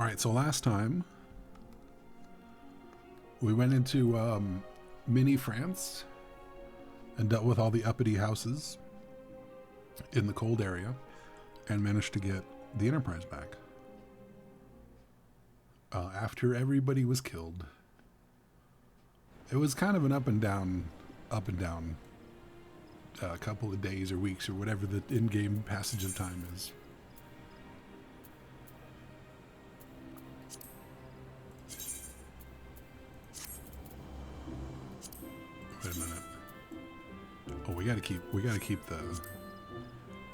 Alright, so last time we went into mini France and dealt with all the uppity houses in the cold area and managed to get the Enterprise back. After everybody was killed. It was kind of an up and down a couple of days or weeks or whatever the in-game passage of time is. Wait a minute. Oh, we gotta keep the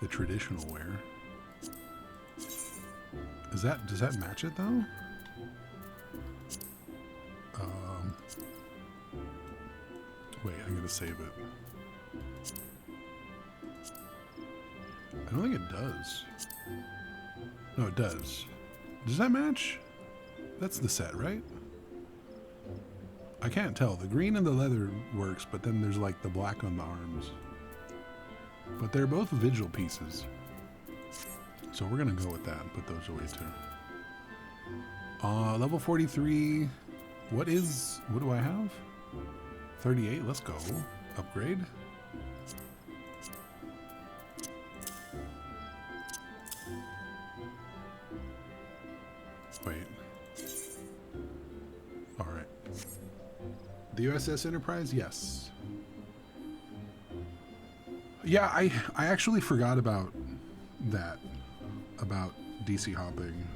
traditional wear. Does that match it though? Wait, I'm gonna save it. I don't think it does. No, it does. Does that match? That's the set, right? I can't tell. The green and the leather works, but then there's like the black on the arms. But they're both vigil pieces. So we're gonna go with that and put those away too. Level 43. What do I have? 38, let's go. Upgrade. Wait. Alright. The USS Enterprise? Yes. Yeah, I actually forgot about that. About DC hopping.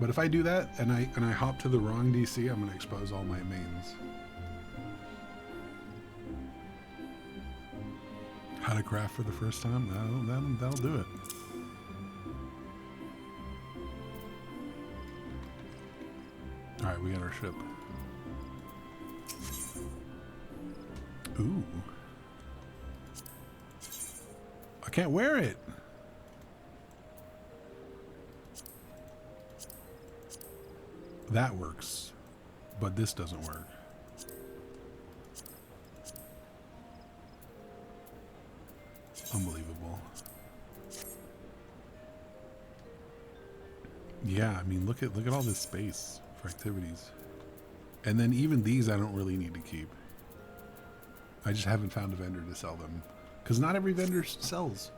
But if I do that and I hop to the wrong DC, I'm gonna expose all my mains. How to craft for the first time? That'll do it. Alright, we got our ship. Ooh. I can't wear it. That works, but this doesn't work. Unbelievable. Yeah, I mean, look at all this space for activities. And then even these I don't really need to keep. I just haven't found a vendor to sell them. Because not every vendor sells.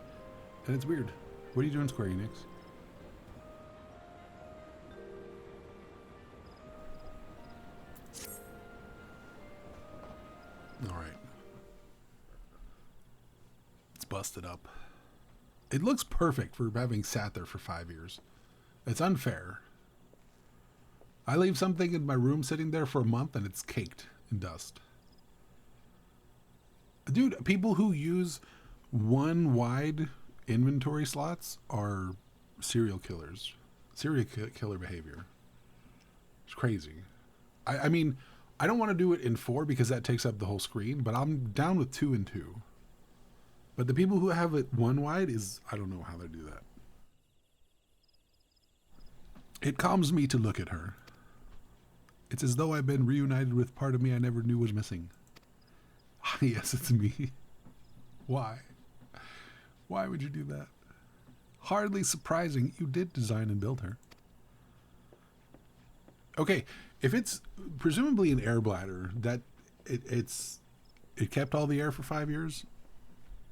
And it's weird. What are you doing, Square Enix? Alright. It's busted up. It looks perfect for having sat there for 5 years. It's unfair. I leave something in my room sitting there for a month and it's caked in dust. Dude, people who use one wide inventory slots are serial killers. Serial killer behavior. It's crazy. I mean, I don't want to do it in 4 because that takes up the whole screen, but I'm down with 2 and 2. But the people who have it one wide I don't know how they do that. It calms me to look at her. It's as though I've been reunited with part of me I never knew was missing. Yes, it's me. Why? Why would you do that? Hardly surprising. You did design and build her. Okay, if it's presumably an air bladder, that it kept all the air for 5 years?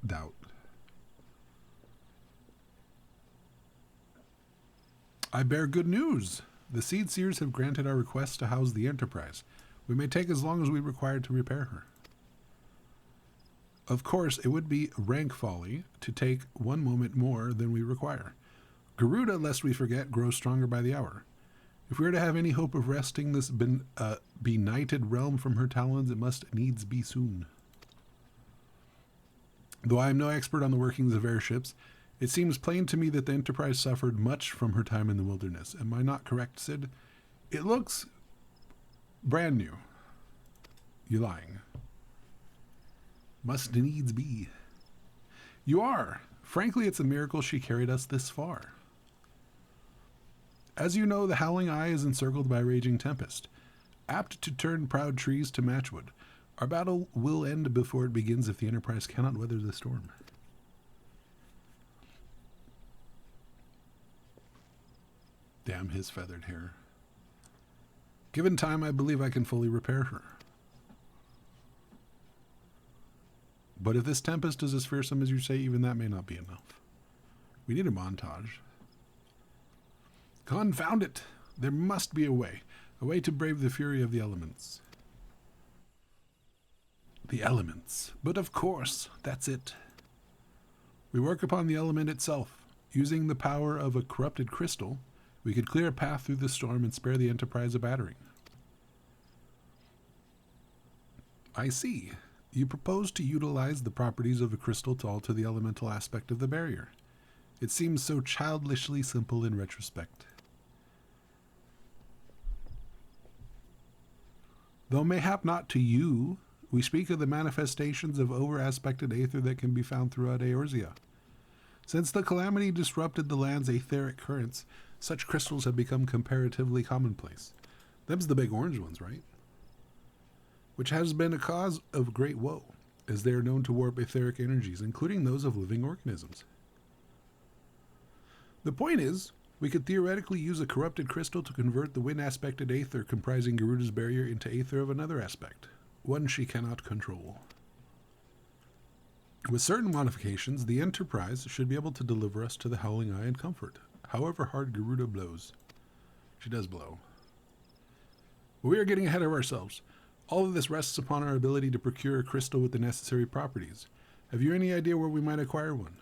Doubt. I bear good news. The Seed Seers have granted our request to house the Enterprise. We may take as long as we require to repair her. Of course, it would be rank folly to take 1 moment more than we require. Garuda, lest we forget, grows stronger by the hour. If we are to have any hope of wresting this benighted realm from her talons, it must needs be soon. Though I am no expert on the workings of airships, it seems plain to me that the Enterprise suffered much from her time in the wilderness. Am I not correct, Sid? It looks brand new. You're lying. Must needs be. You are. Frankly, it's a miracle she carried us this far. As you know, the Howling Eye is encircled by a raging tempest, apt to turn proud trees to matchwood. Our battle will end before it begins if the Enterprise cannot weather the storm. Damn his feathered hair. Given time, I believe I can fully repair her. But if this tempest is as fearsome as you say, even that may not be enough. We need a montage. Confound it! There must be a way to brave the fury of the elements. The elements. But of course, that's it. We work upon the element itself. Using the power of a corrupted crystal, we could clear a path through the storm and spare the Enterprise a battering. I see. You propose to utilize the properties of a crystal to alter the elemental aspect of the barrier. It seems so childishly simple in retrospect. Though mayhap not to you, we speak of the manifestations of over-aspected aether that can be found throughout Eorzea. Since the calamity disrupted the land's etheric currents, such crystals have become comparatively commonplace. Them's the big orange ones, right? Which has been a cause of great woe, as they are known to warp etheric energies, including those of living organisms. The point is, we could theoretically use a corrupted crystal to convert the wind-aspected aether comprising Garuda's barrier into aether of another aspect, one she cannot control. With certain modifications, the Enterprise should be able to deliver us to the Howling Eye in comfort, however hard Garuda blows. She does blow. But we are getting ahead of ourselves. All of this rests upon our ability to procure a crystal with the necessary properties. Have you any idea where we might acquire one?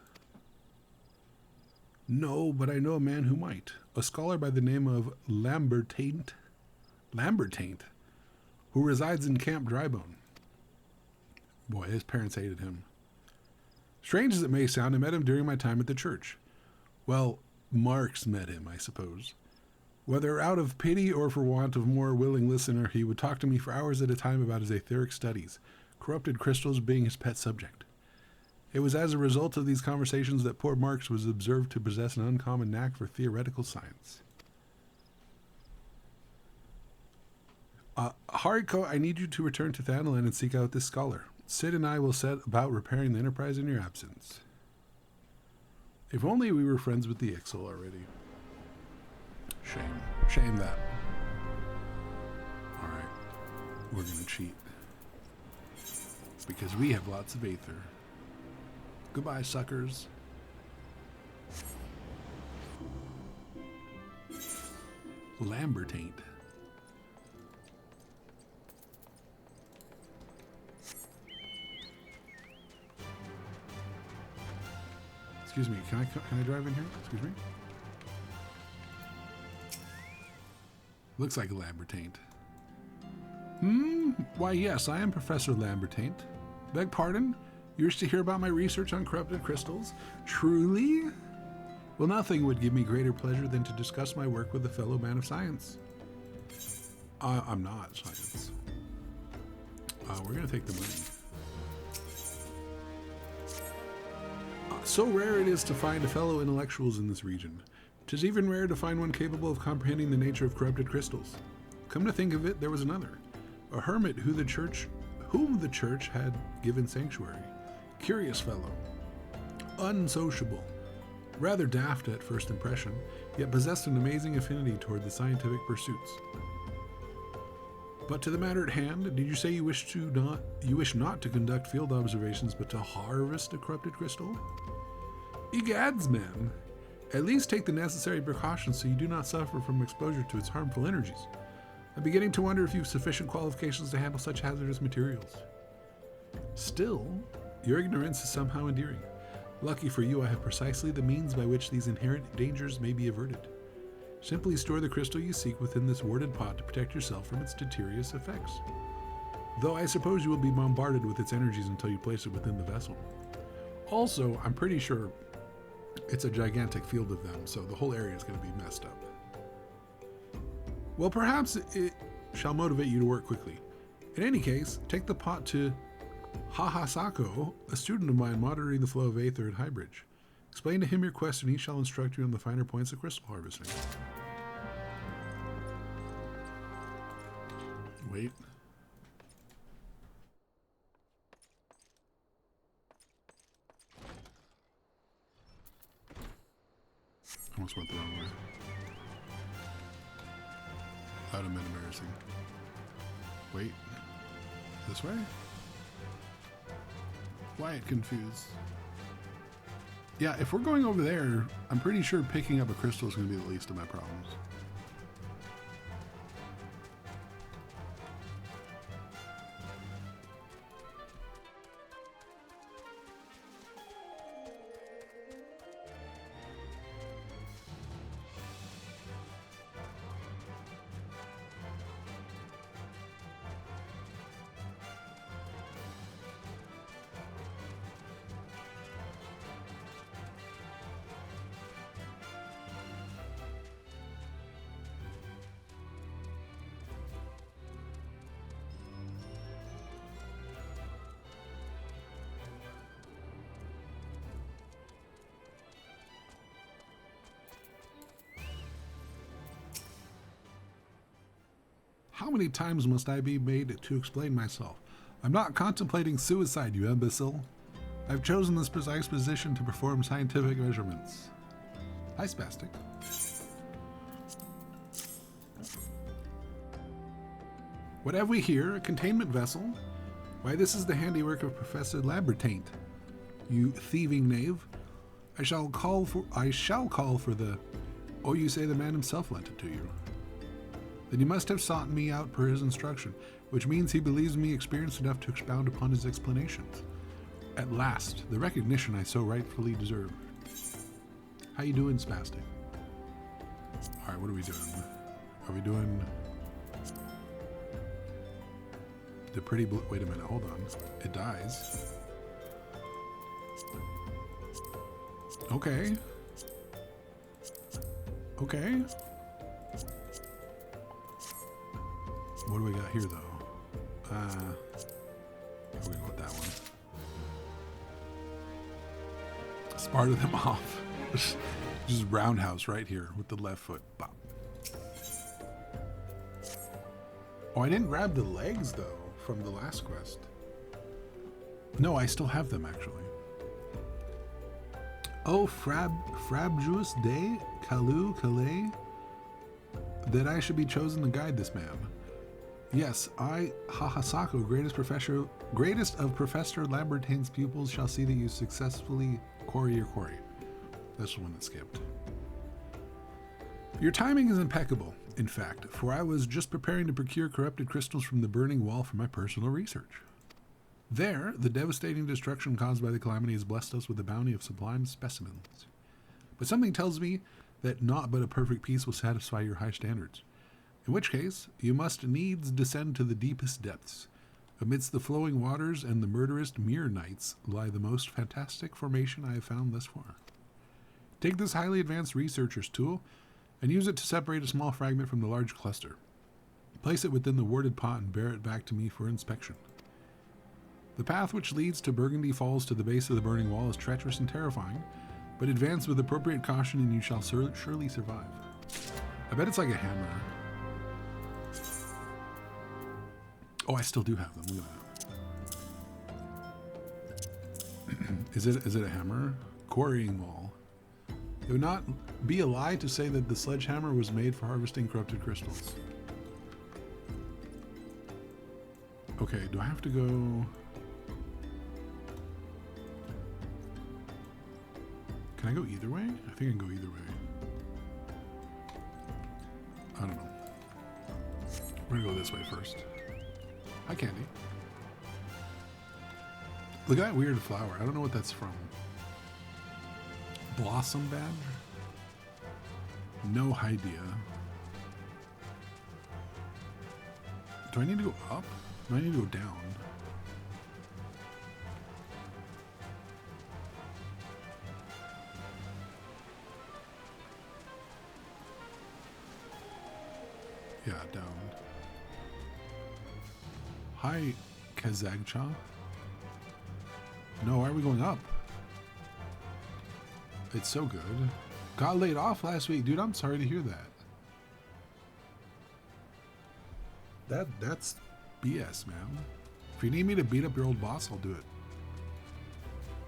No, but I know a man who might. A scholar by the name of Lambertaint, who resides in Camp Drybone. Boy, his parents hated him. Strange as it may sound, I met him during my time at the church. Well, Marx met him, I suppose. Whether out of pity or for want of more willing listener, he would talk to me for hours at a time about his etheric studies, corrupted crystals being his pet subject. It was as a result of these conversations that poor Marx was observed to possess an uncommon knack for theoretical science. Haricot, I need you to return to Thanalan and seek out this scholar. Sid and I will set about repairing the Enterprise in your absence. If only we were friends with the Ixal already. Shame that. Alright. We're going to cheat. Because we have lots of aether. Goodbye, suckers. Lambertaint. Excuse me, can I drive in here? Excuse me? Looks like a Lambertaint. Why yes, I am Professor Lambertaint. Beg pardon? You wish to hear about my research on corrupted crystals? Truly? Well, nothing would give me greater pleasure than to discuss my work with a fellow man of science. I'm not science. We're going to take the money. So rare it is to find a fellow intellectuals in this region. 'Tis even rare to find one capable of comprehending the nature of corrupted crystals. Come to think of it, there was another. A hermit whom the church had given sanctuary. Curious fellow. Unsociable. Rather daft at first impression, yet possessed an amazing affinity toward the scientific pursuits. But to the matter at hand, did you say you wish not to conduct field observations, but to harvest a corrupted crystal? Egads, man. At least take the necessary precautions so you do not suffer from exposure to its harmful energies. I'm beginning to wonder if you have sufficient qualifications to handle such hazardous materials. Still, your ignorance is somehow endearing. Lucky for you, I have precisely the means by which these inherent dangers may be averted. Simply store the crystal you seek within this warded pot to protect yourself from its deleterious effects. Though I suppose you will be bombarded with its energies until you place it within the vessel. Also, I'm pretty sure it's a gigantic field of them, so the whole area is going to be messed up. Well, perhaps it shall motivate you to work quickly. In any case, take the pot to Hahasako, a student of mine monitoring the flow of aether at Highbridge. Explain to him your quest and he shall instruct you on the finer points of crystal harvesting. Wait. Almost went the wrong way. That would have been embarrassing. Wait. This way? Wyatt confused. Yeah, if we're going over there, I'm pretty sure picking up a crystal is going to be the least of my problems. How many times must I be made to explain myself? I'm not contemplating suicide, you imbecile. I've chosen this precise position to perform scientific measurements. Hi, Spastic. What have we here? A containment vessel? Why, this is the handiwork of Professor Labertaint. You thieving knave. I shall call for the... Oh, you say the man himself lent it to you. Then you must have sought me out per his instruction, which means he believes me experienced enough to expound upon his explanations. At last, the recognition I so rightfully deserve. How you doing, Spastic? Alright, what are we doing? Are we doing... the pretty blue... Wait a minute, hold on. It dies. Okay. Okay. What do we got here, though? We're gonna go with that one. Sparta them off. Just roundhouse right here with the left foot. Bop. Oh, I didn't grab the legs, though, from the last quest. No, I still have them, actually. Oh, Frabjus de Kalu Calais, that I should be chosen to guide this man. Yes, I, Hahasako, greatest of Professor Labertain's pupils, shall see that you successfully quarry your quarry. That's the one that skipped. Your timing is impeccable, in fact, for I was just preparing to procure corrupted crystals from the burning wall for my personal research. There, the devastating destruction caused by the calamity has blessed us with a bounty of sublime specimens. But something tells me that naught but a perfect peace will satisfy your high standards. In which case, you must needs descend to the deepest depths. Amidst the flowing waters and the murderous mere nights lie the most fantastic formation I have found thus far. Take this highly advanced researcher's tool and use it to separate a small fragment from the large cluster. Place it within the warded pot and bear it back to me for inspection. The path which leads to Burgundy Falls to the base of the burning wall is treacherous and terrifying, but advance with appropriate caution and you shall surely survive. I bet it's like a hammer. Oh, I still do have them. Look at that. Is it a hammer? Quarrying wall. It would not be a lie to say that the sledgehammer was made for harvesting corrupted crystals. Okay, do I have to go... Can I go either way? I think I can go either way. I don't know. We're gonna go this way first. Hi, Candy. Look at that weird flower. I don't know what that's from. Blossom badge? No idea. Do I need to go up? Do I need to go down? Yeah, down. Hi, Kazagcha. No, why are we going up? It's so good. Got laid off last week, dude. I'm sorry to hear that. That's BS, man. If you need me to beat up your old boss, I'll do it.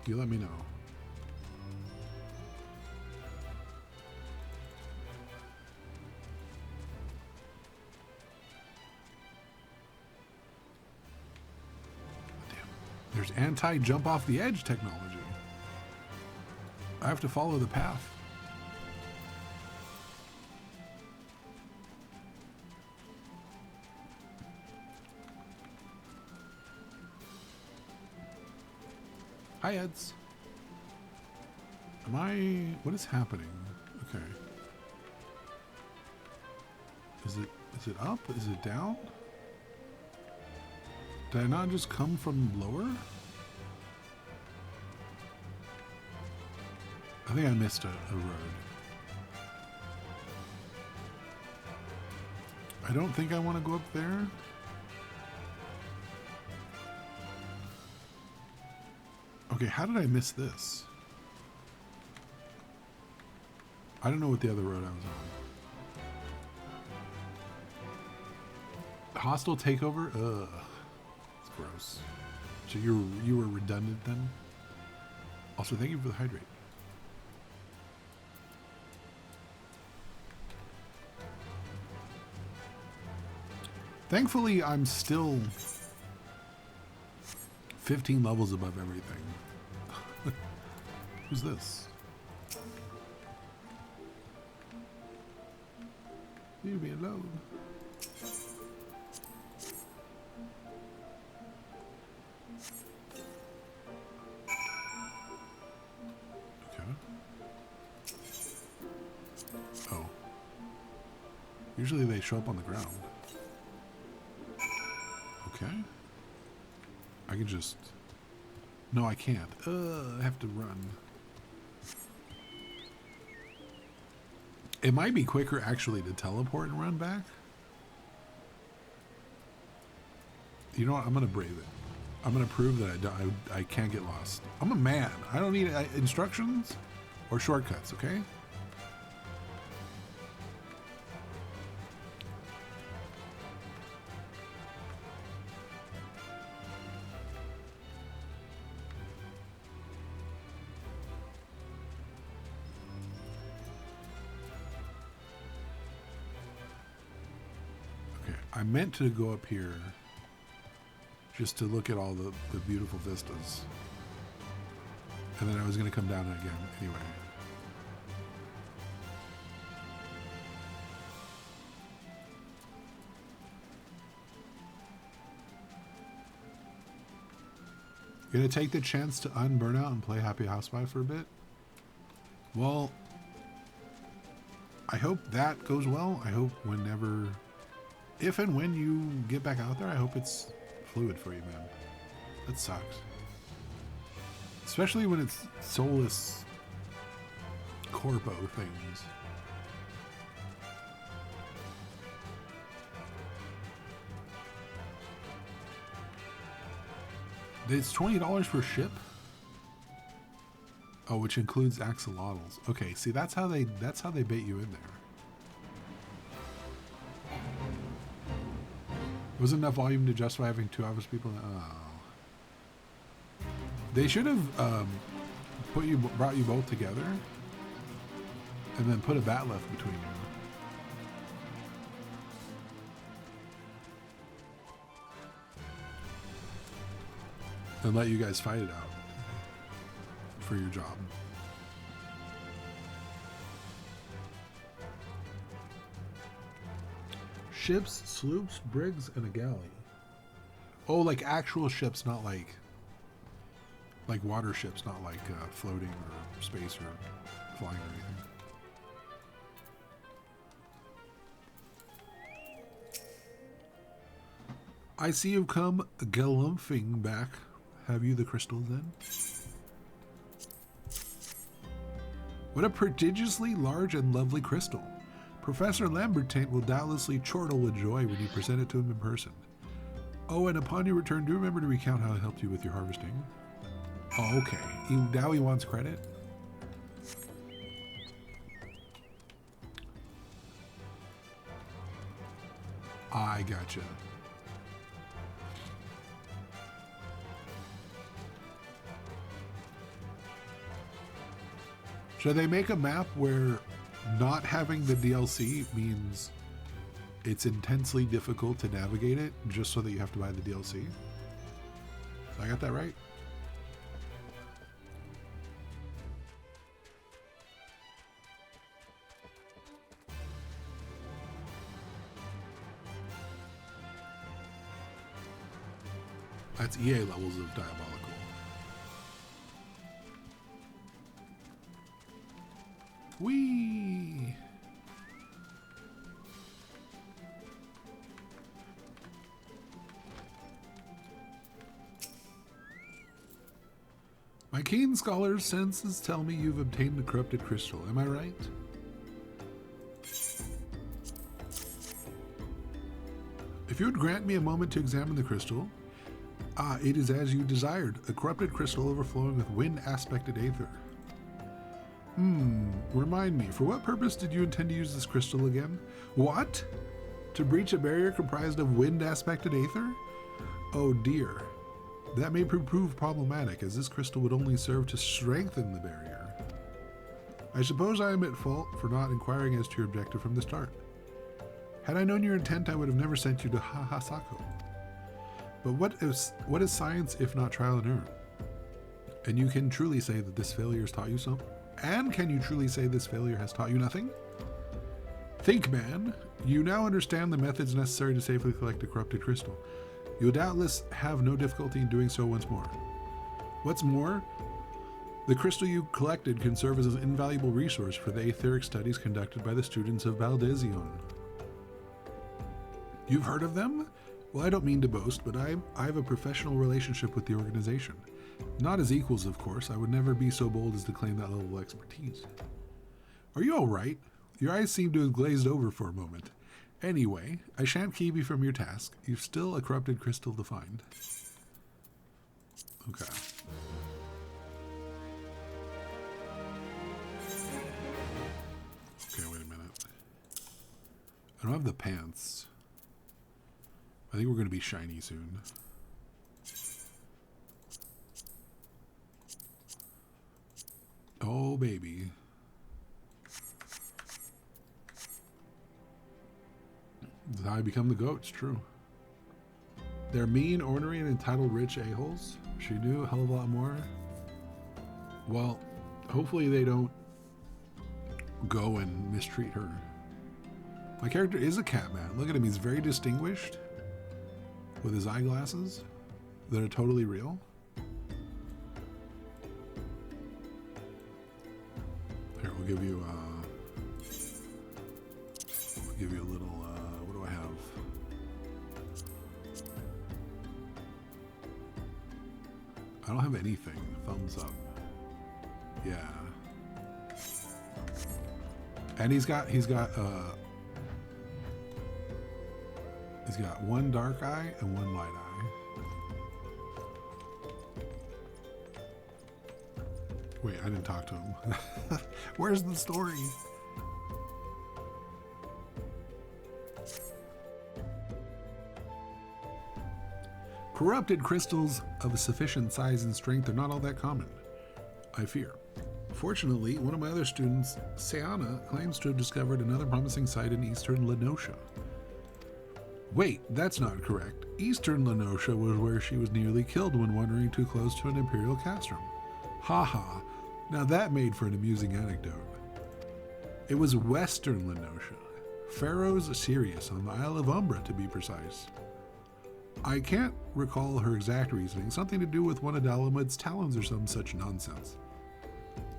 You let me know. There's anti-jump off the edge technology. I have to follow the path. Hi, Eds. What is happening? Okay. Is it up? Is it down? Did I not just come from lower? I think I missed a road. I don't think I want to go up there. Okay, how did I miss this? I don't know what the other road I was on. Hostile takeover? Ugh. It's gross. So you were redundant then? Also, thank you for the hydrate. Thankfully, I'm still 15 levels above everything. Who's this? Leave me alone. Okay. Oh. Usually they show up on the ground. Okay. I can just... No, I can't. I have to run. It might be quicker actually to teleport and run back. You know what? I'm going to brave it. I'm going to prove that I can't get lost. I'm a man. I don't need instructions or shortcuts, okay? I meant to go up here just to look at all the beautiful vistas. And then I was going to come down again anyway. You gonna take the chance to unburn out and play Happy Housewife for a bit? Well, I hope that goes well. I hope whenever... If and when you get back out there, I hope it's fluid for you, man. That sucks. Especially when it's soulless corpo things. It's $20 per ship? Oh, which includes axolotls. Okay, see that's how they bait you in there. Wasn't enough volume to justify having 2 office people? Oh. They should have brought you both together and then put a bat left between you. And let you guys fight it out for your job. Ships, sloops, brigs, and a galley. Oh, like actual ships, not like water ships, not like floating or space or flying or anything. I see you've come galumphing back. Have you the crystals then? What a prodigiously large and lovely crystal. Professor Lambertain will doubtlessly chortle with joy when you present it to him in person. Oh, and upon your return, do remember to recount how it helped you with your harvesting. Oh, okay. Now he wants credit? I gotcha. Should they make a map where not having the DLC means it's intensely difficult to navigate it just so that you have to buy the DLC? So I got that right? That's EA levels of diabolical. Whee! My keen scholar's senses tell me you've obtained a corrupted crystal. Am I right? If you would grant me a moment to examine the crystal. Ah, it is as you desired. A corrupted crystal overflowing with wind-aspected aether. Remind me, for what purpose did you intend to use this crystal again? What? To breach a barrier comprised of wind-aspected aether? Oh dear. That may prove problematic, as this crystal would only serve to strengthen the barrier. I suppose I am at fault for not inquiring as to your objective from the start. Had I known your intent, I would have never sent you to Hahasako. But what is science if not trial and error? And you can truly say that this failure has taught you something? And can you truly say this failure has taught you nothing? Think, man. You now understand the methods necessary to safely collect a corrupted crystal. You'll doubtless have no difficulty in doing so once more. What's more, the crystal you collected can serve as an invaluable resource for the aetheric studies conducted by the students of Baldesion. You've heard of them? Well, I don't mean to boast, but I have a professional relationship with the organization. Not as equals, of course. I would never be so bold as to claim that level of expertise. Are you all right? Your eyes seem to have glazed over for a moment. Anyway, I shan't keep you from your task. You've still a corrupted crystal to find. Okay. Okay, wait a minute. I don't have the pants. I think we're going to be shiny soon. Oh, baby. That's how I become the goat, it's true. They're mean, ornery, and entitled rich a-holes. She knew a hell of a lot more. Well, hopefully they don't go and mistreat her. My character is a cat man. Look at him, he's very distinguished. With his eyeglasses that are totally real. Here, we'll give you a little, what do I have? I don't have anything. Thumbs up. Yeah. And he's got one dark eye and one light eye. Wait, I didn't talk to him. Where's the story? Corrupted crystals of a sufficient size and strength are not all that common, I fear. Fortunately, one of my other students, Sayana, claims to have discovered another promising site in eastern Lenosha. Wait, that's not correct. Eastern Lenosha was where she was nearly killed when wandering too close to an imperial castrum. Ha. Now that made for an amusing anecdote. It was Western Lenosha, Pharaoh's Sirius on the Isle of Umbra to be precise. I can't recall her exact reasoning, something to do with one of Dalamud's talons or some such nonsense.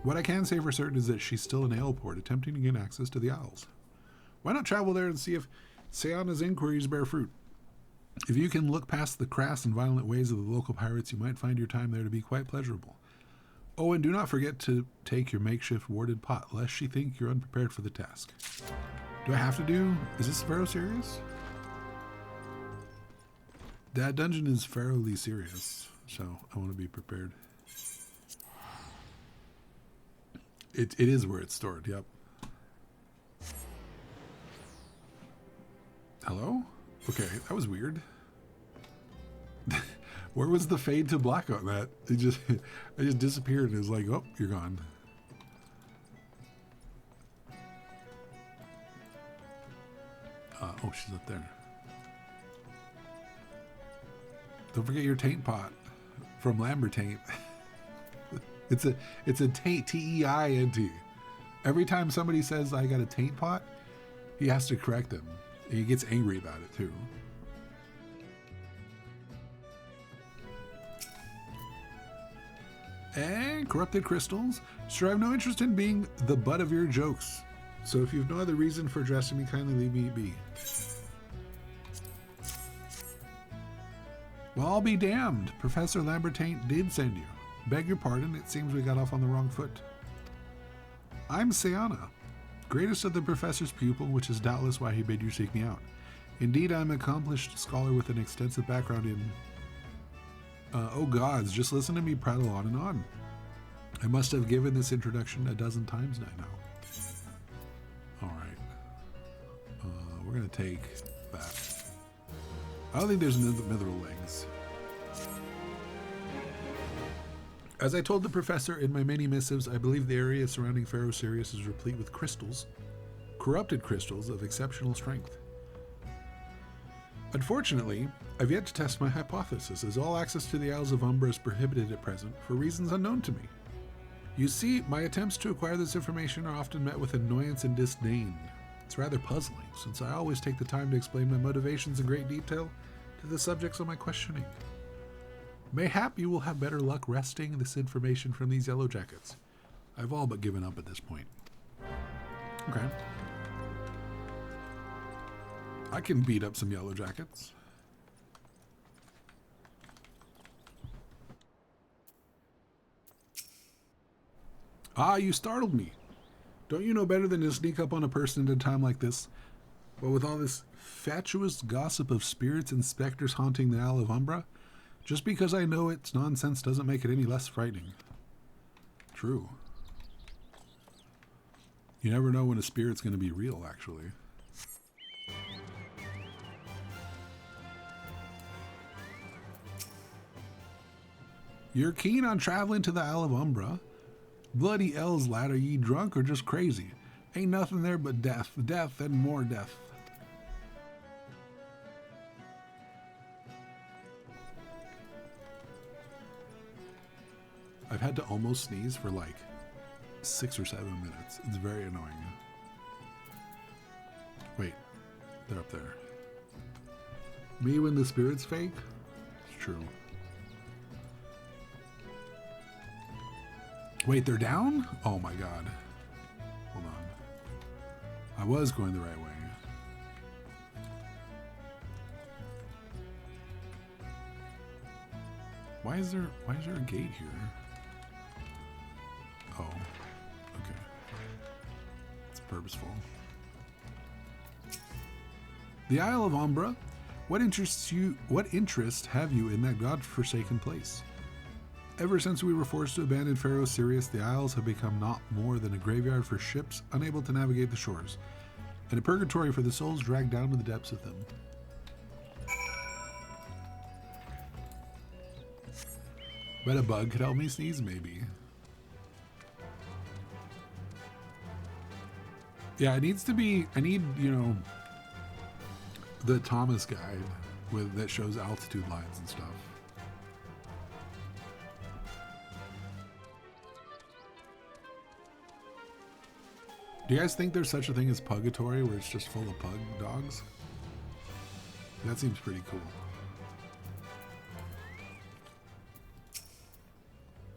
What I can say for certain is that she's still in Aleport, attempting to gain access to the Isles. Why not travel there and see if Sayana's inquiries bear fruit? If you can look past the crass and violent ways of the local pirates, you might find your time there to be quite pleasurable. Oh, and do not forget to take your makeshift warded pot, lest she think you're unprepared for the task. Do I have to do... Is this Pharaoh serious? That dungeon is fairly serious, so I want to be prepared. It is where it's stored, yep. Hello? Okay, that was weird. Where was the fade to black on that? I just disappeared and it was like, oh, you're gone. Oh, she's up there. Don't forget your taint pot from Lambertaint. It's a taint, T-E-I-N-T. Every time somebody says I got a taint pot, he has to correct them. And he gets angry about it too. Corrupted crystals. Sir, I have no interest in being the butt of your jokes. So if you've no other reason for addressing me, kindly leave me be. Well, I'll be damned. Professor Lambertaint did send you. Beg your pardon, it seems we got off on the wrong foot. I'm Sayana, greatest of the professor's pupil, which is doubtless why he bid you seek me out. Indeed, I'm an accomplished scholar with an extensive background in... oh gods, just listen to me prattle on and on. I must have given this introduction a dozen times now. Alright. We're going to take that. I don't think there's mithril legs. As I told the professor in my many missives, I believe the area surrounding Pharaoh Sirius is replete with crystals, corrupted crystals of exceptional strength. Unfortunately, I've yet to test my hypothesis, as all access to the Isles of Umbra is prohibited at present for reasons unknown to me. You see, my attempts to acquire this information are often met with annoyance and disdain. It's rather puzzling, since I always take the time to explain my motivations in great detail to the subjects of my questioning. Mayhap you will have better luck wresting this information from these yellow jackets. I've all but given up at this point. Okay. I can beat up some yellow jackets. Ah, you startled me. Don't you know better than to sneak up on a person at a time like this? But with all this fatuous gossip of spirits and specters haunting the Isle of Umbra, just because I know it's nonsense doesn't make it any less frightening. True. You never know when a spirit's going to be real, actually. You're keen on traveling to the Isle of Umbra? Bloody elves, lad, are ye drunk or just crazy? Ain't nothing there but death, death, and more death. I've had to almost sneeze for like 6 or 7 minutes. It's very annoying. Wait, they're up there. Me when the spirit's fake? It's true. Wait, they're down? Oh my god. Hold on. I was going the right way. Why is there a gate here? Oh, okay. It's purposeful. The Isle of Umbra? What interest have you in that god-forsaken place? Ever since we were forced to abandon Pharaoh Sirius, the Isles have become not more than a graveyard for ships unable to navigate the shores, and a purgatory for the souls dragged down to the depths of them. Bet a bug could help me sneeze, maybe. Yeah, it needs to be, I need, you know, the Thomas guide that shows altitude lines and stuff. Do you guys think there's such a thing as purgatory where it's just full of pug dogs? That seems pretty cool.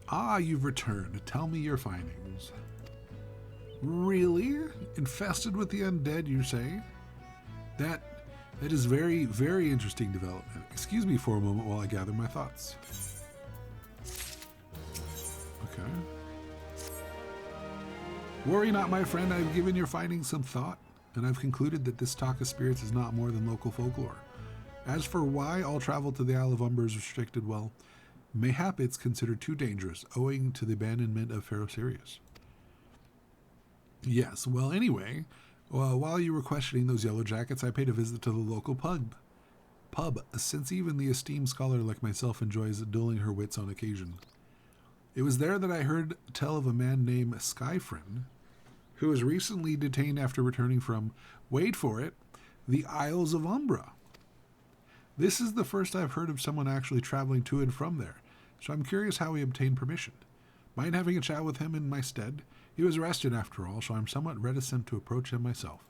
Ah, you've returned. Tell me your findings. Really? Infested with the undead, you say? That is very, very interesting development. Excuse me for a moment while I gather my thoughts. Okay. Worry not, my friend. I've given your findings some thought, and I've concluded that this talk of spirits is not more than local folklore. As for why all travel to the Isle of Umbra is restricted, well, mayhap it's considered too dangerous, owing to the abandonment of Pharaoh Sirius. Yes, well, anyway, while you were questioning those yellow jackets, I paid a visit to the local pub, since even the esteemed scholar like myself enjoys dulling her wits on occasion. It was there that I heard tell of a man named Skyfrin, who was recently detained after returning from, wait for it, the Isles of Umbra. This is the first I've heard of someone actually traveling to and from there, so I'm curious how he obtained permission. Mind having a chat with him in my stead? He was arrested after all, so I'm somewhat reticent to approach him myself.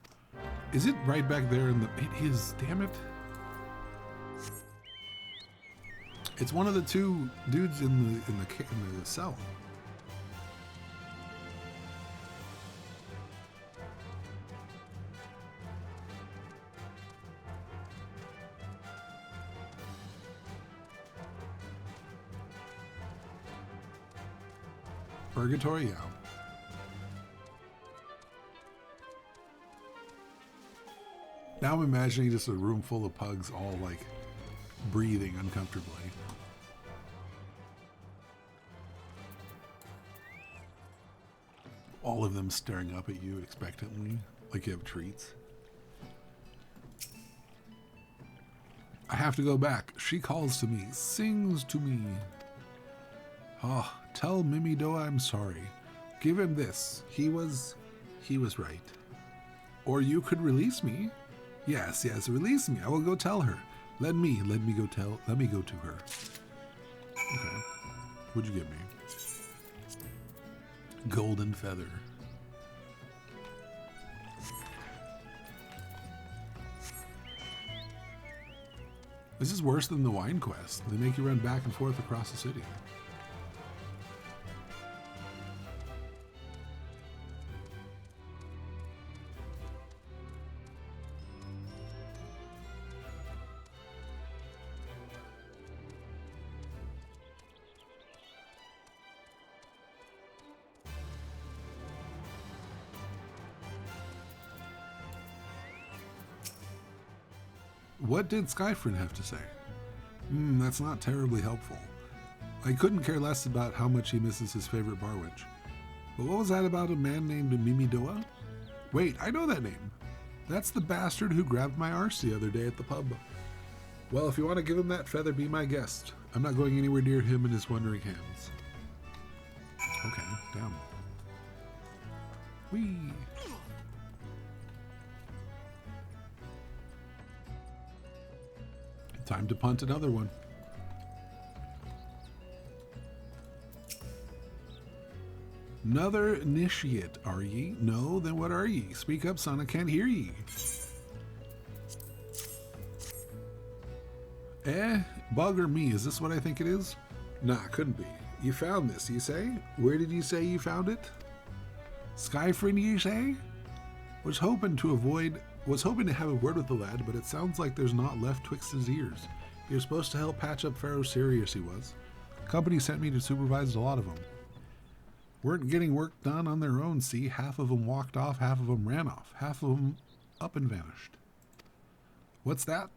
Is it right back there in the... It is, damn it. It's one of the two dudes in the cell. Purgatory, yeah. Now I'm imagining just a room full of pugs all like breathing uncomfortably. All of them staring up at you expectantly, like you have treats. I have to go back. She calls to me, sings to me. Ah, tell Mimidoa I'm sorry. Give him this. He was right. Or you could release me. Yes, release me. I will go tell her. Let me go to her. Okay. What'd you give me? Golden feather. This is worse than the wine quest. They make you run back and forth across the city. What did Skyfrin have to say? That's not terribly helpful. I couldn't care less about how much he misses his favorite bar wench. But what was that about a man named Mimidoa? Wait, I know that name. That's the bastard who grabbed my arse the other day at the pub. Well, if you want to give him that feather, be my guest. I'm not going anywhere near him and his wandering hands. Okay, damn. Whee! Time to punt another one. Another initiate, are ye? No, then what are ye? Speak up, son, I can't hear ye. Bugger me, is this what I think it is? Nah, couldn't be. You found this, you say? Where did you say you found it? Skyfrin, you say? Was hoping to have a word with the lad, but it sounds like there's not left twixt his ears. He was supposed to help patch up Pharaoh Sirius, he was. Company sent me to supervise a lot of them. Weren't getting work done on their own, see? Half of them walked off, half of them ran off, half of them up and vanished. What's that?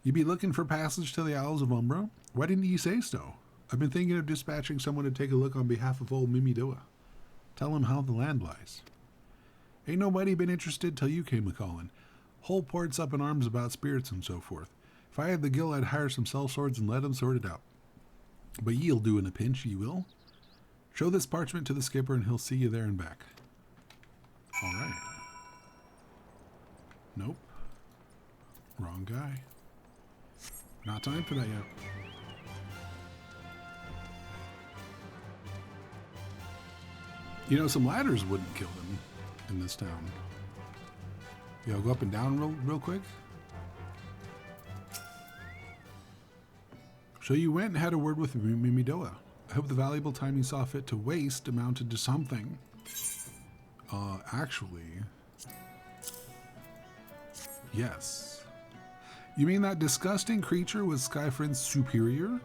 You be looking for passage to the Isles of Umbra? Why didn't you say so? I've been thinking of dispatching someone to take a look on behalf of old Mimidoa. Tell him how the land lies. Ain't nobody been interested till you came a-calling. Whole port's up in arms about spirits and so forth. If I had the gill, I'd hire some sellswords and let them sort it out. But ye'll do in a pinch, ye will. Show this parchment to the skipper and he'll see you there and back. All right. Nope. Wrong guy. Not time for that yet. You know, some ladders wouldn't kill them in this town. Yeah, I'll go up and down real quick. So you went and had a word with Mimidoa. I hope the valuable time you saw fit to waste amounted to something. Actually, yes. You mean that disgusting creature was Skyfrin's superior?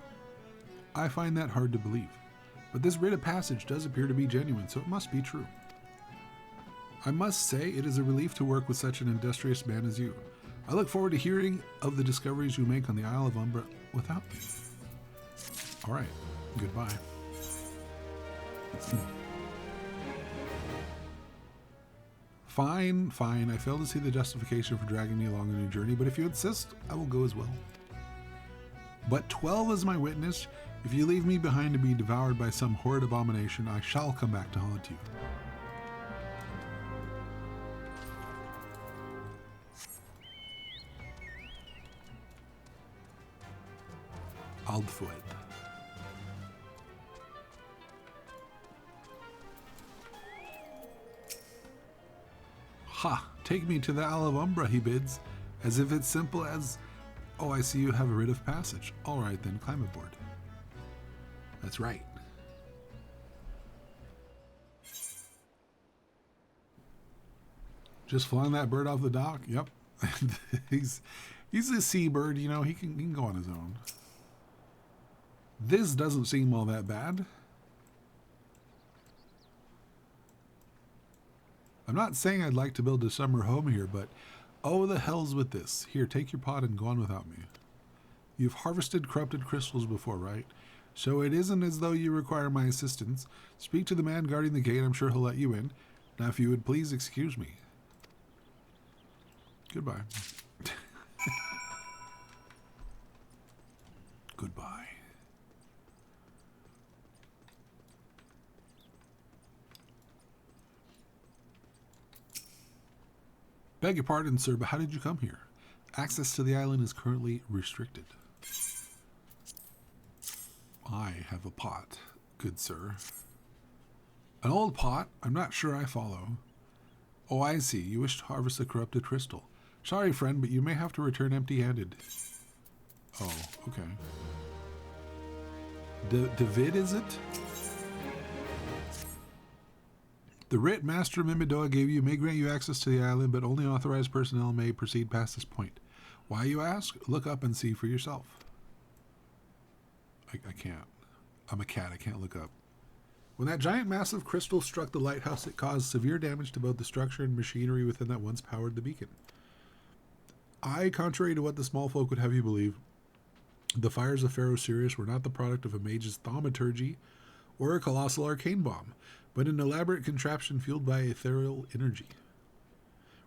I find that hard to believe. But this writ of passage does appear to be genuine, so it must be true. I must say it is a relief to work with such an industrious man as you. I look forward to hearing of the discoveries you make on the Isle of Umbra without me. All right, goodbye. Fine. I fail to see the justification for dragging me along a new journey, but if you insist, I will go as well. But 12 is my witness. If you leave me behind to be devoured by some horrid abomination, I shall come back to haunt you. Aldfoot. Ha! Take me to the Isle of Umbra, he bids, as if it's simple as, oh, I see you have a writ of passage. All right then, climb aboard. That's right. Just flying that bird off the dock. Yep. he's a seabird, you know, he can go on his own. This doesn't seem all that bad. I'm not saying I'd like to build a summer home here, but oh, the hell's with this. Here, take your pot and go on without me. You've harvested corrupted crystals before, right? So it isn't as though you require my assistance. Speak to the man guarding the gate. I'm sure he'll let you in. Now, if you would please excuse me. Goodbye. Goodbye. Beg your pardon, sir, but how did you come here? Access to the island is currently restricted. I have a pot, good sir. An old pot? I'm not sure I follow. Oh, I see. You wish to harvest a corrupted crystal. Sorry, friend, but you may have to return empty-handed. Oh, okay. David, is it? The writ Master Mimidoa gave you may grant you access to the island, but only authorized personnel may proceed past this point. Why, you ask? Look up and see for yourself. I can't. I'm a cat. I can't look up. When that giant massive crystal struck the lighthouse, it caused severe damage to both the structure and machinery within that once powered the beacon. Contrary to what the small folk would have you believe, the fires of Pharaoh Sirius were not the product of a mage's thaumaturgy or a colossal arcane bomb, but an elaborate contraption fueled by ethereal energy.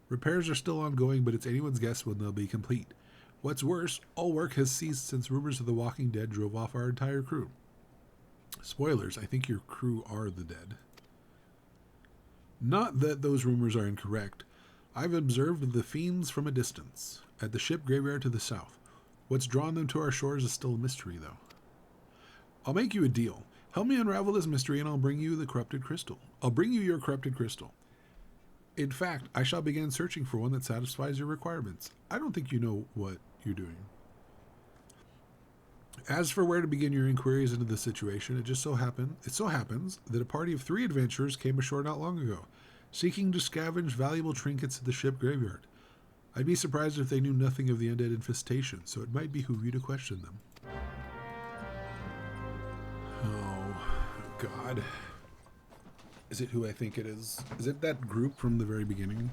Repairs are still ongoing, but it's anyone's guess when they'll be complete. What's worse, all work has ceased since rumors of the Walking Dead drove off our entire crew. Spoilers, I think your crew are the dead. Not that those rumors are incorrect. I've observed the fiends from a distance, at the ship graveyard to the south. What's drawn them to our shores is still a mystery, though. I'll make you a deal. Help me unravel this mystery and I'll bring you the corrupted crystal. I'll bring you your corrupted crystal. In fact, I shall begin searching for one that satisfies your requirements. I don't think you know what you're doing. As for where to begin your inquiries into the situation, it so happens that a party of 3 adventurers came ashore not long ago, seeking to scavenge valuable trinkets at the ship graveyard. I'd be surprised if they knew nothing of the undead infestation, so it might behoove you to question them. Oh, God. Is it who I think it is? Is it that group from the very beginning?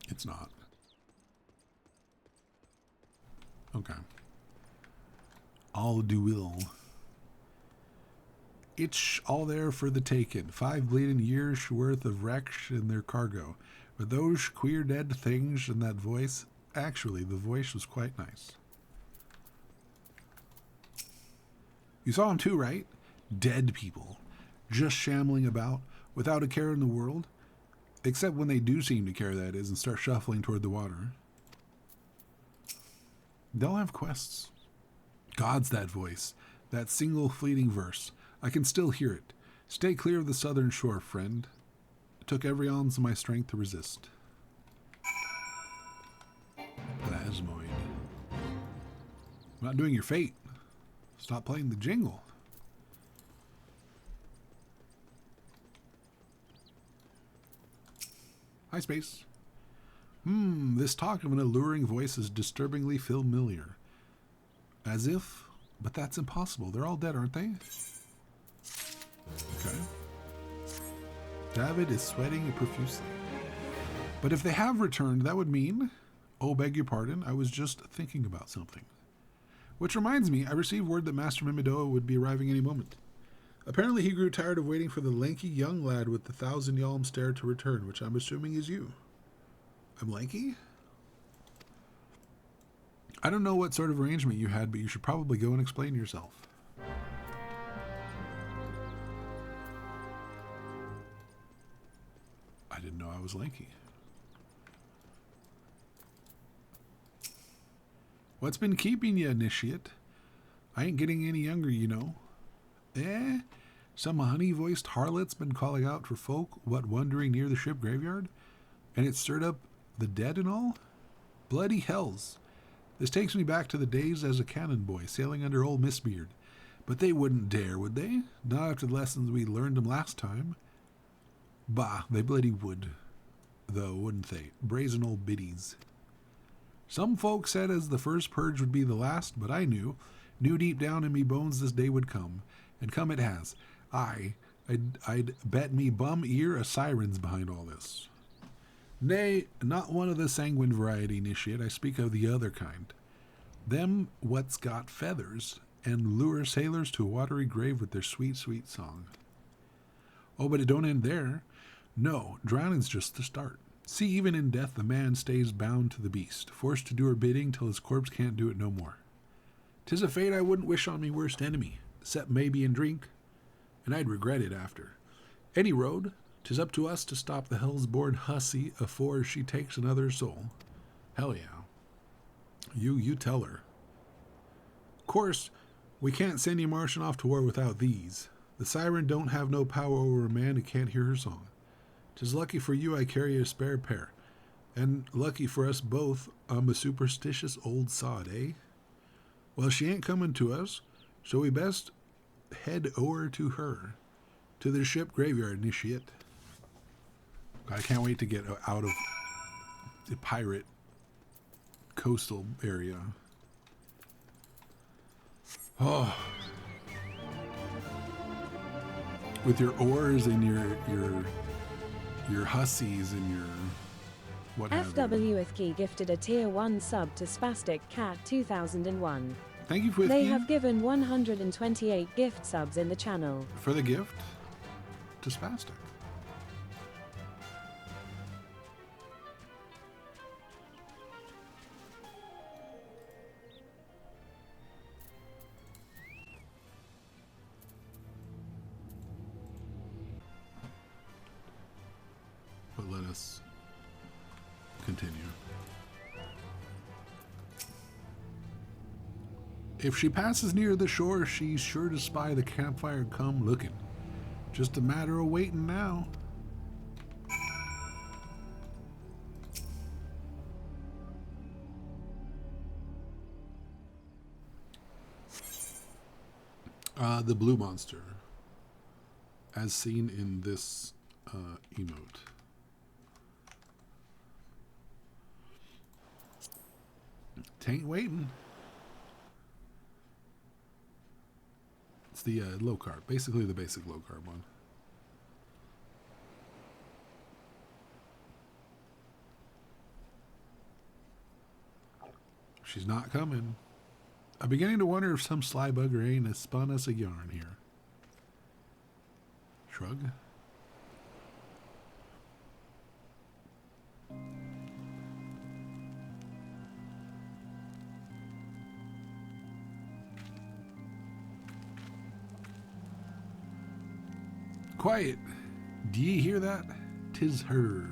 It's not. Okay. All do will. It's all there for the taking. 5 bleeding years worth of wrecks in their cargo. With those queer dead things and that voice, actually, the voice was quite nice. You saw him too, right? Dead people. Just shambling about, without a care in the world. Except when they do seem to care, that is, and start shuffling toward the water. They'll have quests. God's that voice. That single fleeting verse. I can still hear it. Stay clear of the southern shore, friend. It took every ounce of my strength to resist. Plasmoid. I'm not doing your fate. Stop playing the jingle. Hi, Space. This talk of an alluring voice is disturbingly familiar. As if, but that's impossible. They're all dead, aren't they? Okay. David is sweating profusely. But if they have returned, that would mean... Oh, beg your pardon, I was just thinking about something. Which reminds me, I received word that Master Mimidoa would be arriving any moment. Apparently he grew tired of waiting for the lanky young lad with the 1,000-yalm stare to return, which I'm assuming is you. I'm lanky? I don't know what sort of arrangement you had, but you should probably go and explain yourself. I didn't know I was lanky. What's been keeping you, initiate? I ain't getting any younger, you know. Some honey-voiced harlot's been calling out for folk, wandering near the ship graveyard? And it stirred up the dead and all? Bloody hells. This takes me back to the days as a cannon boy sailing under old Mistbeard. But they wouldn't dare, would they? Not after the lessons we learned them last time. Bah, they bloody would. Though, wouldn't they? Brazen old biddies. Some folks said as the first purge would be the last, but I knew deep down in me bones this day would come. And come it has. I'd bet me bum ear a siren's behind all this. Nay, not one of the sanguine variety, initiate. I speak of the other kind. Them what's got feathers, and lure sailors to a watery grave with their sweet, sweet song. Oh, but it don't end there. No, drowning's just the start. See, even in death the man stays bound to the beast, forced to do her bidding till his corpse can't do it no more. 'Tis a fate I wouldn't wish on me worst enemy, 'cept maybe in drink, and I'd regret it after. Any road, 'tis up to us to stop the hell's-born hussy afore she takes another soul. Hell yeah. You tell her. Course, we can't send you Martian off to war without these. The siren don't have no power over a man who can't hear her song. 'Tis lucky for you I carry a spare pair, and lucky for us both I'm a superstitious old sod, eh? Well, she ain't coming to us, so we best head over to her, to the ship graveyard, initiate. I can't wait to get out of the pirate coastal area. Oh. With your oars and your hussies and your what have you. FWFK gifted a tier 1 sub to Spastic Cat 2001. Thank you for They have given 128 gift subs in the channel. For the gift to Spastic. But let us continue. If she passes near the shore, she's sure to spy the campfire come looking. Just a matter of waiting now. The blue monster, as seen in this emote. Tain't waiting. It's the low carb, basically the basic low carb one. She's not coming. I'm beginning to wonder if some sly bugger ain't has spun us a yarn here. Shrug. Quiet. Do ye hear that? 'Tis her.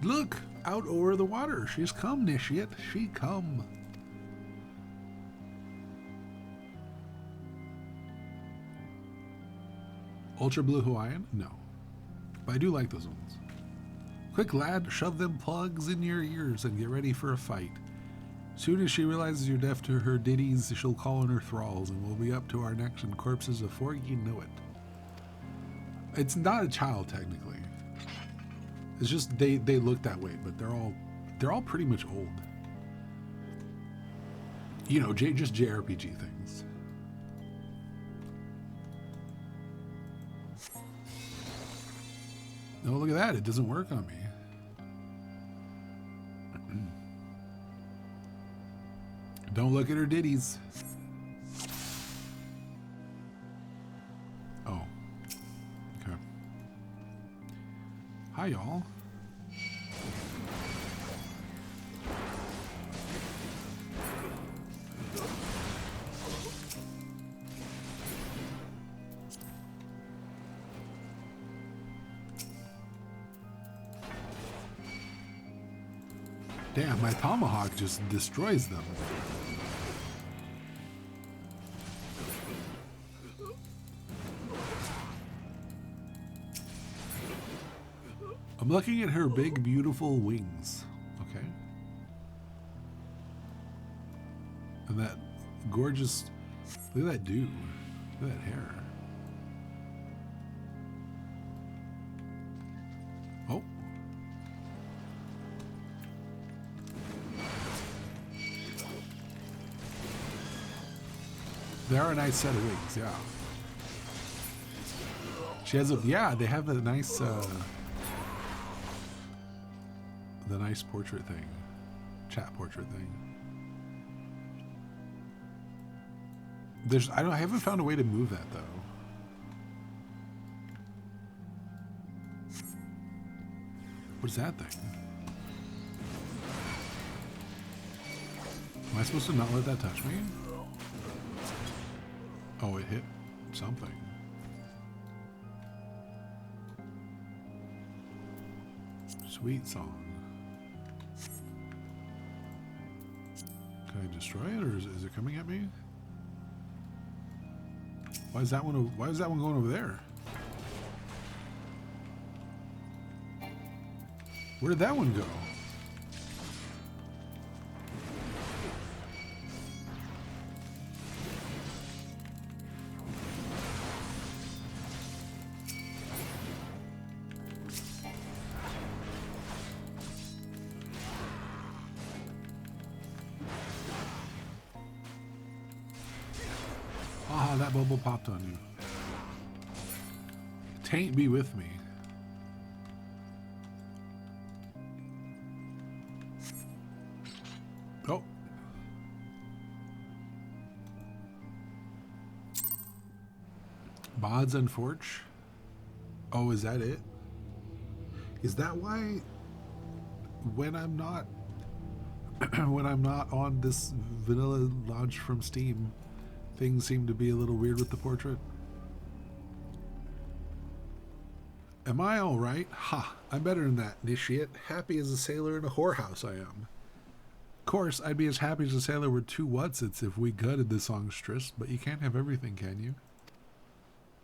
Look, out over the water. She's come, Nishiat. She come. Ultra Blue Hawaiian? No. But I do like those ones. Quick, lad, shove them plugs in your ears and get ready for a fight. Soon as she realizes you're deaf to her ditties, she'll call in her thralls, and we'll be up to our necks in corpses before you know it. It's not a child, technically. It's just they look that way, but they're all pretty much old. You know, just JRPG things. Oh, look at that. It doesn't work on me. Don't look at her ditties. Oh. Okay. Hi, y'all. Damn, my tomahawk just destroys them. I'm looking at her big, beautiful wings. Okay. And that gorgeous... Look at that dude. Look at that hair. Oh. They are a nice set of wings, yeah. She has a... Yeah, they have the nice portrait thing. Chat portrait thing. I haven't found a way to move that though. What's that thing? Am I supposed to not let that touch me? Oh, it hit something. Sweet song. Can I destroy it, or is it coming at me? Why is that one going over there? Where did that one go? Ah, that bubble popped on you. Taint be with me. Oh. Mods and Forge. Oh, is that it? Is that why when I'm not on this vanilla launch from Steam, things seem to be a little weird with the portrait? Am I alright? Ha! I'm better than that, initiate. Happy as a sailor in a whorehouse I am. Of course, I'd be as happy as a sailor with 2 Whatsits if we gutted the songstress, but you can't have everything, can you?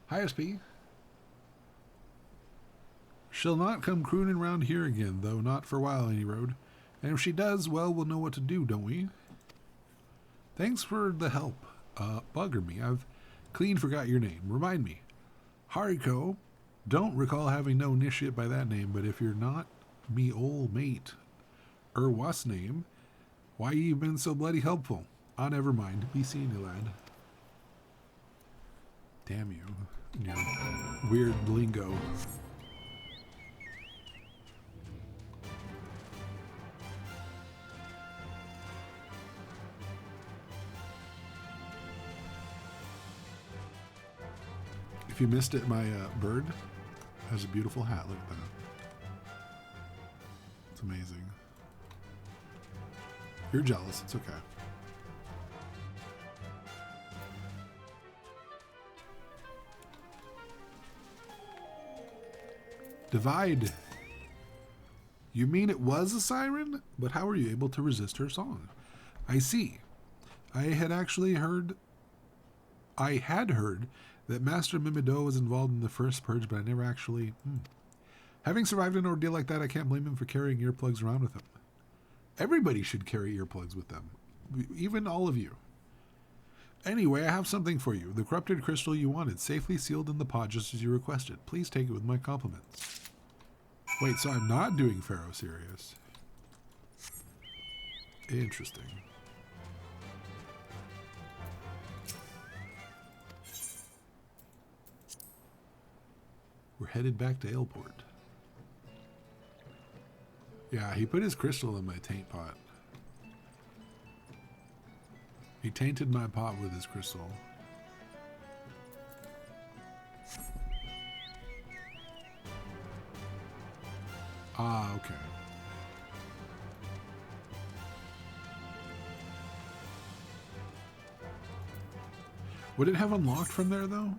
Hi, SP. She'll not come crooning round here again, though not for a while, any road. And if she does, well, we'll know what to do, don't we? Thanks for the help. Bugger me. I've clean forgot your name. Remind me. Haricot. Don't recall having no initiate by that name, but if you're not me old mate, what's name, why you been so bloody helpful? Ah, never mind. Be seeing you, lad. Damn you. Your weird lingo. If you missed it, my bird has a beautiful hat. Look at that. It's amazing. You're jealous. It's okay. Divide. You mean it was a siren? But how were you able to resist her song? I see. I had heard that Master Mimido was involved in the first purge, but I never actually... Having survived an ordeal like that, I can't blame him for carrying earplugs around with him. Everybody should carry earplugs with them. Even all of you. Anyway, I have something for you. The corrupted crystal you wanted, safely sealed in the pod just as you requested. Please take it with my compliments. Wait, so I'm not doing Pharaoh Sirius. Interesting. We're headed back to Ailport. Yeah, he put his crystal in my taint pot. He tainted my pot with his crystal. Ah, okay. Would it have unlocked from there, though?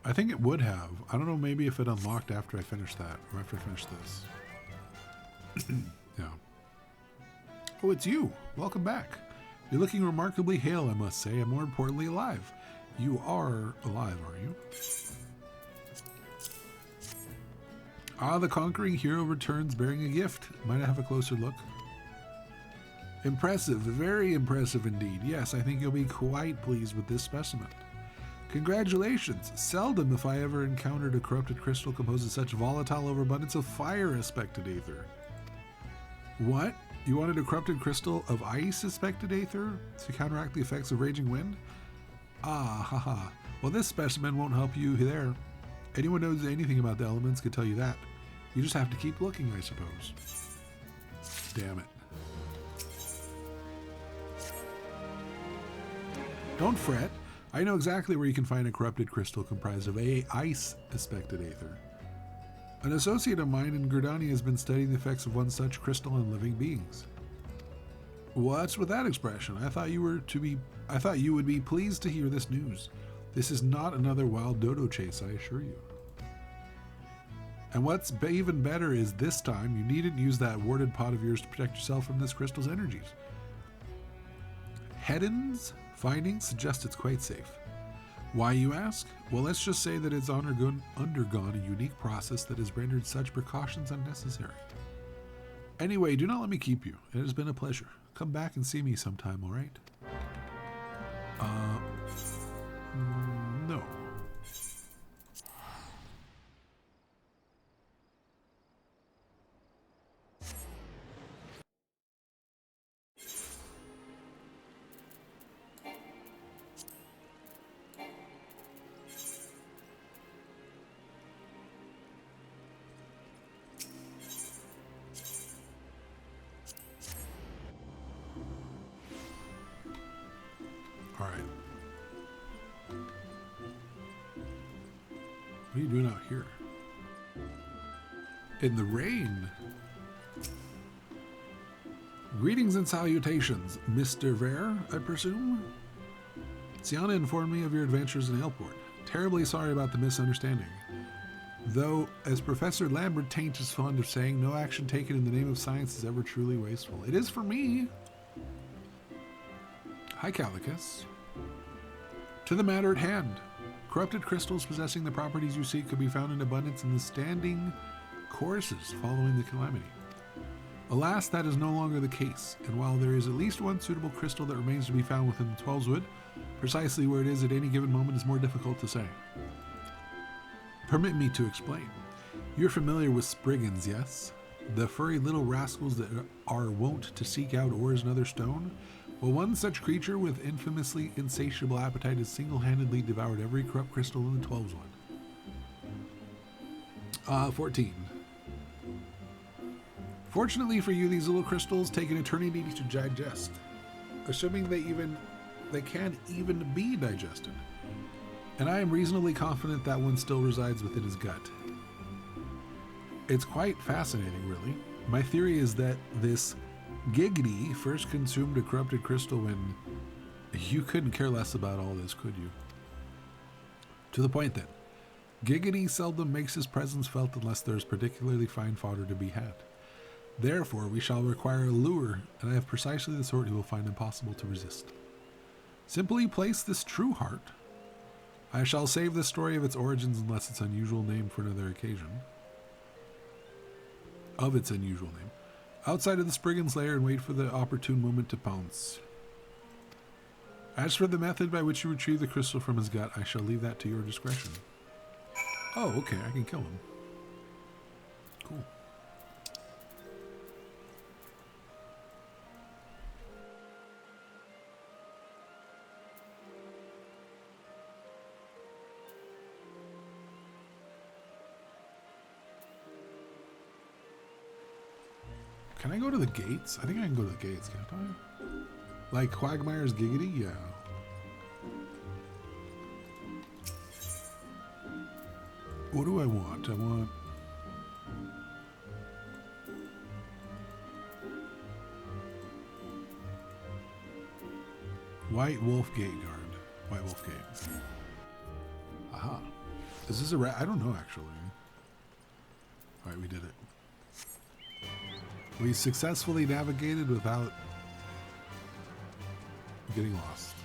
I think it would have. I don't know, maybe if it unlocked after I finished that, or after I finished this. Yeah. Oh, it's you. Welcome back. You're looking remarkably hale, I must say, and more importantly, alive. You are alive, are you? Ah, the conquering hero returns bearing a gift. Might I have a closer look? Impressive, very impressive indeed. Yes, I think you'll be quite pleased with this specimen. Congratulations! Seldom if I ever encountered a corrupted crystal composed of such volatile overabundance of fire aspected aether. What? You wanted a corrupted crystal of ice aspected aether to counteract the effects of raging wind? Ah, haha. Well, this specimen won't help you there. Anyone who knows anything about the elements could tell you that. You just have to keep looking, I suppose. Damn it. Don't fret. I know exactly where you can find a corrupted crystal comprised of ice aspected aether. An associate of mine in Gerdania has been studying the effects of one such crystal on living beings. What's with that expression? I thought you would be pleased to hear this news. This is not another wild dodo chase, I assure you. And what's even better is this time you needn't use that warded pot of yours to protect yourself from this crystal's energies. Hedden's findings suggest it's quite safe. Why, you ask? Well, let's just say that it's undergone a unique process that has rendered such precautions unnecessary. Anyway, do not let me keep you. It has been a pleasure. Come back and see me sometime, all right? No. All right. What are you doing out here? In the rain? Greetings and salutations, Mr. Ver, I presume? Sienna informed me of your adventures in Ailport. Terribly sorry about the misunderstanding. Though, as Professor Lambert Taint is fond of saying, no action taken in the name of science is ever truly wasteful. It is for me. Hi, Calicus. To the matter at hand. Corrupted crystals possessing the properties you seek could be found in abundance in the standing courses following the calamity. Alas, that is no longer the case, and while there is at least one suitable crystal that remains to be found within the Twelveswood, precisely where it is at any given moment is more difficult to say. Permit me to explain. You're familiar with Spriggans, yes? The furry little rascals that are wont to seek out ores and other stone? Well, one such creature with infamously insatiable appetite has single-handedly devoured every corrupt crystal in the Twelveswood. 14. Fortunately for you, these little crystals take an eternity to digest, assuming they can even be digested. And I am reasonably confident that one still resides within his gut. It's quite fascinating, really. My theory is that this Giggity first consumed a corrupted crystal when you couldn't care less about all this, could you? To the point then, Giggity seldom makes his presence felt unless there is particularly fine fodder to be had. Therefore, we shall require a lure, and I have precisely the sort you will find impossible to resist. Simply place this true heart. I shall save the story of its origins unless its unusual name for another occasion. Of its unusual name. Outside of the Spriggan's lair and wait for the opportune moment to pounce. As for the method by which you retrieve the crystal from his gut, I shall leave that to your discretion. Oh, okay, I can kill him. Cool. Can I go to the gates? I think I can go to the gates, can't I? Like Quagmire's Giggity? Yeah. What do I want? I want... White Wolf Gate Guard. White Wolf Gate. Aha. Is this a rat? I don't know, actually. Alright, we did it. We successfully navigated without getting lost.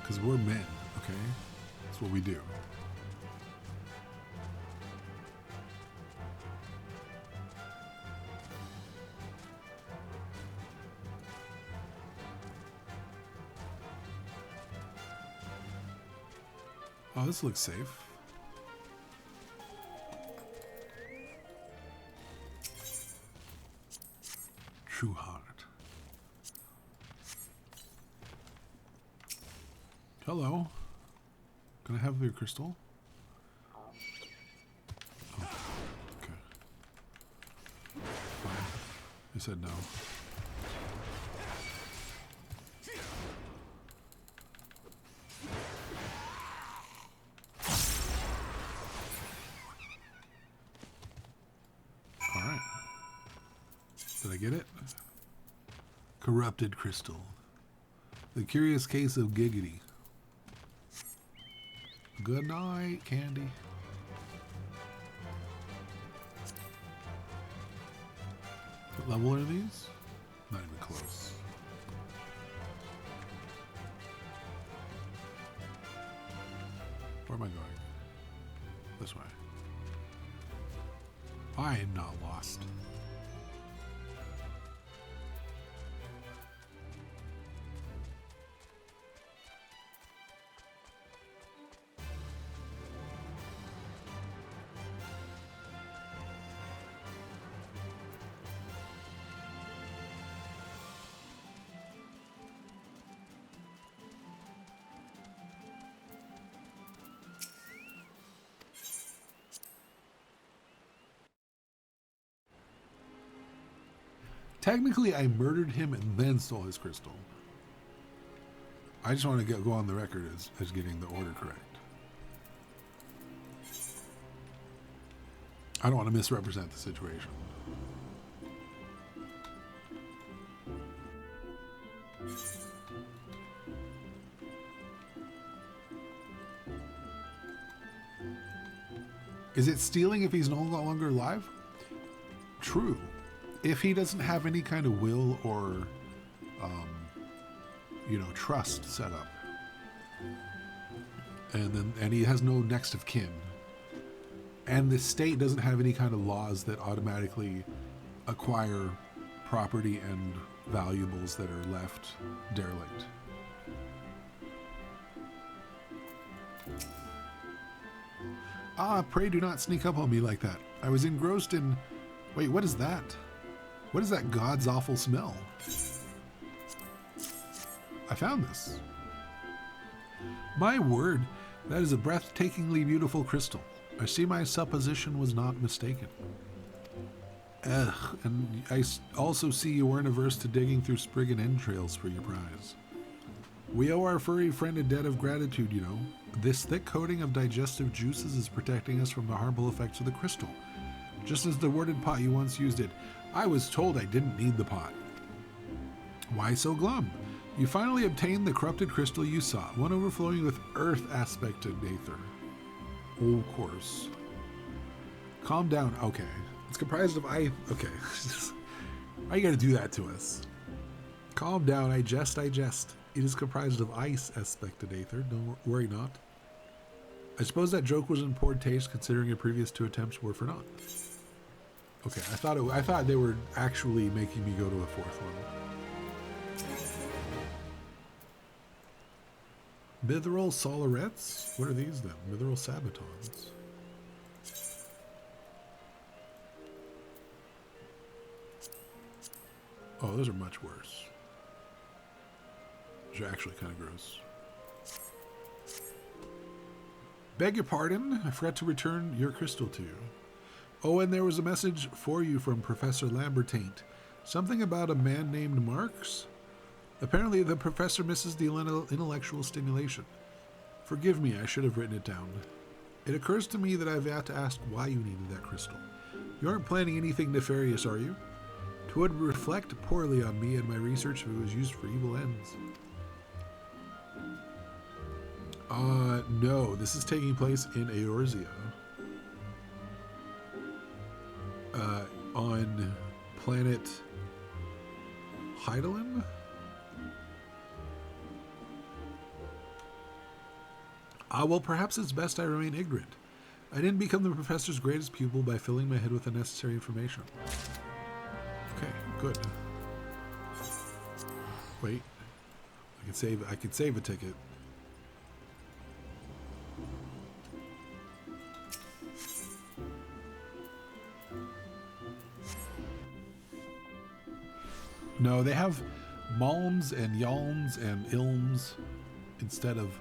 Because we're men, okay? That's what we do. Oh, this looks safe. True heart. Hello. Can I have your crystal? Oh, okay. Fine. You said no. Alright. Did I get it? Corrupted crystal. The curious case of Giggity. Good night, Candy. What level are these? Not even close. Where am I going? This way. I am not lost. Technically, I murdered him and then stole his crystal. I just want to go on the record as getting the order correct. I don't want to misrepresent the situation. Is it stealing if he's no longer alive? True. If he doesn't have any kind of will or, trust set up, and he has no next of kin, and the state doesn't have any kind of laws that automatically acquire property and valuables that are left derelict. Ah, pray do not sneak up on me like that. I was engrossed in... Wait, what is that? What is that God's awful smell? I found this. My word, that is a breathtakingly beautiful crystal. I see my supposition was not mistaken. Ugh, and I also see you weren't averse to digging through Spriggan entrails for your prize. We owe our furry friend a debt of gratitude, you know. This thick coating of digestive juices is protecting us from the harmful effects of the crystal. Just as the worded pot you once used it. I was told I didn't need the pot. Why so glum? You finally obtained the corrupted crystal you sought, one overflowing with earth aspected aether. Oh, of course. Calm down. Okay. It's comprised of okay. Why you gotta do that to us? Calm down. I jest. It is comprised of ice aspected aether. Don't worry not. I suppose that joke was in poor taste considering your previous 2 attempts were for naught. Okay, I thought they were actually making me go to a 4th one. Mithril Solarets? What are these then? Mithril Sabatons. Oh, those are much worse. Those are actually kind of gross. Beg your pardon, I forgot to return your crystal to you. Oh, and there was a message for you from Professor Lambertaint. Something about a man named Marks? Apparently the professor misses the intellectual stimulation. Forgive me, I should have written it down. It occurs to me that I've got to ask why you needed that crystal. You aren't planning anything nefarious, are you? It would reflect poorly on me and my research if it was used for evil ends. No, this is taking place in Eorzea. On planet Hydaelyn? Well, perhaps it's best I remain ignorant. I didn't become the professor's greatest pupil by filling my head with the necessary information. Okay, good. Wait. I can save a ticket. No, they have malms and yalms and ilms instead of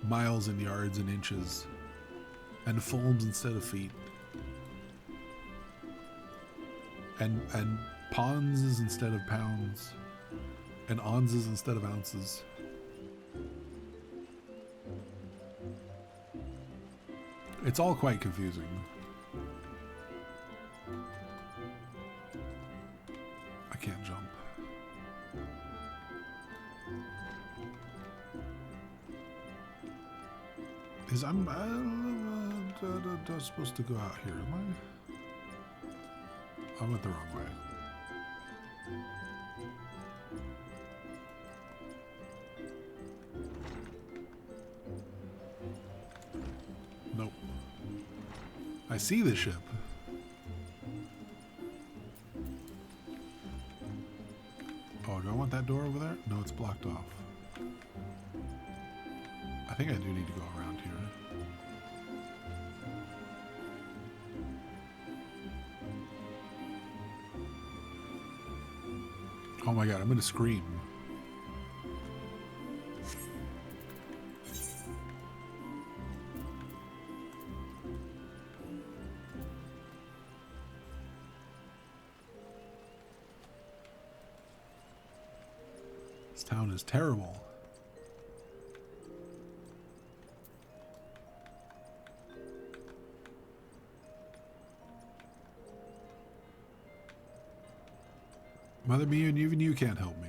miles and yards and inches, and fulms instead of feet, and ponses instead of pounds, and onzes instead of ounces. It's all quite confusing. I can't jump. I'm supposed to go out here, am I? I went the wrong way. Nope. I see the ship. Oh, do I want that door over there? No, it's blocked off. I think I do need to go around here. Oh my god, I'm gonna scream. This town is terrible. Mother me and even you can't help me.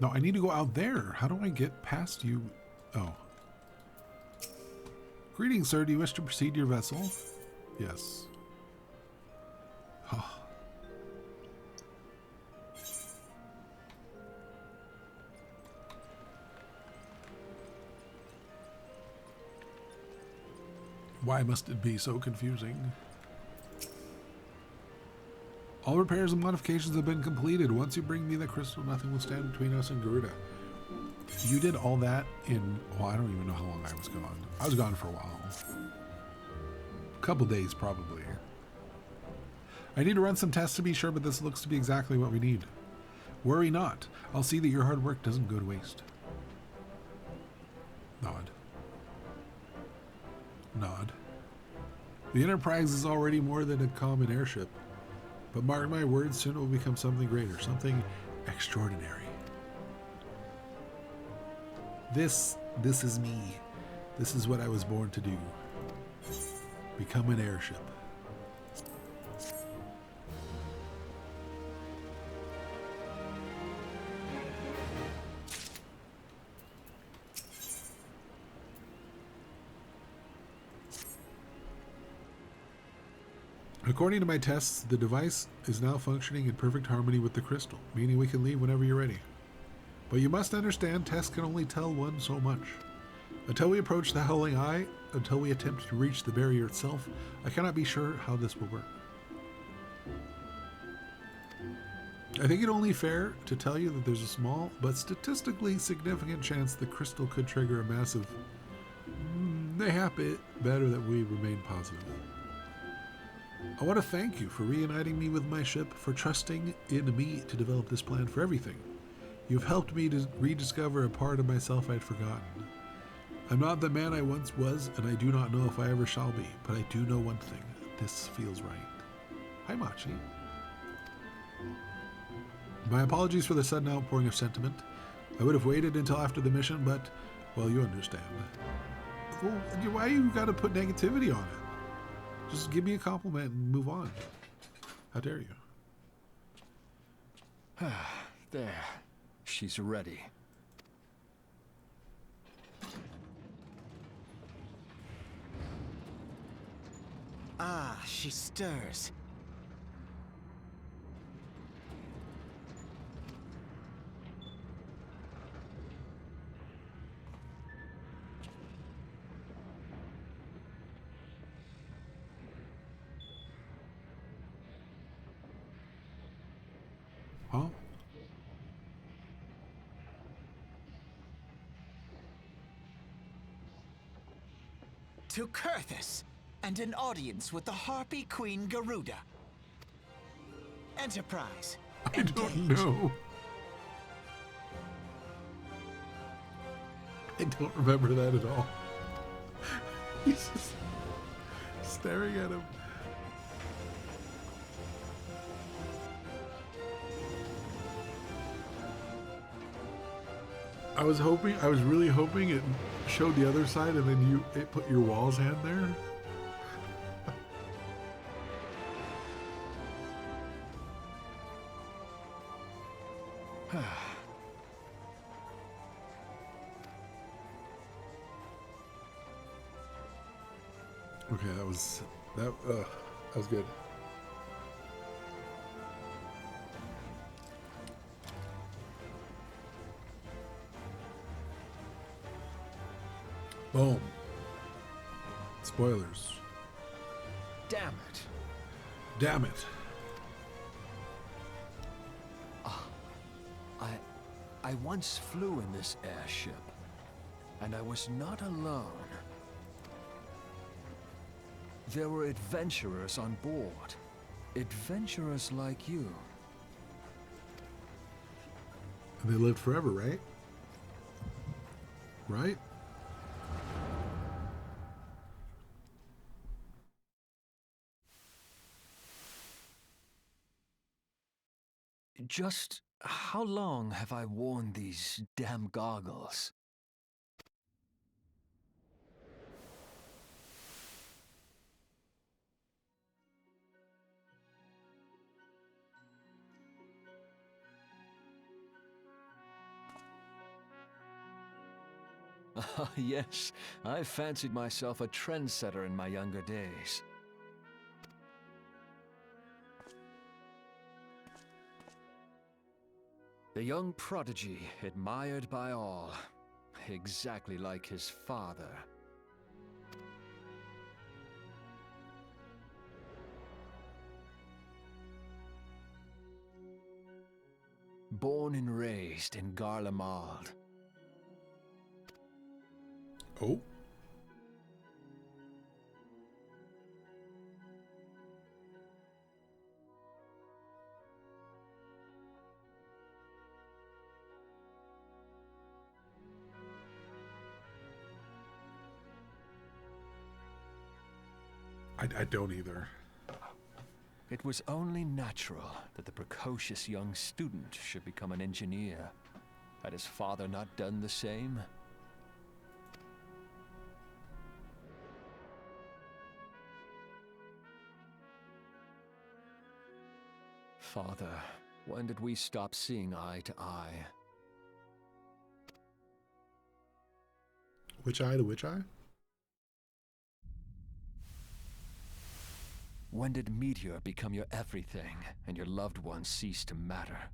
No, I need to go out there. How do I get past you? Oh. Greetings, sir. Do you wish to proceed to your vessel? Yes. Oh. Why must it be so confusing? All repairs and modifications have been completed. Once you bring me the crystal, nothing will stand between us and Garuda. You did all that in, well, I don't even know how long I was gone. I was gone for a while. A couple days, probably. I need to run some tests to be sure, but this looks to be exactly what we need. Worry not. I'll see that your hard work doesn't go to waste. Nod. Nod. The Enterprise is already more than a common airship. But mark my words, soon it will become something greater, something extraordinary. This is me. This is what I was born to do. Become an airship. According to my tests, the device is now functioning in perfect harmony with the crystal, meaning we can leave whenever you're ready. But you must understand, tests can only tell one so much. Until we approach the Howling Eye, until we attempt to reach the barrier itself, I cannot be sure how this will work. I think it only fair to tell you that there's a small, but statistically significant chance the crystal could trigger a massive mayhap it better that we remain positive. I want to thank you for reuniting me with my ship, for trusting in me to develop this plan for everything. You've helped me to rediscover a part of myself I'd forgotten. I'm not the man I once was, and I do not know if I ever shall be, but I do know one thing. This feels right. Hi, Machi. My apologies for the sudden outpouring of sentiment. I would have waited until after the mission, but, well, you understand. Well, why you gotta put negativity on it? Just give me a compliment and move on. How dare you? There. She's ready. Ah, she stirs. Huh? To Kurthus! and an audience with the Harpy Queen Garuda. Enterprise. I don't engage. know. I don't remember that at all. He's just staring at him. I was really hoping it showed the other side and then it put your wall's hand there. Okay, that was good. Boom. Spoilers. Damn it. Damn it. I once flew in this airship, and I was not alone. There were adventurers on board. Adventurers like you. And they lived forever, right? Right? Just how long have I worn these damn goggles? Ah, yes, I fancied myself a trendsetter in my younger days. The young prodigy, admired by all, exactly like his father. Born and raised in Garlemald. Oh. I don't either. It was only natural that the precocious young student should become an engineer. Had his father not done the same? Father, when did we stop seeing eye to eye? Which eye to which eye? When did Meteor become your everything, and your loved ones cease to matter?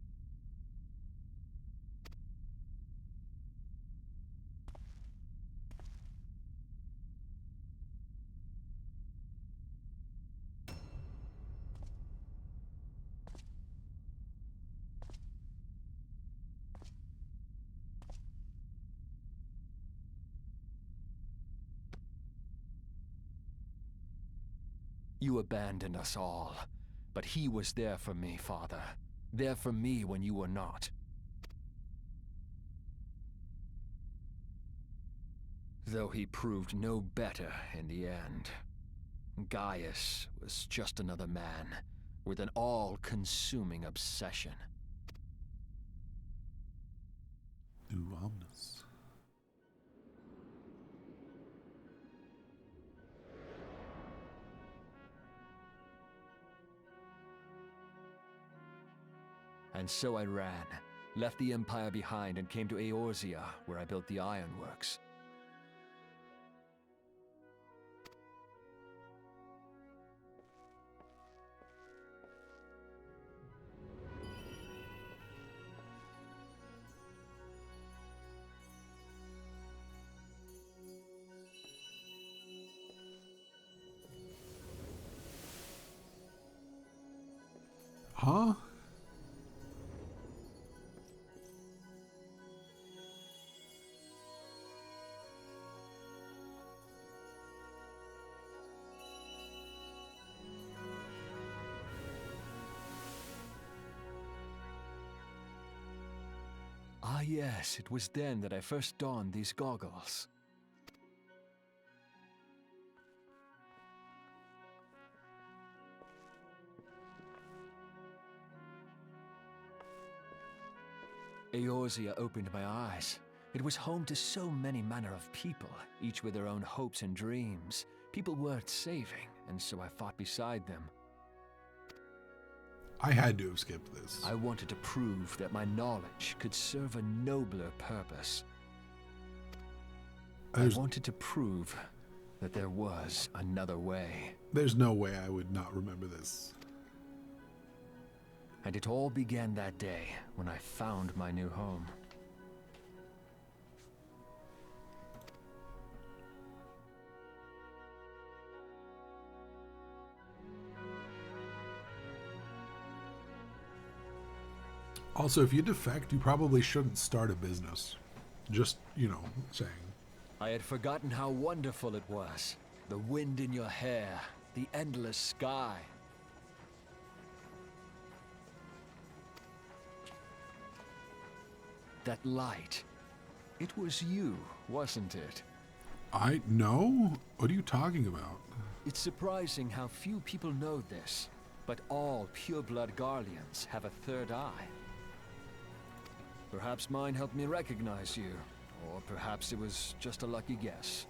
You abandoned us all, but he was there for me, Father. There for me when you were not. Though he proved no better in the end. Gaius was just another man, with an all-consuming obsession. Ooh, ominous. And so I ran, left the Empire behind and came to Eorzea, where I built the ironworks. Huh? yes, it was then that I first donned these goggles. Eorzea opened my eyes. It was home to so many manner of people, each with their own hopes and dreams. People worth saving, and so I fought beside them. I had to have skipped this. I wanted to prove that my knowledge could serve a nobler purpose. I wanted to prove that there was another way. There's no way I would not remember this. And it all began that day when I found my new home. Also, if you defect, you probably shouldn't start a business. Just, saying. I had forgotten how wonderful it was. The wind in your hair, the endless sky. That light. It was you, wasn't it? No? What are you talking about? It's surprising how few people know this, but all pureblood Garleans have a third eye. Perhaps mine helped me recognize you, or perhaps it was just a lucky guess.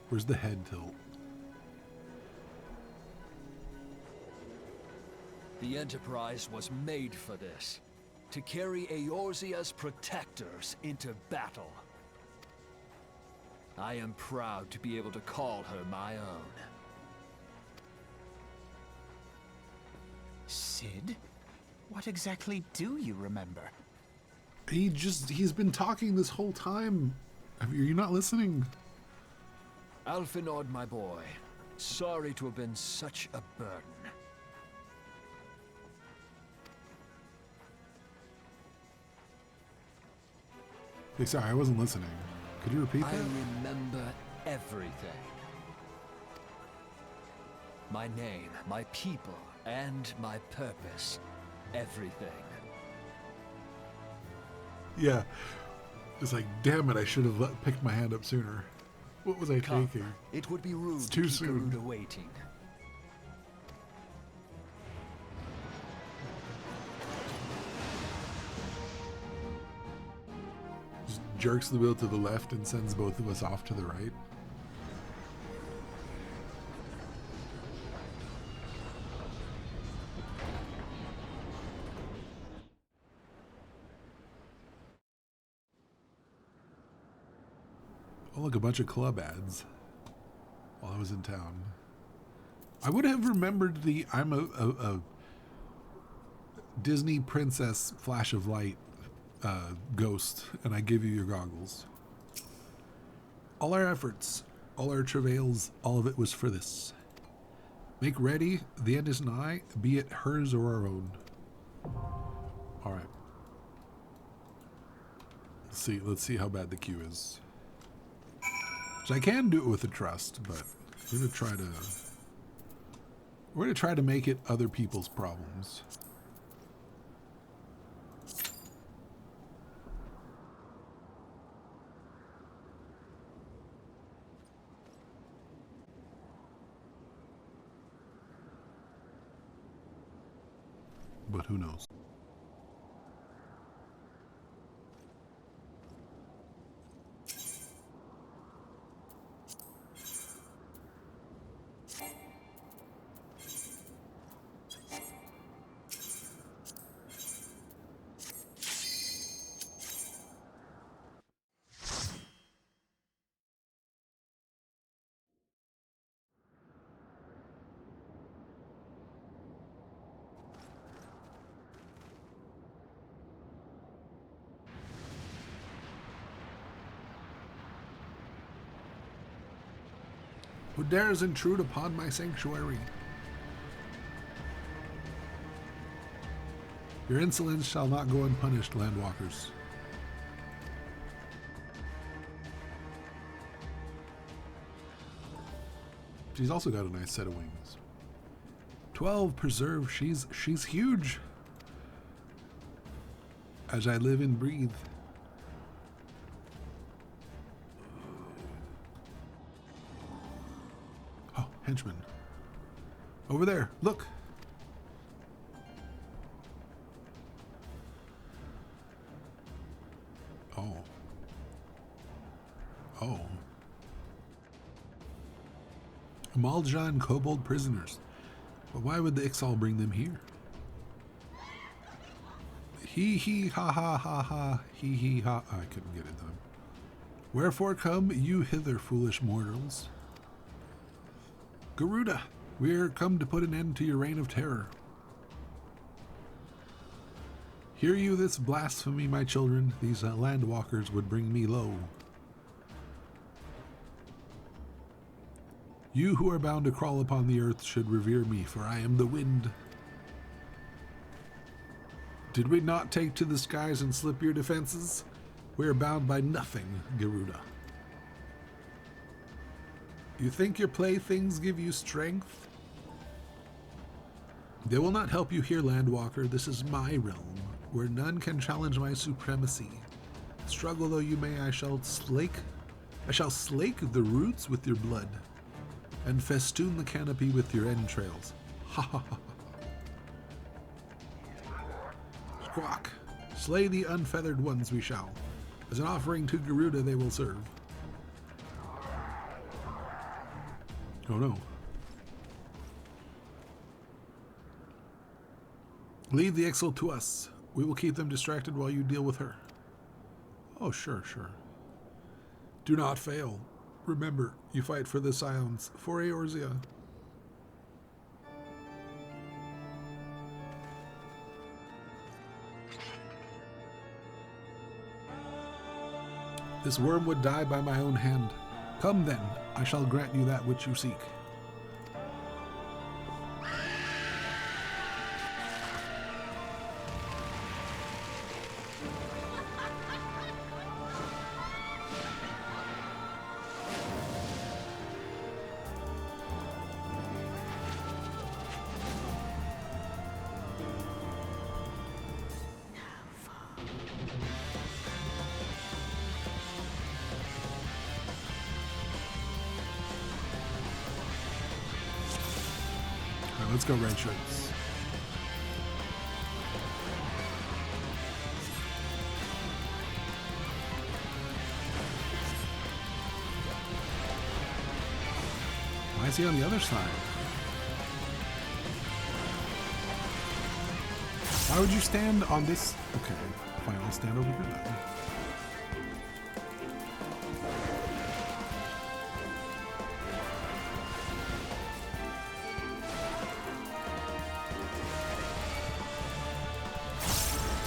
Where's the head tilt? The Enterprise was made for this, to carry Eorzea's protectors into battle. I am proud to be able to call her my own. Sid? What exactly do you remember? He's been talking this whole time. Are you not listening? Alphinaud, my boy. Sorry to have been such a burden. Hey, sorry, I wasn't listening. Could you repeat that? I remember everything. My name, my people, and my purpose. Everything. Yeah. It's like, damn it, I should have picked my hand up sooner. What was I Come. thinking? It would be rude It's to too keep soon. Garuda waiting. Just jerks the wheel to the left and sends both of us off to the right. Oh, look, a bunch of club ads while I was in town. I would have remembered I'm a Disney princess flash of light ghost, and I give you your goggles. All our efforts, all our travails, all of it was for this. Make ready, the end is nigh, be it hers or our own. All right. Let's see how bad the queue is. So I can do it with a trust, but we're gonna try to make it other people's problems. But who knows? Who dares intrude upon my sanctuary? Your insolence shall not go unpunished, landwalkers. She's also got a nice set of wings. 12 preserve. She's huge. As I live and breathe. Oh, henchman. Over there, look. Oh. Oh. Maljan kobold prisoners. But why would the Ixal bring them here? Hee ha ha ha ha, hee ha. Oh, I couldn't get it though. Wherefore come you hither, foolish mortals? Garuda, we are come to put an end to your reign of terror. Hear you this blasphemy, my children? These landwalkers would bring me low. You who are bound to crawl upon the earth should revere me, for I am the wind. Did we not take to the skies and slip your defenses? We are bound by nothing, Garuda. You think your playthings give you strength? They will not help you here, Landwalker. This is my realm, where none can challenge my supremacy. Struggle though you may, I shall slake the roots with your blood, and festoon the canopy with your entrails. Ha ha ha. Squawk. Slay the unfeathered ones we shall. As an offering to Garuda they will serve. Oh no. Leave the Ixal to us. We will keep them distracted while you deal with her. Oh, sure. Do not fail. Remember, you fight for the Scions, for Eorzea. This worm would die by my own hand. Come then, I shall grant you that which you seek. Let's go, red shirts. Why is he on the other side? Why would you stand on this? Okay, fine, I'll stand over here then.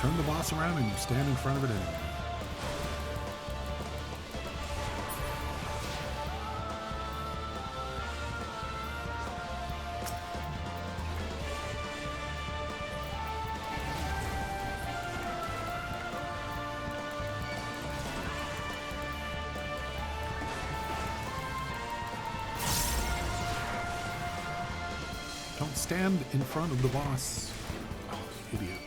Turn the boss around and stand in front of it anyway. Don't stand in front of the boss. Oh, idiot.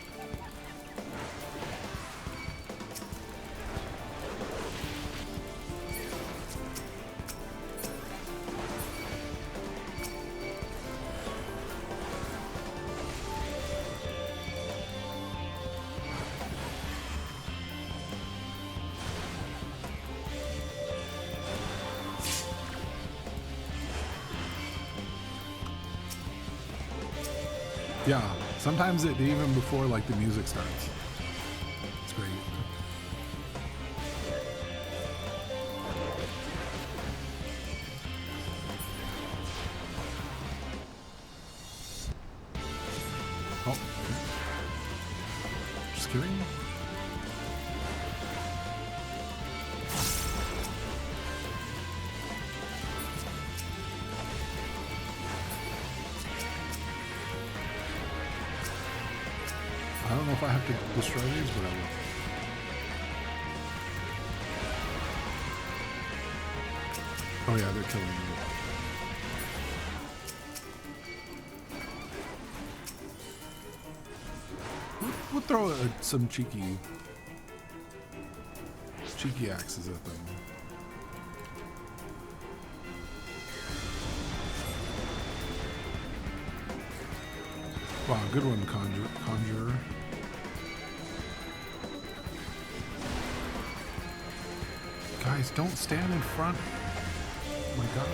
Yeah, sometimes it even before like the music starts. It's great. Oh, okay. Just kidding. I don't know if I have to destroy these, but I will. Oh yeah, they're killing me. throw some cheeky axes at them. Wow, good one, Conjurer. Guys, don't stand in front. Oh my god.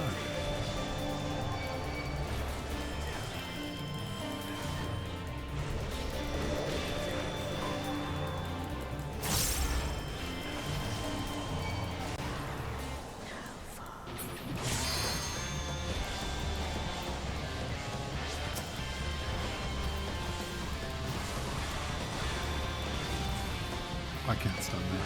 I can't stun that.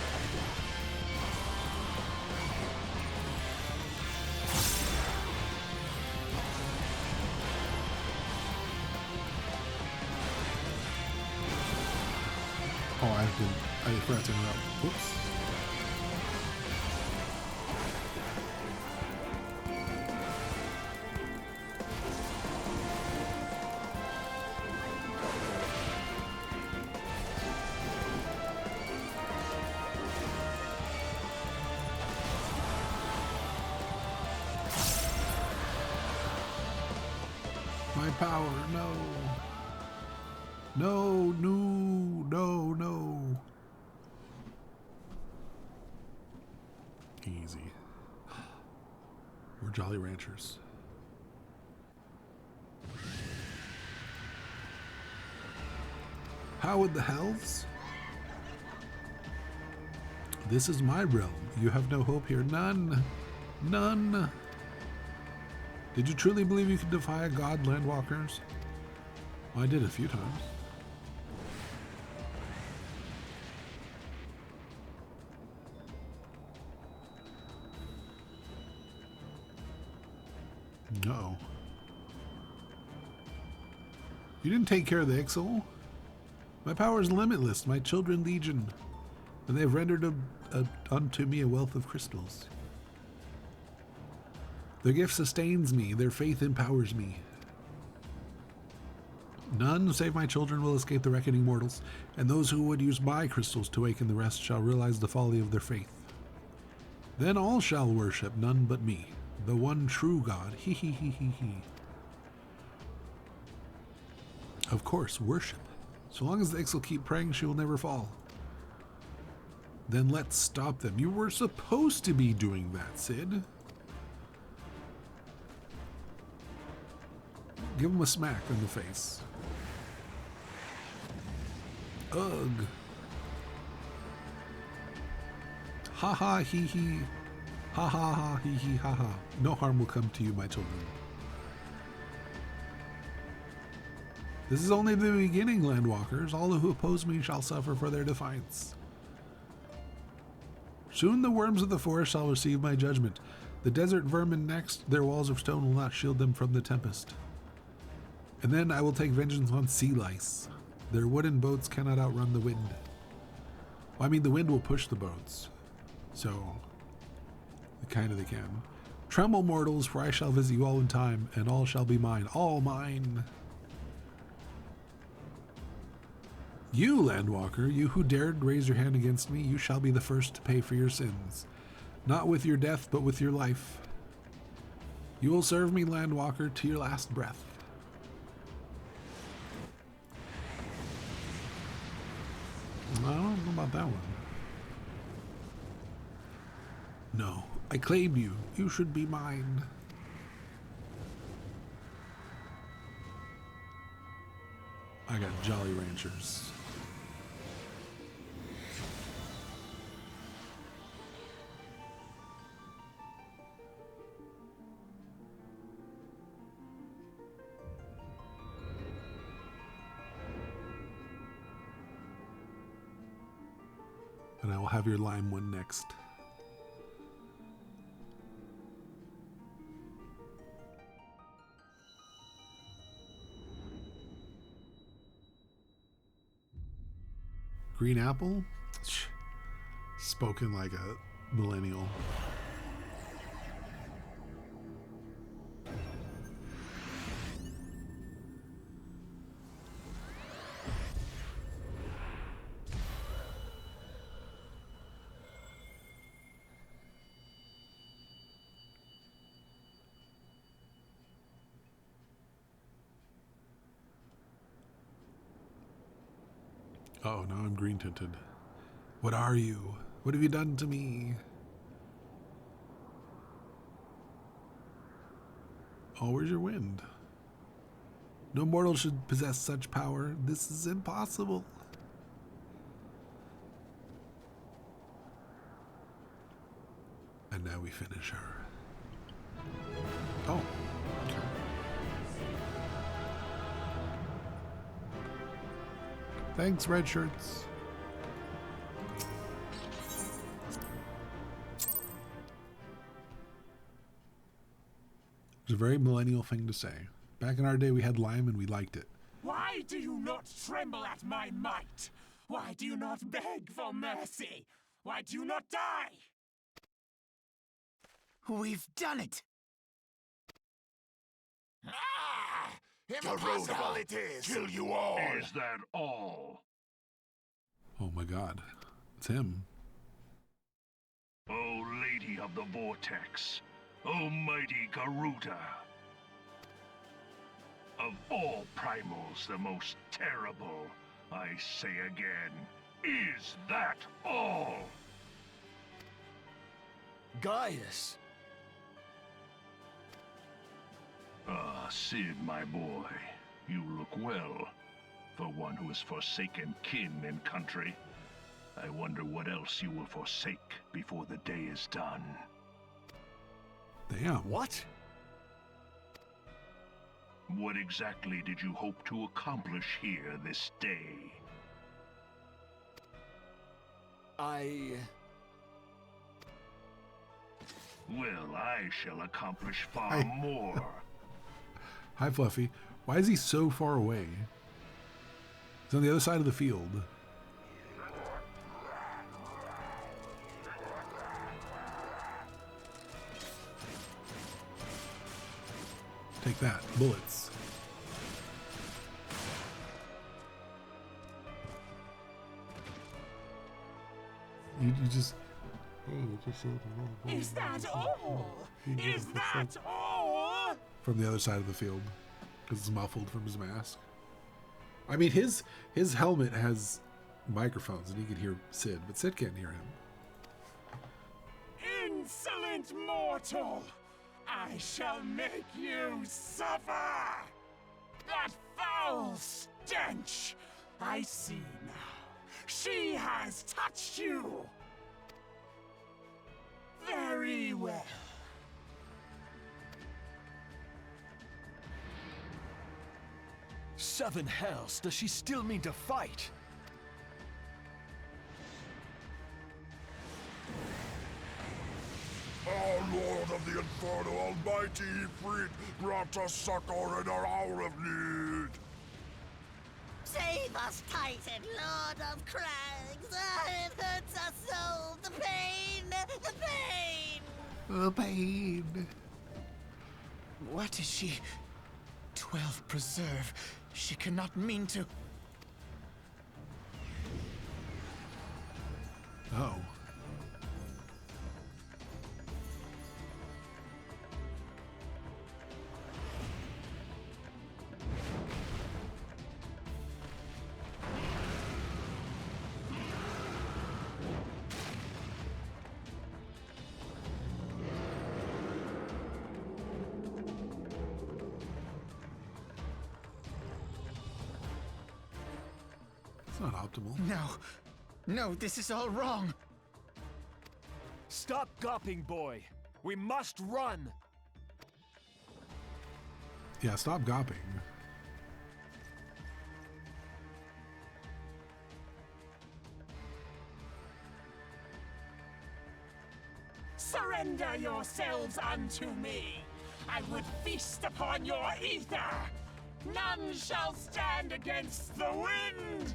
Oh, I forgot to interrupt. Whoops. My power, no. No, no, no, no. Easy. We're Jolly Ranchers. How would the hells? This is my realm. You have no hope here. None. None. Did you truly believe you could defy a god, landwalkers? Well, I did a few times. No. You didn't take care of the Ixal? My power is limitless, my children legion, and they have rendered unto me a wealth of crystals. Their gift sustains me, their faith empowers me. None save my children will escape the reckoning mortals, and those who would use my crystals to awaken the rest shall realize the folly of their faith. Then all shall worship none but me, the one true God. He he he he he. Of course, worship. So long as the Ix will keep praying, she will never fall. Then let's stop them. You were supposed to be doing that, Sid. Give him a smack in the face. Ugh. Ha ha he he. Ha ha ha he he ha ha. No harm will come to you, my children. This is only the beginning, landwalkers. All who oppose me shall suffer for their defiance. Soon the worms of the forest shall receive my judgment. The desert vermin next, their walls of stone will not shield them from the tempest. And then I will take vengeance on sea lice. Their wooden boats cannot outrun the wind. Well, I mean, the wind will push the boats. So, kind of they can. Tremble, mortals, for I shall visit you all in time, and all shall be mine. All mine. You, landwalker, you who dared raise your hand against me, you shall be the first to pay for your sins. Not with your death, but with your life. You will serve me, landwalker, to your last breath. I don't know about that one. No, I claim you. You should be mine. I got Jolly Ranchers. And I will have your lime one next. Green apple? Spoken like a millennial. Oh, now I'm green tinted. What are you? What have you done to me? Oh, where's your wind? No mortal should possess such power. This is impossible. And now we finish her. Oh, okay. Thanks, red shirts. It's a very millennial thing to say. Back in our day, we had lime and we liked it. Why do you not tremble at my might? Why do you not beg for mercy? Why do you not die? We've done it! Ah! Impossible it is! Kill you all! Is that all? Oh my god. It's him. O Lady of the Vortex, O mighty Garuda. Of all primals, the most terrible, I say again, is that all? Gaius! Ah, Sid, my boy, you look well. For one who has forsaken kin and country, I wonder what else you will forsake before the day is done. Damn. What? What exactly did you hope to accomplish here this day? Well, I shall accomplish far Hi. more. Hi, Fluffy. Why is he so far away? He's on the other side of the field. Take that. Bullets. You just... Is that all? Is that all? From the other side of the field. Because it's muffled from his mask. I mean, his helmet has microphones and he can hear Sid, but Sid can't hear him. Insolent mortal! I shall make you suffer! That foul stench! I see now. She has touched you! Very well. Seven hells, does she still mean to fight? Our Lord of the Inferno Almighty Ifrit brought us succor in our hour of need. Save us, Titan, Lord of Crags! It hurts us so! The pain! The pain! The pain. What is she? 12 preserve. She cannot mean to. Oh. It's not optimal. No. No, this is all wrong. Stop gawping, boy. We must run. Yeah, stop gawping. Surrender yourselves unto me. I would feast upon your ether. None shall stand against the wind.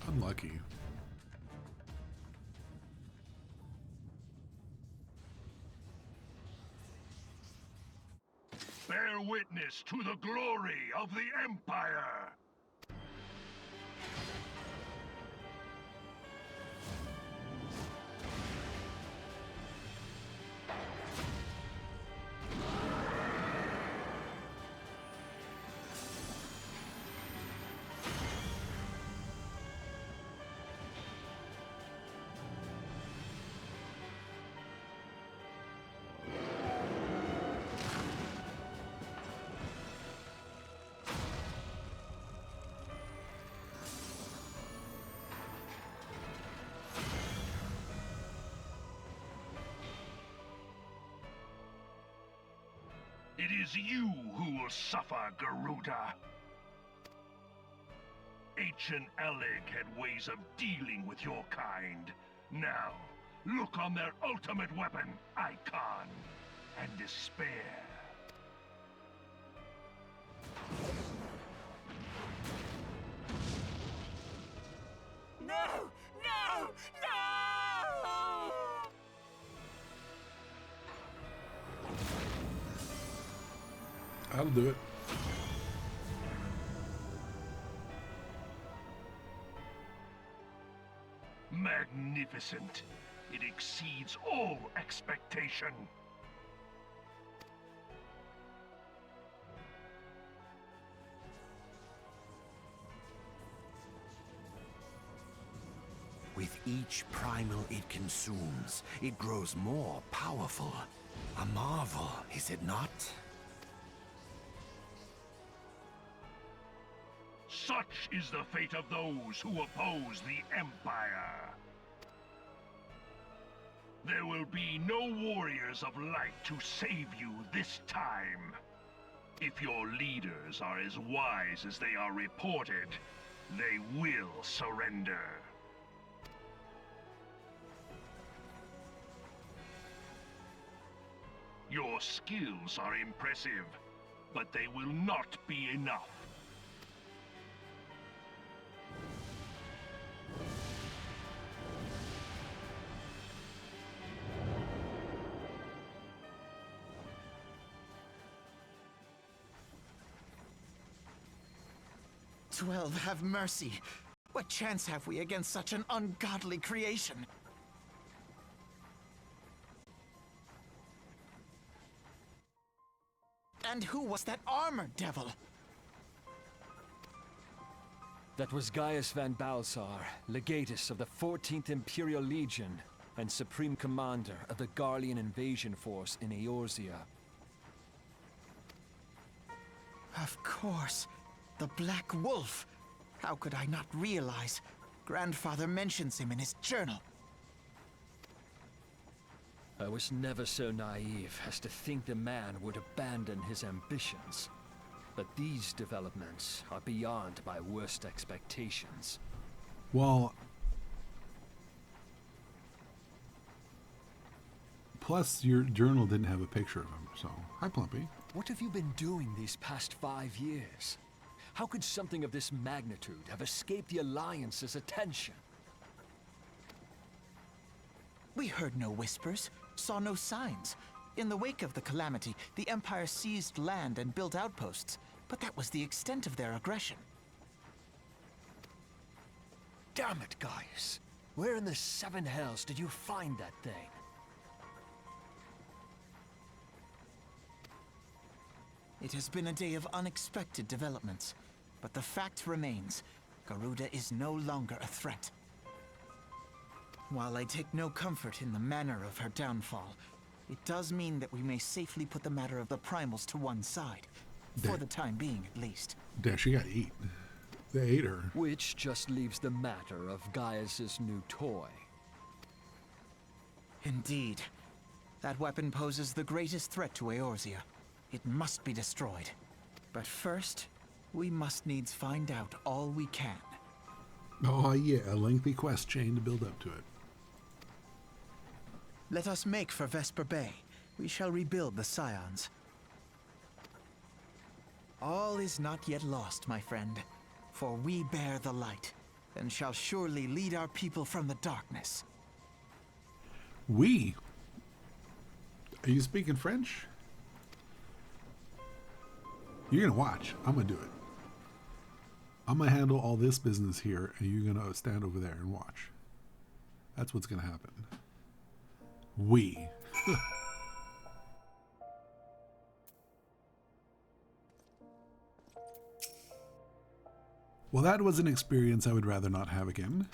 Unlucky. Bear witness to the glory of the Empire! It is you who will suffer, Garuda. Ancient Aleg had ways of dealing with your kind. Now, look on their ultimate weapon, Icon, and despair. No! No! No! I'll do it. Magnificent. It exceeds all expectation. With each primal it consumes, it grows more powerful. A marvel, is it not? Such is the fate of those who oppose the Empire. There will be no warriors of light to save you this time. If your leaders are as wise as they are reported, they will surrender. Your skills are impressive, but they will not be enough. 12, have mercy. What chance have we against such an ungodly creation? And who was that armored devil? That was Gaius van Balsar, legatus of the 14th Imperial Legion and Supreme Commander of the Garlean invasion force in Eorzea. Of course. The Black Wolf. How could I not realize? Grandfather mentions him in his journal. I was never so naive as to think the man would abandon his ambitions. But these developments are beyond my worst expectations. Well, plus your journal didn't have a picture of him, so hi Plumpy. What have you been doing these past 5 years? How could something of this magnitude have escaped the Alliance's attention? We heard no whispers, saw no signs. In the wake of the calamity, the Empire seized land and built outposts, but that was the extent of their aggression. Damn it, Gaius. Where in the seven hells did you find that thing? It has been a day of unexpected developments, but the fact remains, Garuda is no longer a threat. While I take no comfort in the manner of her downfall, it does mean that we may safely put the matter of the primals to one side. For the time being, at least. Damn, she got eat. They ate her. Which just leaves the matter of Gaius's new toy. Indeed. That weapon poses the greatest threat to Eorzea. It must be destroyed. But first, we must needs find out all we can. Oh yeah, a lengthy quest chain to build up to it. Let us make for Vesper Bay. We shall rebuild the Scions. All is not yet lost, my friend. For we bear the light, and shall surely lead our people from the darkness. We? Are you speaking French? You're gonna watch. I'm gonna do it. I'm gonna handle all this business here, and you're gonna stand over there and watch. That's what's gonna happen. We. Well, that was an experience I would rather not have again.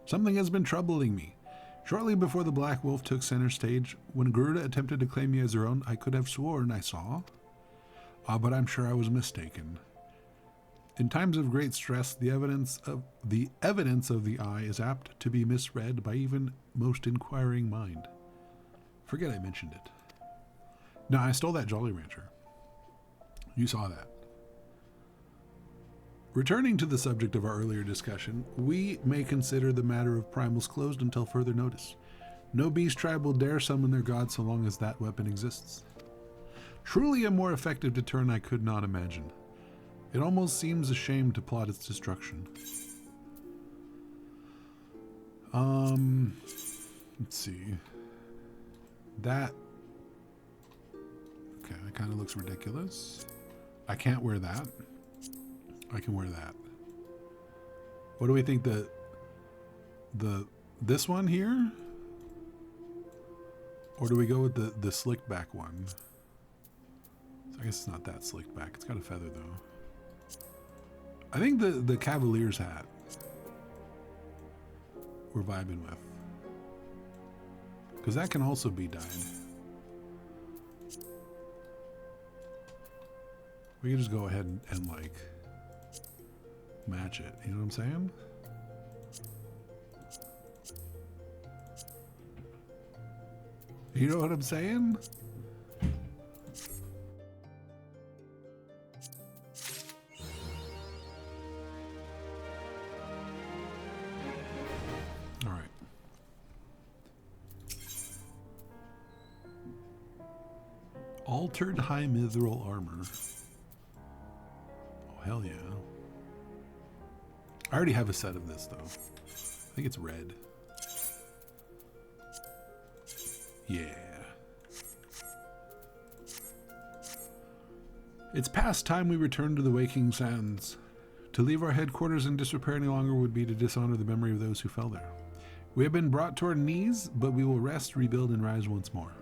Something has been troubling me. Shortly before the Black Wolf took center stage, when Garuda attempted to claim me as her own, I could have sworn I saw. But I'm sure I was mistaken. In times of great stress, the evidence of the eye is apt to be misread by even most inquiring mind. Forget I mentioned it. No, I stole that Jolly Rancher. You saw that. Returning to the subject of our earlier discussion, we may consider the matter of primals closed until further notice. No beast tribe will dare summon their god so long as that weapon exists. Truly a more effective deterrent I could not imagine. It almost seems a shame to plot its destruction. Let's see. That... Okay, that kind of looks ridiculous. I can't wear that. I can wear that. What do we think this one here? Or do we go with the slicked back one? I guess it's not that slicked back. It's got a feather though. I think the Cavalier's hat we're vibing with. Because that can also be dyed. We can just go ahead and like match it. You know what I'm saying? You know what I'm saying? All right. Altered high mithril armor. Oh, hell yeah. I already have a set of this, though. I think it's red. Yeah. It's past time we return to the Waking Sands. To leave our headquarters in disrepair any longer would be to dishonor the memory of those who fell there. We have been brought to our knees, but we will rest, rebuild, and rise once more.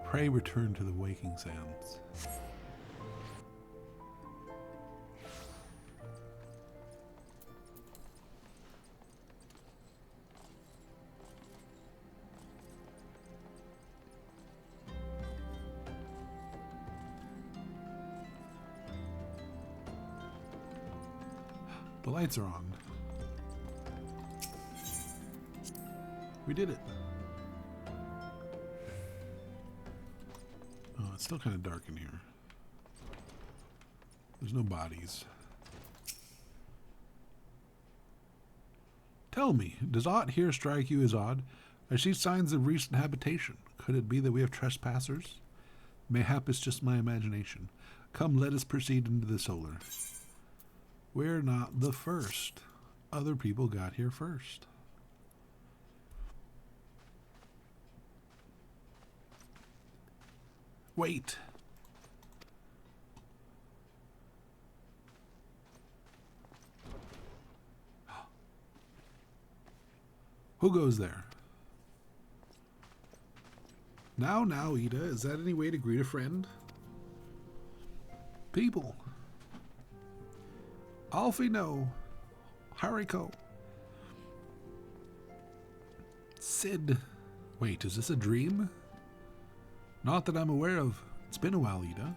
Pray return to the Waking Sands. The lights are on. We did it. Oh, it's still kind of dark in here. There's no bodies. Tell me, does aught here strike you as odd? I see signs of recent habitation. Could it be that we have trespassers? Mayhap it's just my imagination. Come, let us proceed into the solar. We're not the first. Other people got here first. Wait. Who goes there? Now, Ida, is that any way to greet a friend? People. Alfie, no. Haricot. Sid. Wait, is this a dream? Not that I'm aware of. It's been a while, Ida.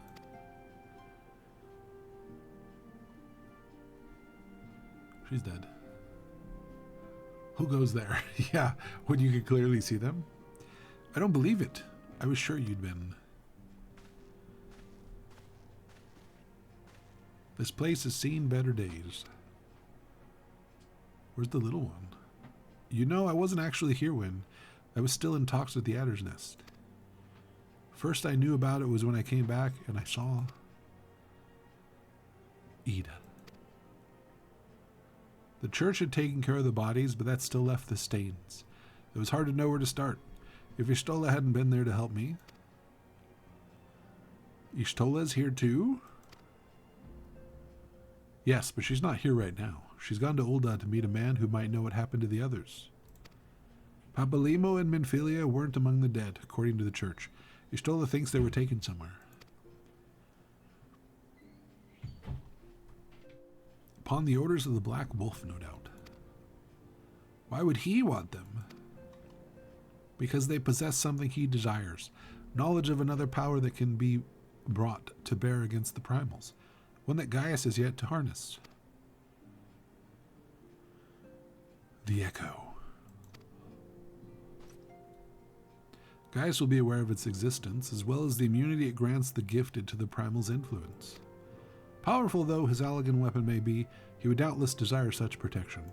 She's dead. Who goes there? Yeah, when you could clearly see them. I don't believe it. I was sure you'd been. This place has seen better days. Where's the little one? You know, I wasn't actually here when I was still in talks with the Adder's Nest. First I knew about it was when I came back and I saw Ida. The church had taken care of the bodies, but that still left the stains. It was hard to know where to start. If Y'shtola hadn't been there to help me. Y'shtola's here too? Yes, but she's not here right now. She's gone to Ul'dah to meet a man who might know what happened to the others. Papalimo and Minfilia weren't among the dead, according to the church. Y'shtola thinks they were taken somewhere. Upon the orders of the Black Wolf, no doubt. Why would he want them? Because they possess something he desires. Knowledge of another power that can be brought to bear against the primals. One that Gaius has yet to harness. The Echo. Gaius will be aware of its existence, as well as the immunity it grants the gifted to the Primal's influence. Powerful though his elegant weapon may be, he would doubtless desire such protection.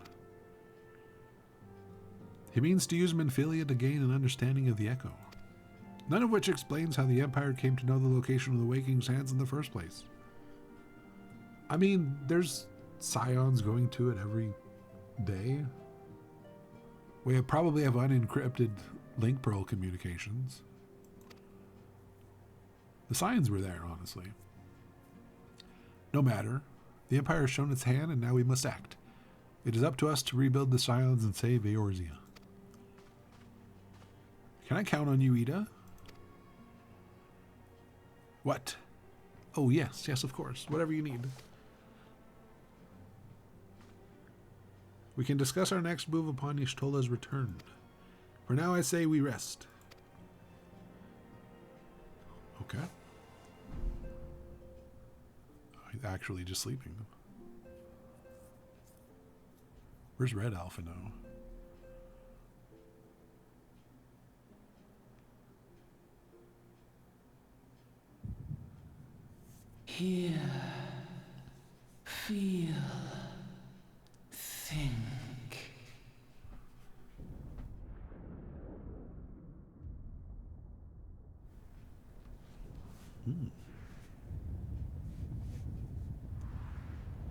He means to use Minfilia to gain an understanding of the Echo, none of which explains how the Empire came to know the location of the Waking's hands in the first place. I mean, there's scions going to it every day. We probably have unencrypted link pearl communications. The signs were there, honestly. No matter. The Empire has shown its hand, and now we must act. It is up to us to rebuild the scions and save Eorzea. Can I count on you, Ida? What? Oh, yes, of course. Whatever you need. We can discuss our next move upon Y'shtola's return. For now, I say we rest. Okay. He's actually just sleeping. Where's Red Alpha now? Hear, feel, think.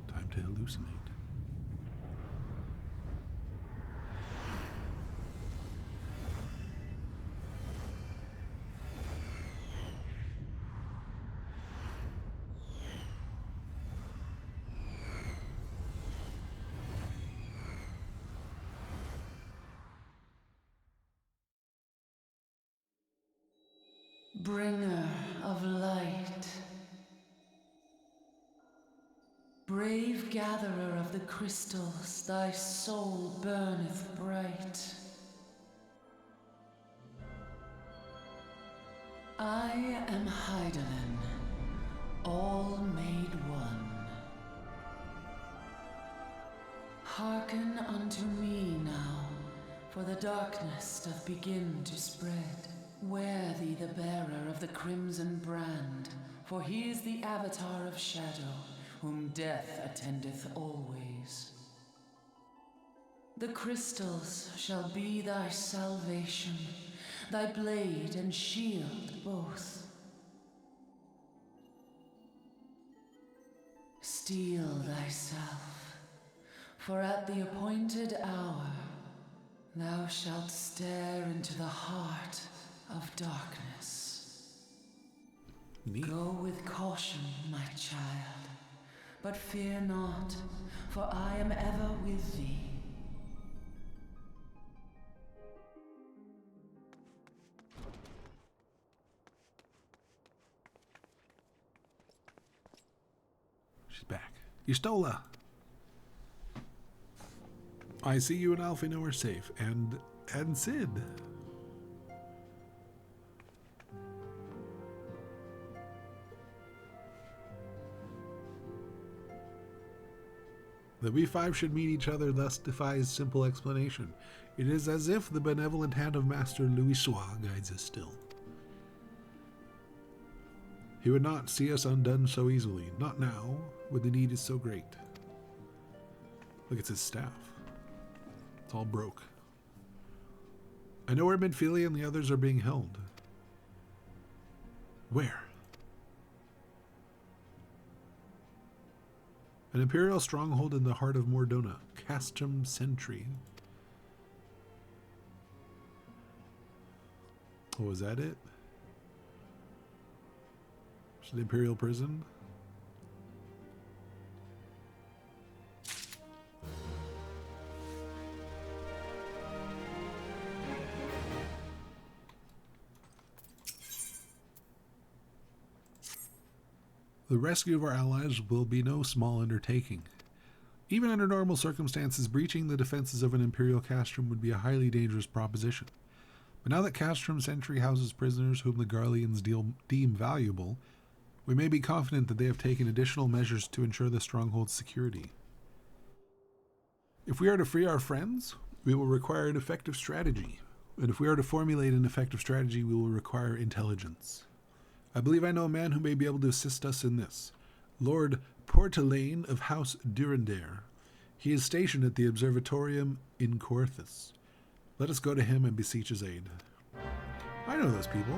Time to hallucinate. Bringer of light, brave gatherer of the crystals, thy soul burneth bright. I am Hydaelyn, all made one. Hearken unto me now, for the darkness doth begin to spread. Wear thee the bearer of the crimson brand, for he is the avatar of shadow, whom death attendeth always. The crystals shall be thy salvation, thy blade and shield both. Steel thyself, for at the appointed hour thou shalt stare into the heart of darkness. Neat. Go with caution, my child, but fear not, for I am ever with thee. She's back. Y'shtola! I see you and Alphino are safe, and Sid. The B5 should meet each other thus defies simple explanation. It is as if the benevolent hand of Master Louis Soir guides us still. He would not see us undone so easily, not now, when the need is so great. Look, it's his staff. It's all broke. I know where Minfilia and the others are being held. Where? An Imperial stronghold in the heart of Mordona, Castrum Sentry. Oh, is that it? It's an Imperial prison? The rescue of our allies will be no small undertaking. Even under normal circumstances, breaching the defenses of an Imperial castrum would be a highly dangerous proposition. But now that Castrum Sentry houses prisoners whom the Garleans deem valuable, we may be confident that they have taken additional measures to ensure the stronghold's security. If we are to free our friends, we will require an effective strategy. And if we are to formulate an effective strategy, we will require intelligence. I believe I know a man who may be able to assist us in this. Lord Portelaine of House Durandare. He is stationed at the Observatorium in Corthus. Let us go to him and beseech his aid. I know those people.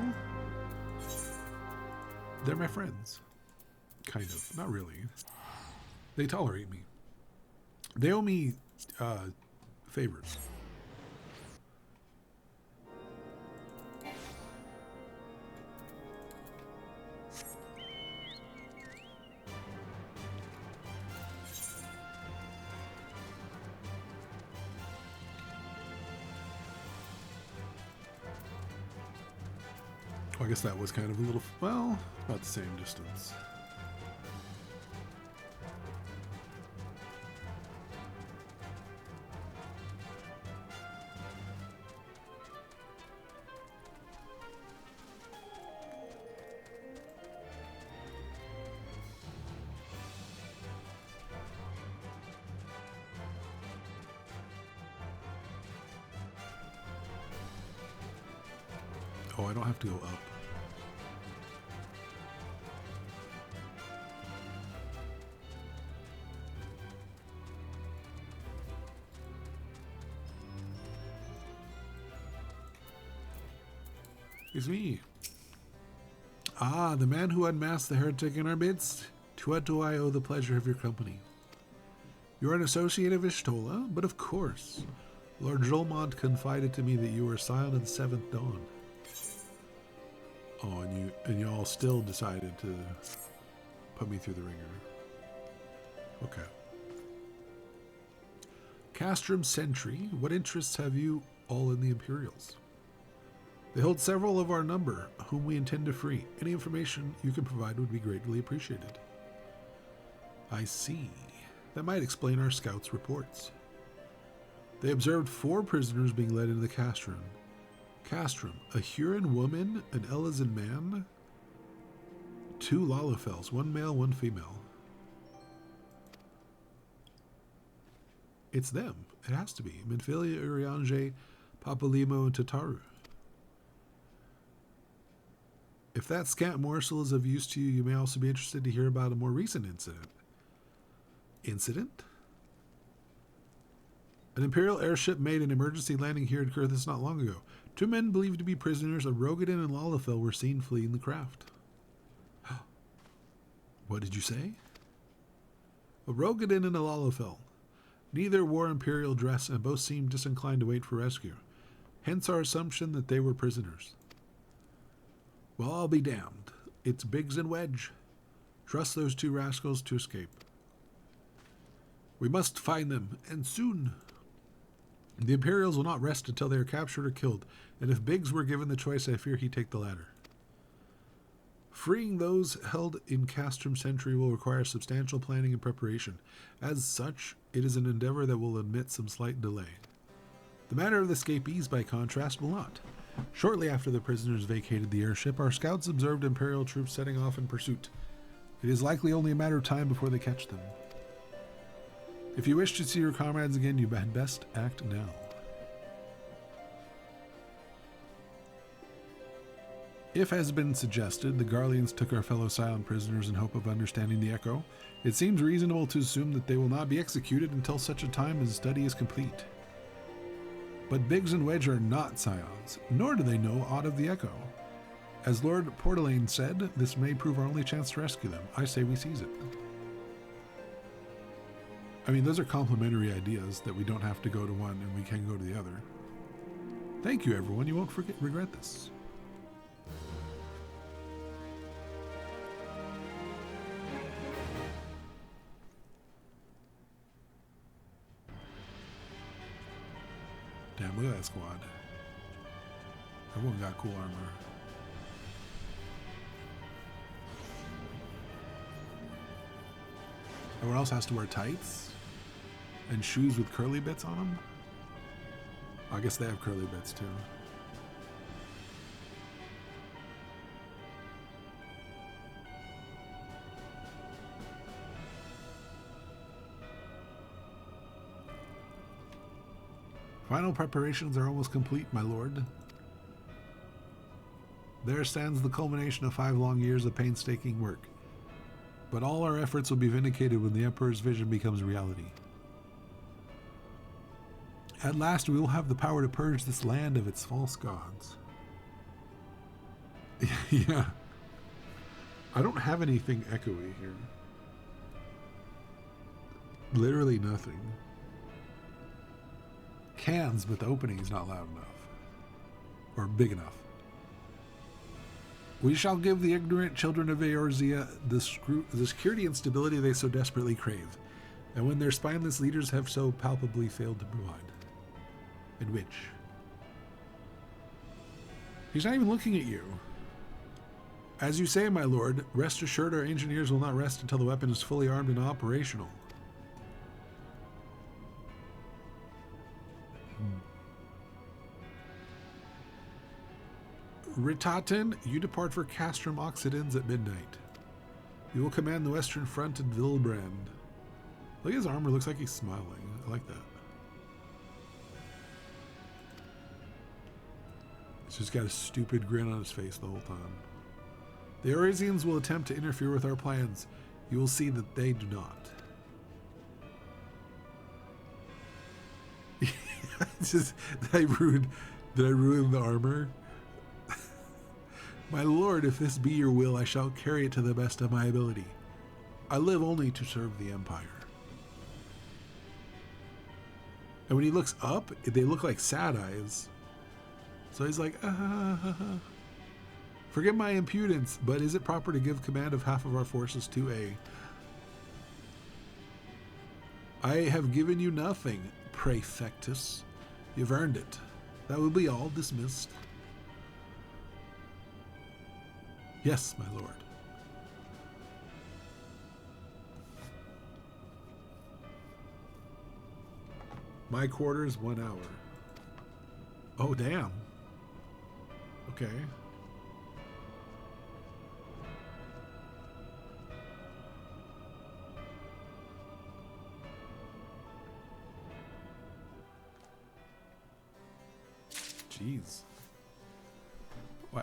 They're my friends. Kind of. Not really. They tolerate me. They owe me favors. I guess that was kind of a little, well, about the same distance. Oh, I don't have to go up. It's me. Ah, the man who unmasked the heretic in our midst. To what do I owe the pleasure of your company? You're an associate of Ishtola, but of course. Lord Jolmont confided to me that you were scion of the Seventh Dawn. Oh, and you all still decided to put me through the ringer. Okay. Castrum Sentry, what interests have you all in the Imperials? They hold several of our number, whom we intend to free. Any information you can provide would be greatly appreciated. I see. That might explain our scouts' reports. They observed 4 prisoners being led into the castrum. Castrum, a Huron woman, an Elizan man, 2 Lalafels, 1 male, 1 female. It's them. It has to be. Minfilia, Uriange, Papalimo, and Tataru. If that scant morsel is of use to you, you may also be interested to hear about a more recent incident. Incident? An Imperial airship made an emergency landing here at Kurthus not long ago. 2 men believed to be prisoners of Rogadin and Lalafell were seen fleeing the craft. What did you say? A Rogadin and a Lalafell. Neither wore Imperial dress and both seemed disinclined to wait for rescue. Hence our assumption that they were prisoners. Well, I'll be damned. It's Biggs and Wedge. Trust those 2 rascals to escape. We must find them, and soon. The Imperials will not rest until they are captured or killed, and if Biggs were given the choice, I fear he'd take the latter. Freeing those held in Castrum Sentry will require substantial planning and preparation. As such, it is an endeavor that will admit some slight delay. The matter of the escapees, by contrast, will not. Shortly after the prisoners vacated the airship, our scouts observed Imperial troops setting off in pursuit. It is likely only a matter of time before they catch them. If you wish to see your comrades again, you had best act now. If has been suggested, the Garleans took our fellow Scion prisoners in hope of understanding the Echo, it seems reasonable to assume that they will not be executed until such a time as the study is complete. But Biggs and Wedge are not Scions, nor do they know aught of the Echo. As Lord Portelaine said, this may prove our only chance to rescue them. I say we seize it. I mean, those are complementary ideas that we don't have to go to one and we can go to the other. Thank you, everyone. You won't regret this. Damn, look at that squad. Everyone got cool armor. Everyone else has to wear tights and shoes with curly bits on them. I guess they have curly bits too. Final preparations are almost complete, my lord. There stands the culmination of 5 long years of painstaking work. But all our efforts will be vindicated when the Emperor's vision becomes reality. At last we will have the power to purge this land of its false gods. Yeah. I don't have anything echoey here. Literally nothing. Cans, but the opening is not loud enough. Or big enough. We shall give the ignorant children of Eorzea the security and stability they so desperately crave, and when their spineless leaders have so palpably failed to provide. And which? He's not even looking at you. As you say, my lord, rest assured our engineers will not rest until the weapon is fully armed and operational. Ritaten, you depart for Castrum Occidens at midnight. You will command the western front at Vilbrand. Look at his armor, looks like he's smiling. I like that. He's just got a stupid grin on his face the whole time. The Eorzeans will attempt to interfere with our plans. You will see that they do not. Just, did I ruin the armor? My lord, if this be your will, I shall carry it to the best of my ability. I live only to serve the Empire. And when he looks up, they look like sad eyes. So he's like, Forgive my impudence, but is it proper to give command of half of our forces to a... I have given you nothing, Praefectus. You've earned it. That will be all dismissed. Yes, my lord. My quarters, 1 hour. Oh, damn. Okay. Jeez.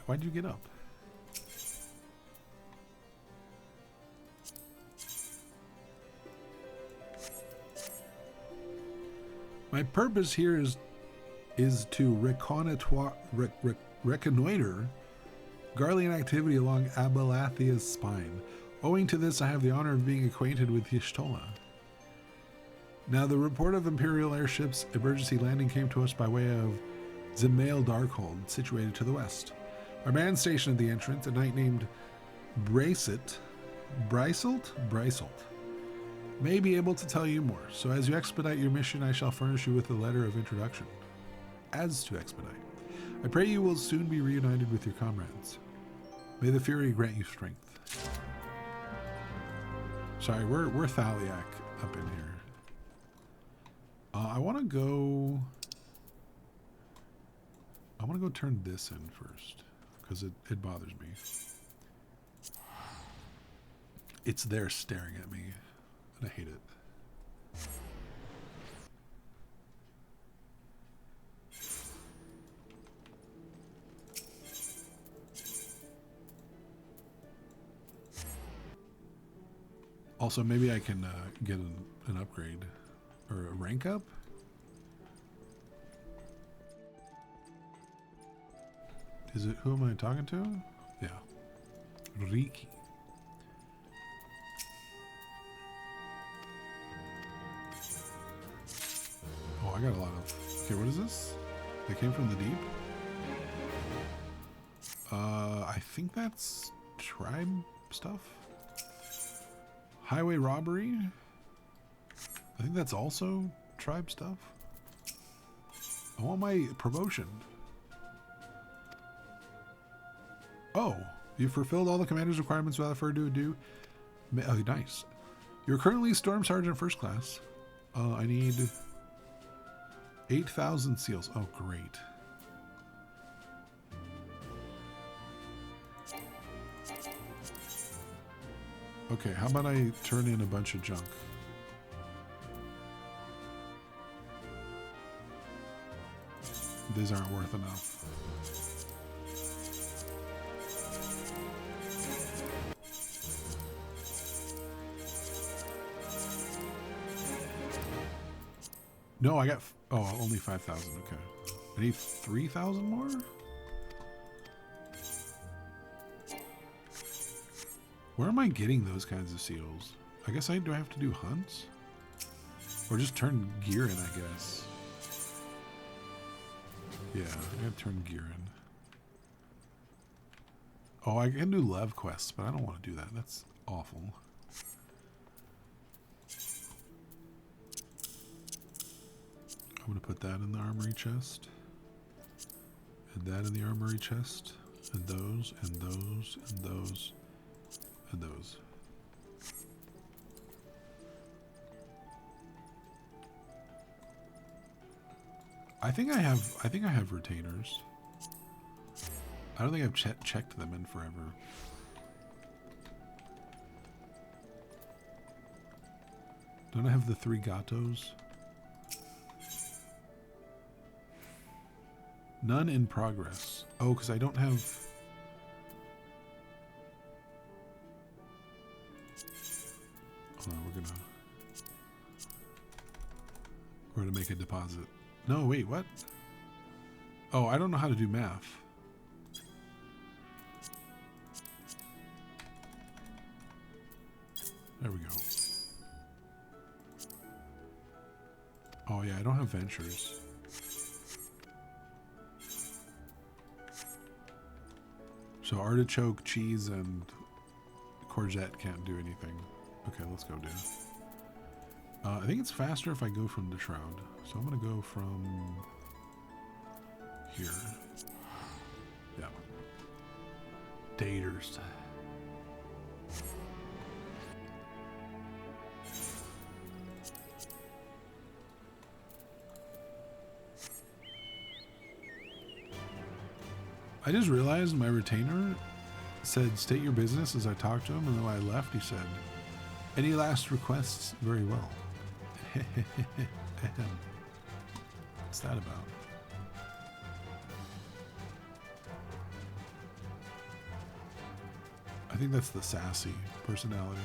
Why'd you get up? My purpose here is to reconnoiter Garlean activity along Abelathia's spine. Owing to this, I have the honor of being acquainted with Y'shtola. Now, the report of Imperial airships' emergency landing came to us by way of Zemail Darkhold, situated to the west. Our man stationed at the entrance, a knight named Bracelt, may be able to tell you more. So as you expedite your mission, I shall furnish you with a letter of introduction. As to expedite, I pray you will soon be reunited with your comrades. May the Fury grant you strength. Sorry, we're Thaliak up in here. I want to go turn this in first, because it bothers me. It's there staring at me, and I hate it. Also, maybe I can get an upgrade or a rank up. Is it, who am I talking to? Yeah. Riki. Oh, I got a lot of... Okay, what is this? They came from the deep? I think that's tribe stuff. Highway robbery? I think that's also tribe stuff. I want my promotion. Oh, you've fulfilled all the commander's requirements without further ado. Oh, nice. You're currently Storm Sergeant First Class. I need 8,000 seals. Oh, great. Okay, how about I turn in a bunch of junk? these aren't worth enough. No, I got... Oh, only 5,000. Okay. I need 3,000 more? Where am I getting those kinds of seals? I guess do I have to do hunts? Or just turn gear in, I guess. Yeah, I gotta turn gear in. Oh, I can do Lev quests, but I don't want to do that. That's awful. I'm going to put that in the armory chest. And that in the armory chest. And those, and those, and those, and those. I think I have retainers. I don't think I've checked them in forever. Don't I have the 3 gatos? None in progress. Oh, because I don't have... Hold on, we're gonna make a deposit. No, wait, what? Oh, I don't know how to do math. There we go. Oh yeah, I don't have ventures. So artichoke, cheese, and courgette can't do anything. Okay, let's go do. I think it's faster if I go from the shroud. So I'm gonna go from here. Yeah. Daters. I just realized my retainer said state your business as I talked to him, and then when I left he said, any last requests? Very well. What's that about? I think that's the sassy personality.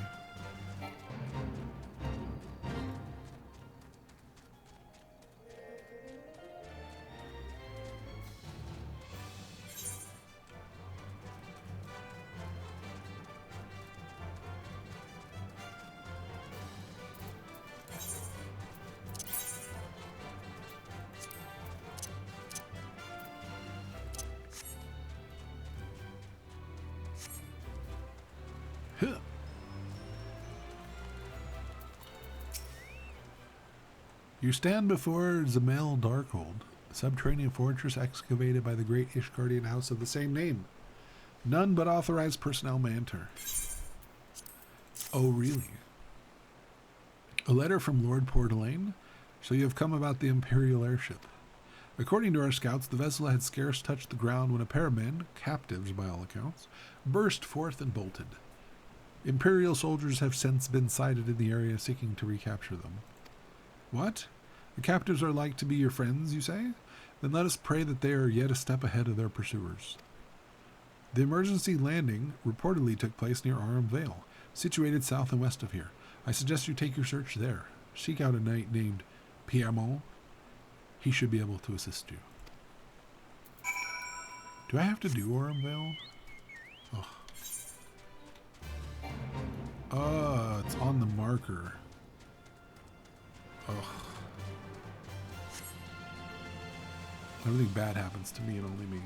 You stand before Zamel Darkhold, a subterranean fortress excavated by the great Ishgardian house of the same name. None but authorized personnel may enter. Oh, really? A letter from Lord Portelaine? So you have come about the Imperial airship. According to our scouts, the vessel had scarce touched the ground when a pair of men, captives by all accounts, burst forth and bolted. Imperial soldiers have since been sighted in the area seeking to recapture them. What? The captives are like to be your friends, you say? Then let us pray that they are yet a step ahead of their pursuers. The emergency landing reportedly took place near Aram Vale, situated south and west of here. I suggest you take your search there. Seek out a knight named Piamon. He should be able to assist you. Do I have to do Aram Vale? Oh, it's on the marker. Ugh. Everything bad happens to me and only me.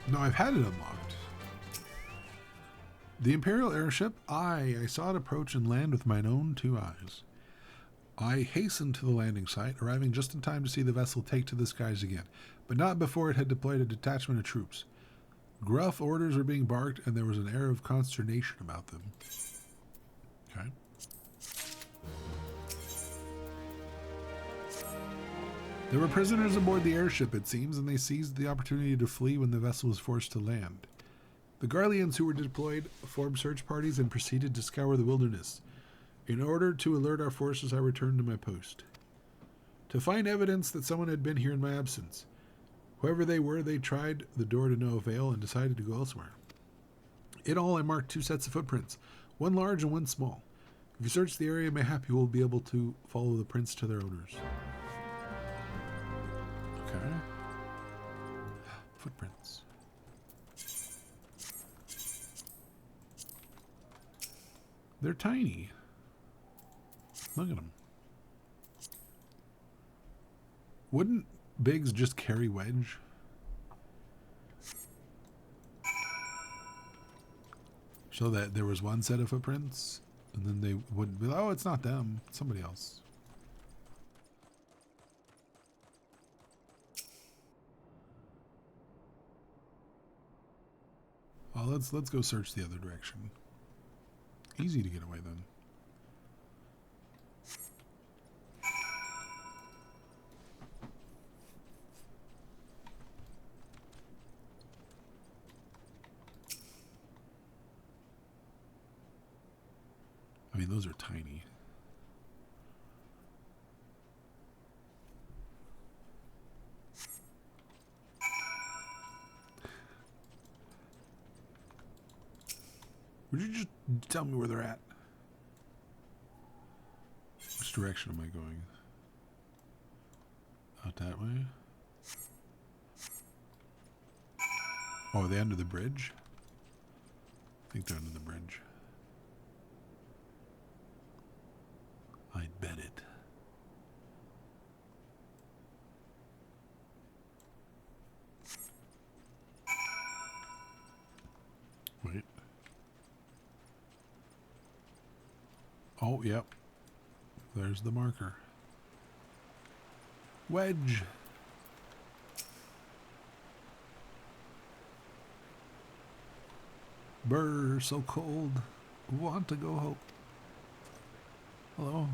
No, I've had it unlocked. The Imperial airship, I saw it approach and land with mine own 2 eyes. I hastened to the landing site, arriving just in time to see the vessel take to the skies again, but not before it had deployed a detachment of troops. Gruff orders were being barked, and there was an air of consternation about them. Okay. There were prisoners aboard the airship, it seems, and they seized the opportunity to flee when the vessel was forced to land. The Garleans who were deployed formed search parties and proceeded to scour the wilderness. In order to alert our forces, I returned to my post. To find evidence that someone had been here in my absence. Whoever they were, they tried the door to no avail and decided to go elsewhere. In all, I marked 2 sets of footprints, one large and one small. If you search the area, mayhap you will be able to follow the prints to their owners. Okay. Footprints. They're tiny. Look at them. Wouldn't Biggs just carry Wedge? So that there was one set of footprints, and then they wouldn't be, oh, it's not them, it's somebody else. Well, let's go search the other direction. Easy to get away then. I mean, those are tiny. Would you just tell me where they're at? Which direction am I going? Out that way? Oh, are they under the bridge? I think they're under the bridge. I'd bet it. Wait. Oh, yep. There's the marker. Wedge. Brr, so cold. Want to go home. Hello.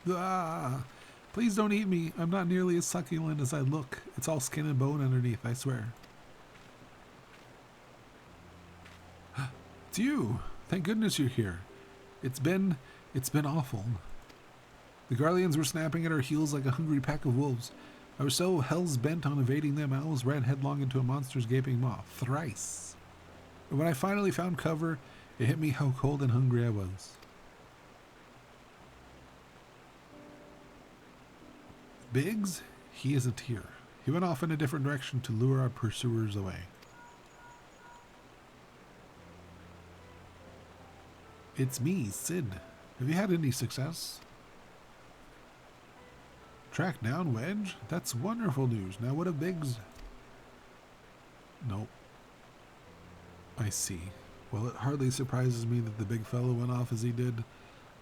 Ah, please don't eat me. I'm not nearly as succulent as I look. It's all skin and bone underneath, I swear. It's you. Thank goodness you're here. It's been awful. The Garleans were snapping at our heels like a hungry pack of wolves. I was so hell's bent on evading them, I almost ran headlong into a monster's gaping maw. Thrice. And when I finally found cover, it hit me how cold and hungry I was. Biggs? He isn't here. He went off in a different direction to lure our pursuers away. It's me, Sid. Have you had any success? Track down Wedge? That's wonderful news. Now what of Biggs? Nope. I see. Well, it hardly surprises me that the big fellow went off as he did.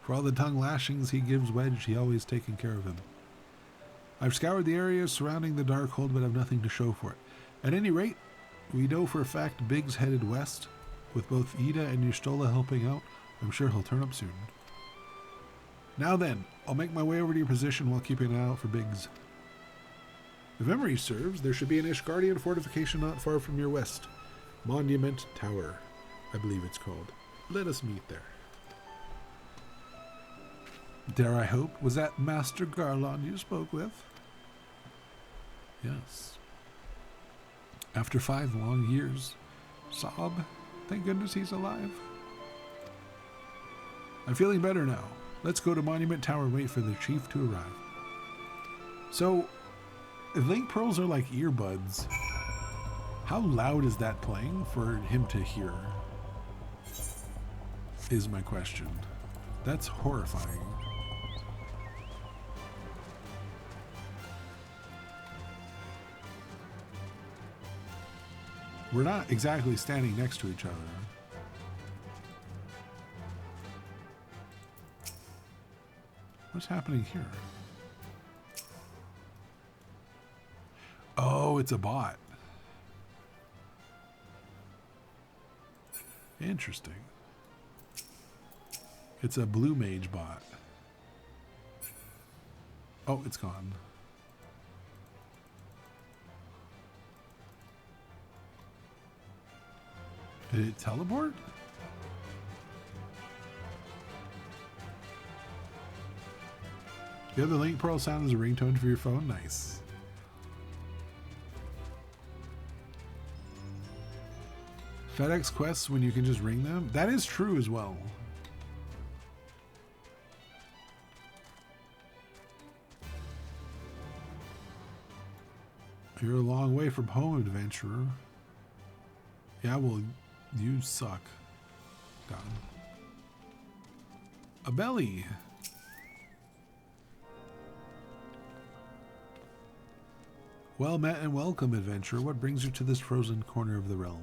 For all the tongue lashings he gives Wedge, he always taken care of him. I've scoured the area surrounding the Darkhold, but have nothing to show for it. At any rate, we know for a fact Biggs headed west. With both Ida and Yustola helping out, I'm sure he'll turn up soon. Now then, I'll make my way over to your position while keeping an eye out for Biggs. If memory serves, there should be an Ishgardian fortification not far from your west. Monument Tower, I believe it's called. Let us meet there. Dare I hope? Was that Master Garlon you spoke with? Yes. After 5 long years. Sob. Thank goodness he's alive. I'm feeling better now. Let's go to Monument Tower and wait for the chief to arrive. So, Link Pearls are like earbuds. How loud is that playing for him to hear? Is my question. That's horrifying. We're not exactly standing next to each other. What's happening here? Oh, it's a bot. Interesting. It's a blue mage bot. Oh, it's gone. Did it teleport? You have the link pearl sound as a ringtone for your phone? Nice. FedEx quests when you can just ring them? That is true as well. You're a long way from home, adventurer. Yeah, well, you suck. Done. A belly. Well met and welcome, adventurer. What brings you to this frozen corner of the realm?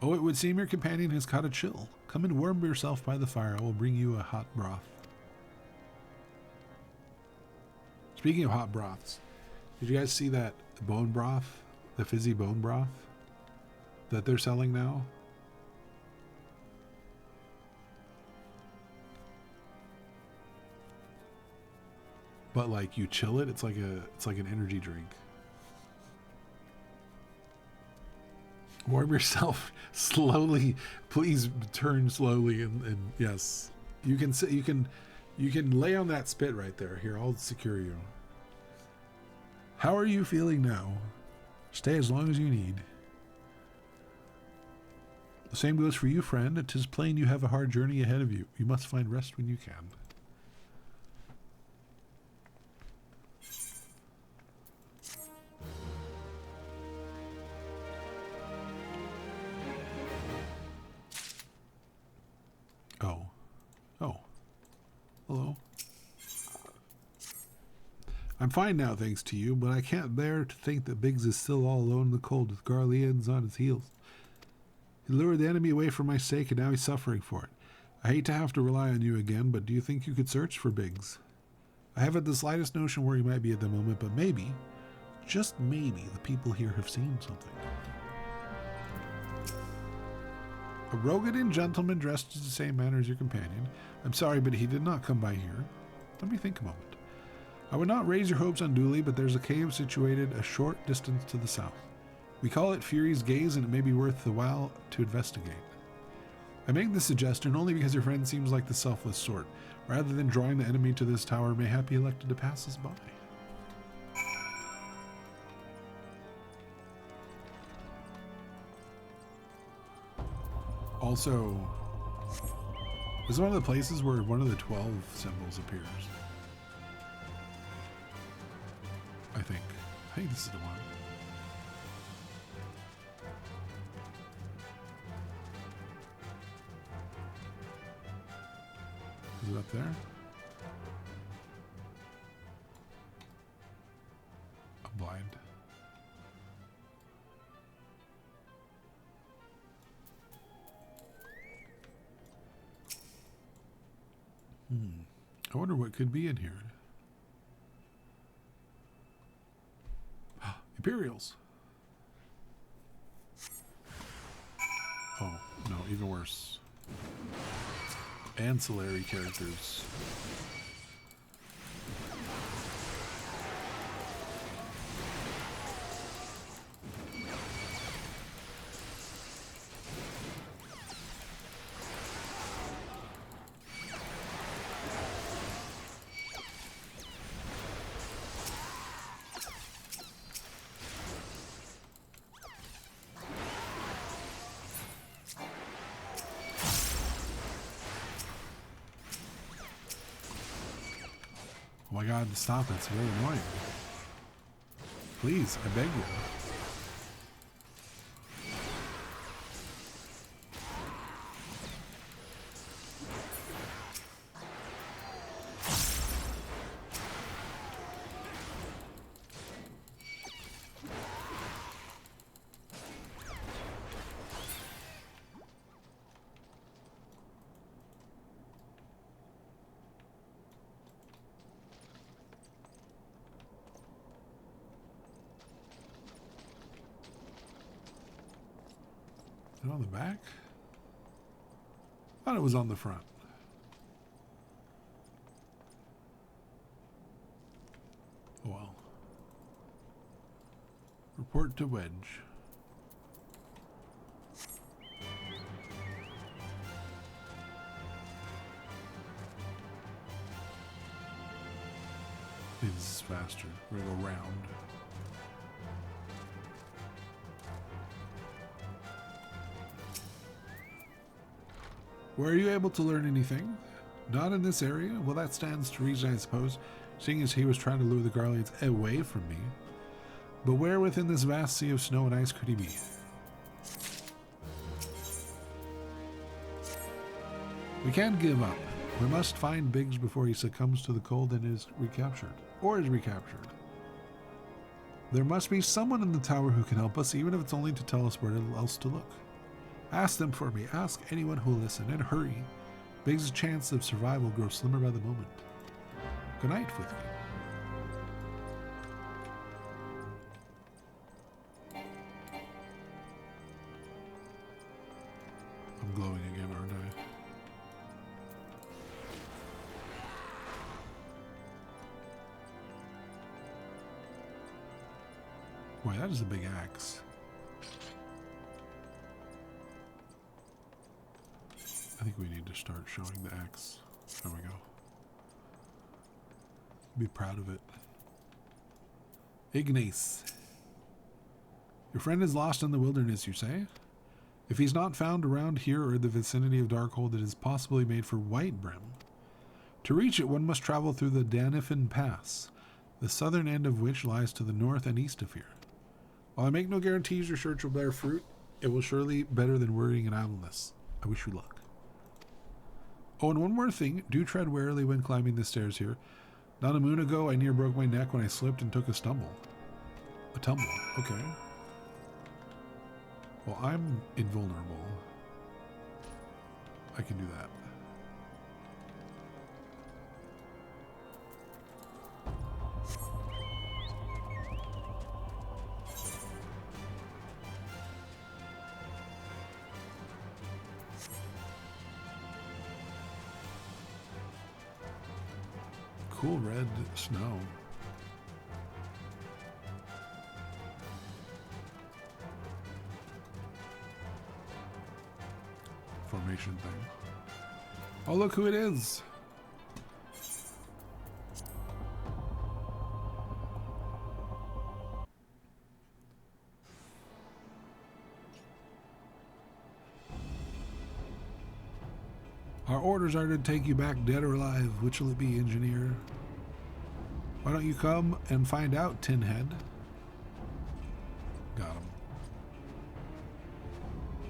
Oh, it would seem your companion has caught a chill. Come and warm yourself by the fire. I will bring you a hot broth. Speaking of hot broths, did you guys see that bone broth? The fizzy bone broth that they're selling now? But like you chill it, it's like an energy drink. Warm yourself slowly. Please turn slowly and yes. You can sit, you can lay on that spit right there. Here, I'll secure you. How are you feeling now? Stay as long as you need. The same goes for you, friend. It is plain you have a hard journey ahead of you. You must find rest when you can. Oh. Oh. Hello. I'm fine now, thanks to you, but I can't bear to think that Biggs is still all alone in the cold with Garleans on his heels. He lured the enemy away for my sake, and now he's suffering for it. I hate to have to rely on you again, but do you think you could search for Biggs? I haven't the slightest notion where he might be at the moment, but maybe, just maybe, the people here have seen something. A Rogadin gentleman dressed in the same manner as your companion. I'm sorry, but he did not come by here. Let me think a moment. I would not raise your hopes unduly, but there's a cave situated a short distance to the south. We call it Fury's Gaze, and it may be worth the while to investigate. I make this suggestion only because your friend seems like the selfless sort. Rather than drawing the enemy to this tower, mayhap he elected to pass us by. Also, this is one of the places where one of the 12 symbols appears. I think this is the one. Is it up there? I'm blind. I wonder what could be in here. Imperials. Oh, no, even worse. Ancillary characters. Oh my god, stop, it's very annoying. Please, I beg you. Is it on the back? I thought it was on the front. Oh well. Report to Wedge. This is faster. We're gonna go round. Were you able to learn anything? Not in this area? Well, that stands to reason, I suppose, seeing as he was trying to lure the Garleans away from me. But where within this vast sea of snow and ice could he be? We can't give up. We must find Biggs before he succumbs to the cold and is recaptured. Or is recaptured. There must be someone in the tower who can help us, even if it's only to tell us where else to look. Ask them for me. Ask anyone who will listen, and hurry. Biggs' chance of survival grows slimmer by the moment. Good night with me. I'm glowing again, aren't I? Boy, that is a big axe. I think we need to start showing the axe. There we go. Be proud of it. Ignace. Your friend is lost in the wilderness, you say? If he's not found around here or in the vicinity of Darkhold, it is possibly made for Whitebrim. To reach it, one must travel through the Danifin Pass, the southern end of which lies to the north and east of here. While I make no guarantees your search will bear fruit, it will surely be better than worrying and idleness. I wish you luck. Oh, and one more thing. Do tread warily when climbing the stairs here. Not a moon ago, I near broke my neck when I slipped and took a stumble. A tumble. Okay. Well, I'm invulnerable. I can do that. Cool red snow. Formation thing. Oh, look who it is. Our orders are to take you back dead or alive. Which will it be, engineer? Why don't you come and find out, Tin Head? Got him.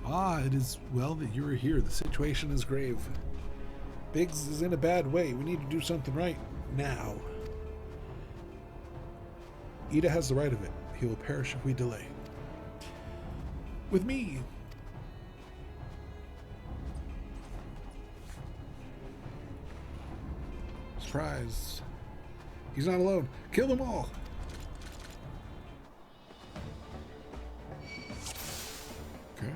Ah, it is well that you are here. The situation is grave. Biggs is in a bad way. We need to do something right now. Ida has the right of it. He will perish if we delay. With me. Surprise. He's not alone. Kill them all. Okay.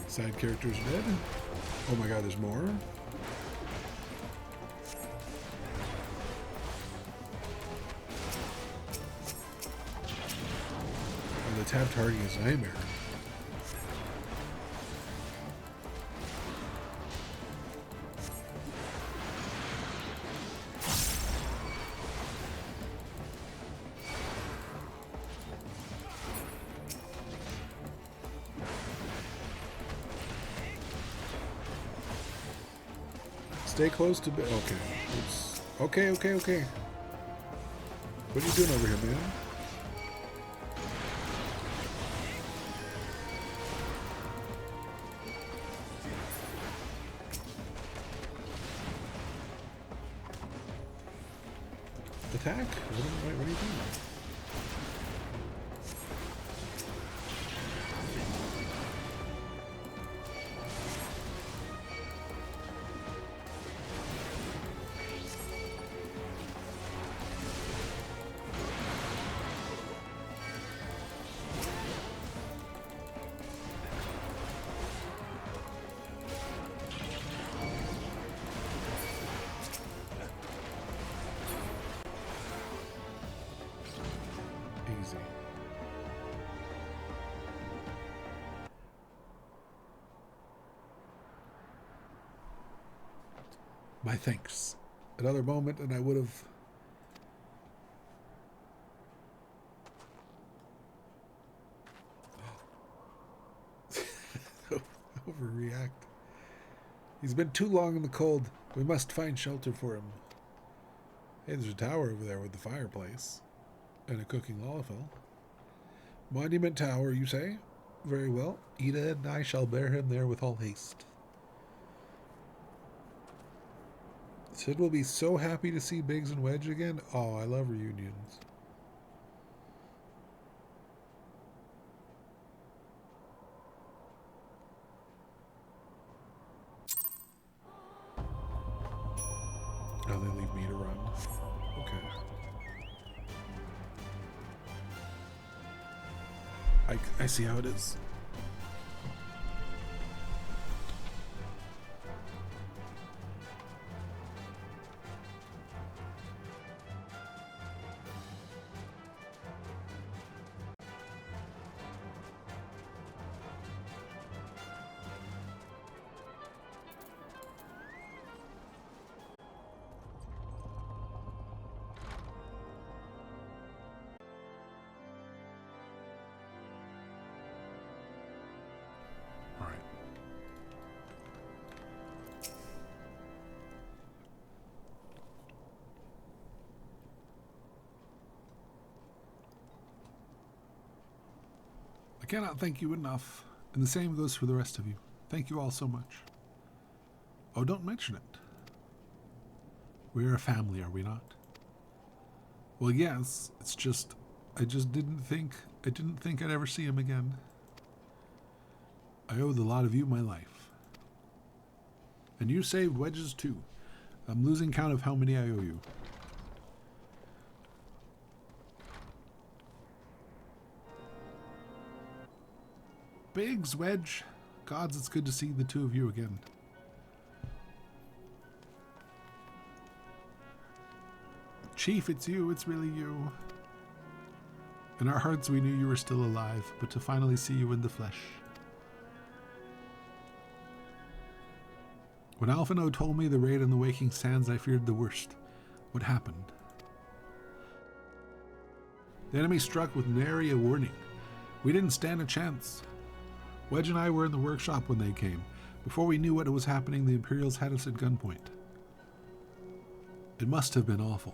Side characters dead. Oh my god, there's more. Oh, the tab targeting is nightmare. Stay close to... Okay. Oops. Okay. What are you doing over here, man? Attack? What are you doing? My thanks. Another moment and I would have... Overreact. He's been too long in the cold. We must find shelter for him. Hey, there's a tower over there with the fireplace. And a cooking lalafell. Monument Tower, you say? Very well. Ida and I shall bear him there with all haste. Sid will be so happy to see Biggs and Wedge again. Oh, I love reunions. Oh, they leave me to run. Okay. I see how it is. I cannot thank you enough, and the same goes for the rest of you. Thank you all so much. Oh, don't mention it. We're a family, are we not? Well, yes, it's just, I didn't think I'd ever see him again. I owe the lot of you my life. And you saved Wedges too. I'm losing count of how many I owe you. Biggs, Wedge. Gods, it's good to see the two of you again. Chief, it's you. It's really you. In our hearts, we knew you were still alive, but to finally see you in the flesh. When Alphino told me the raid on the Waking Sands, I feared the worst. What happened? The enemy struck with nary a warning. We didn't stand a chance. Wedge and I were in the workshop when they came. Before we knew what was happening, the Imperials had us at gunpoint. It must have been awful.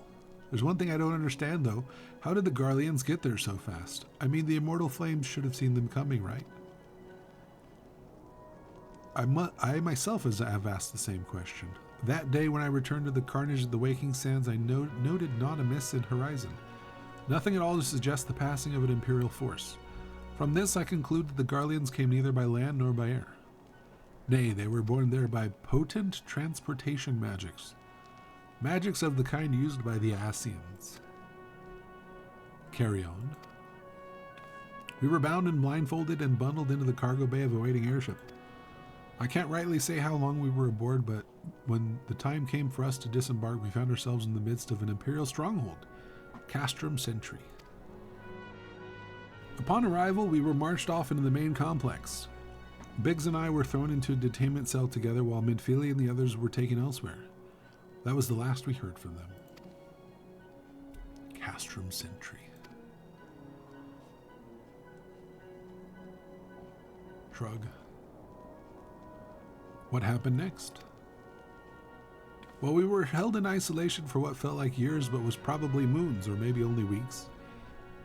There's one thing I don't understand, though. How did the Garleans get there so fast? I mean, the immortal flames should have seen them coming, right? I myself have asked the same question. That day when I returned to the carnage of the Waking Sands, I noted not a miss in horizon. Nothing at all to suggest the passing of an Imperial force. From this, I conclude that the Garleans came neither by land nor by air. Nay, they were borne there by potent transportation magics. Magics of the kind used by the Asians. Carry on. We were bound and blindfolded and bundled into the cargo bay of a waiting airship. I can't rightly say how long we were aboard, but when the time came for us to disembark, we found ourselves in the midst of an Imperial stronghold, Castrum Sentry. Upon arrival, we were marched off into the main complex. Biggs and I were thrown into a detainment cell together while Midfili and the others were taken elsewhere. That was the last we heard from them. Castrum Sentry. Shrug. What happened next? Well, we were held in isolation for what felt like years, but was probably moons or maybe only weeks.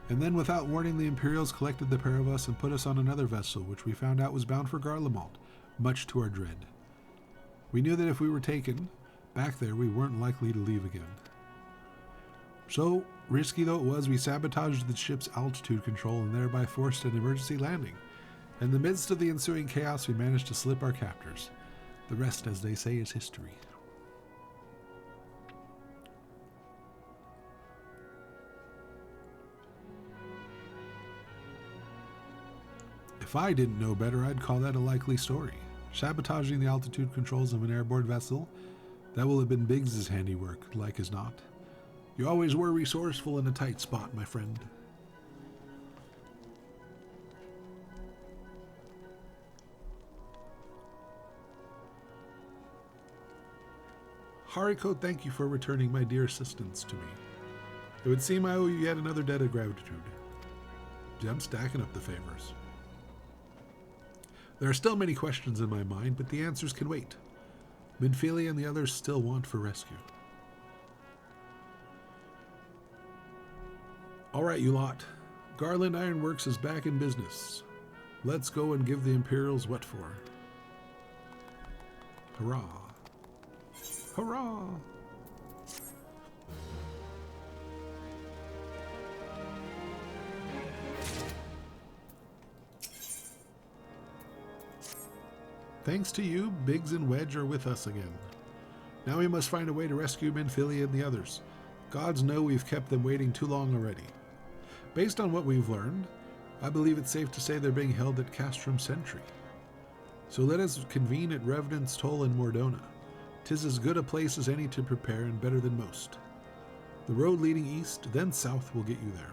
And then, without warning, the Imperials collected the pair of us and put us on another vessel, which we found out was bound for Garlemald, much to our dread. We knew that if we were taken back there, we weren't likely to leave again. So, risky though it was, we sabotaged the ship's altitude control and thereby forced an emergency landing. In the midst of the ensuing chaos, we managed to slip our captors. The rest, as they say, is history. If I didn't know better, I'd call that a likely story. Sabotaging the altitude controls of an airborne vessel, that will have been Biggs's handiwork, like as not. You always were resourceful in a tight spot, my friend. Haricot, thank you for returning my dear assistance to me. It would seem I owe you yet another debt of gratitude. I'm stacking up the favors. There are still many questions in my mind, but the answers can wait. Minfilia and the others still want for rescue. All right, you lot. Garland Ironworks is back in business. Let's go and give the Imperials what for. Hurrah. Hurrah! Thanks to you, Biggs and Wedge are with us again. Now we must find a way to rescue Minfilia and the others. Gods know we've kept them waiting too long already. Based on what we've learned, I believe it's safe to say they're being held at Castrum Sentry. So let us convene at Revenant's Toll in Mordona. 'Tis as good a place as any to prepare and better than most. The road leading east, then south, will get you there.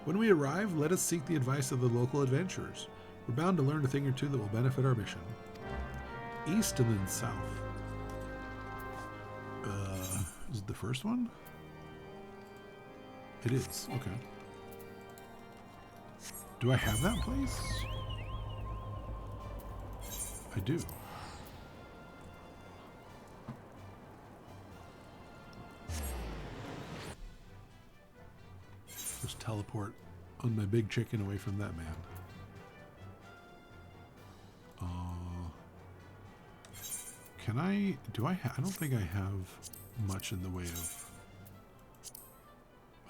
When we arrive, let us seek the advice of the local adventurers. We're bound to learn a thing or two that will benefit our mission. East and then south. Is it the first one? It is, okay. Do I have that place? I do. Just teleport on my big chicken away from that man. Can I, I don't think I have much in the way of,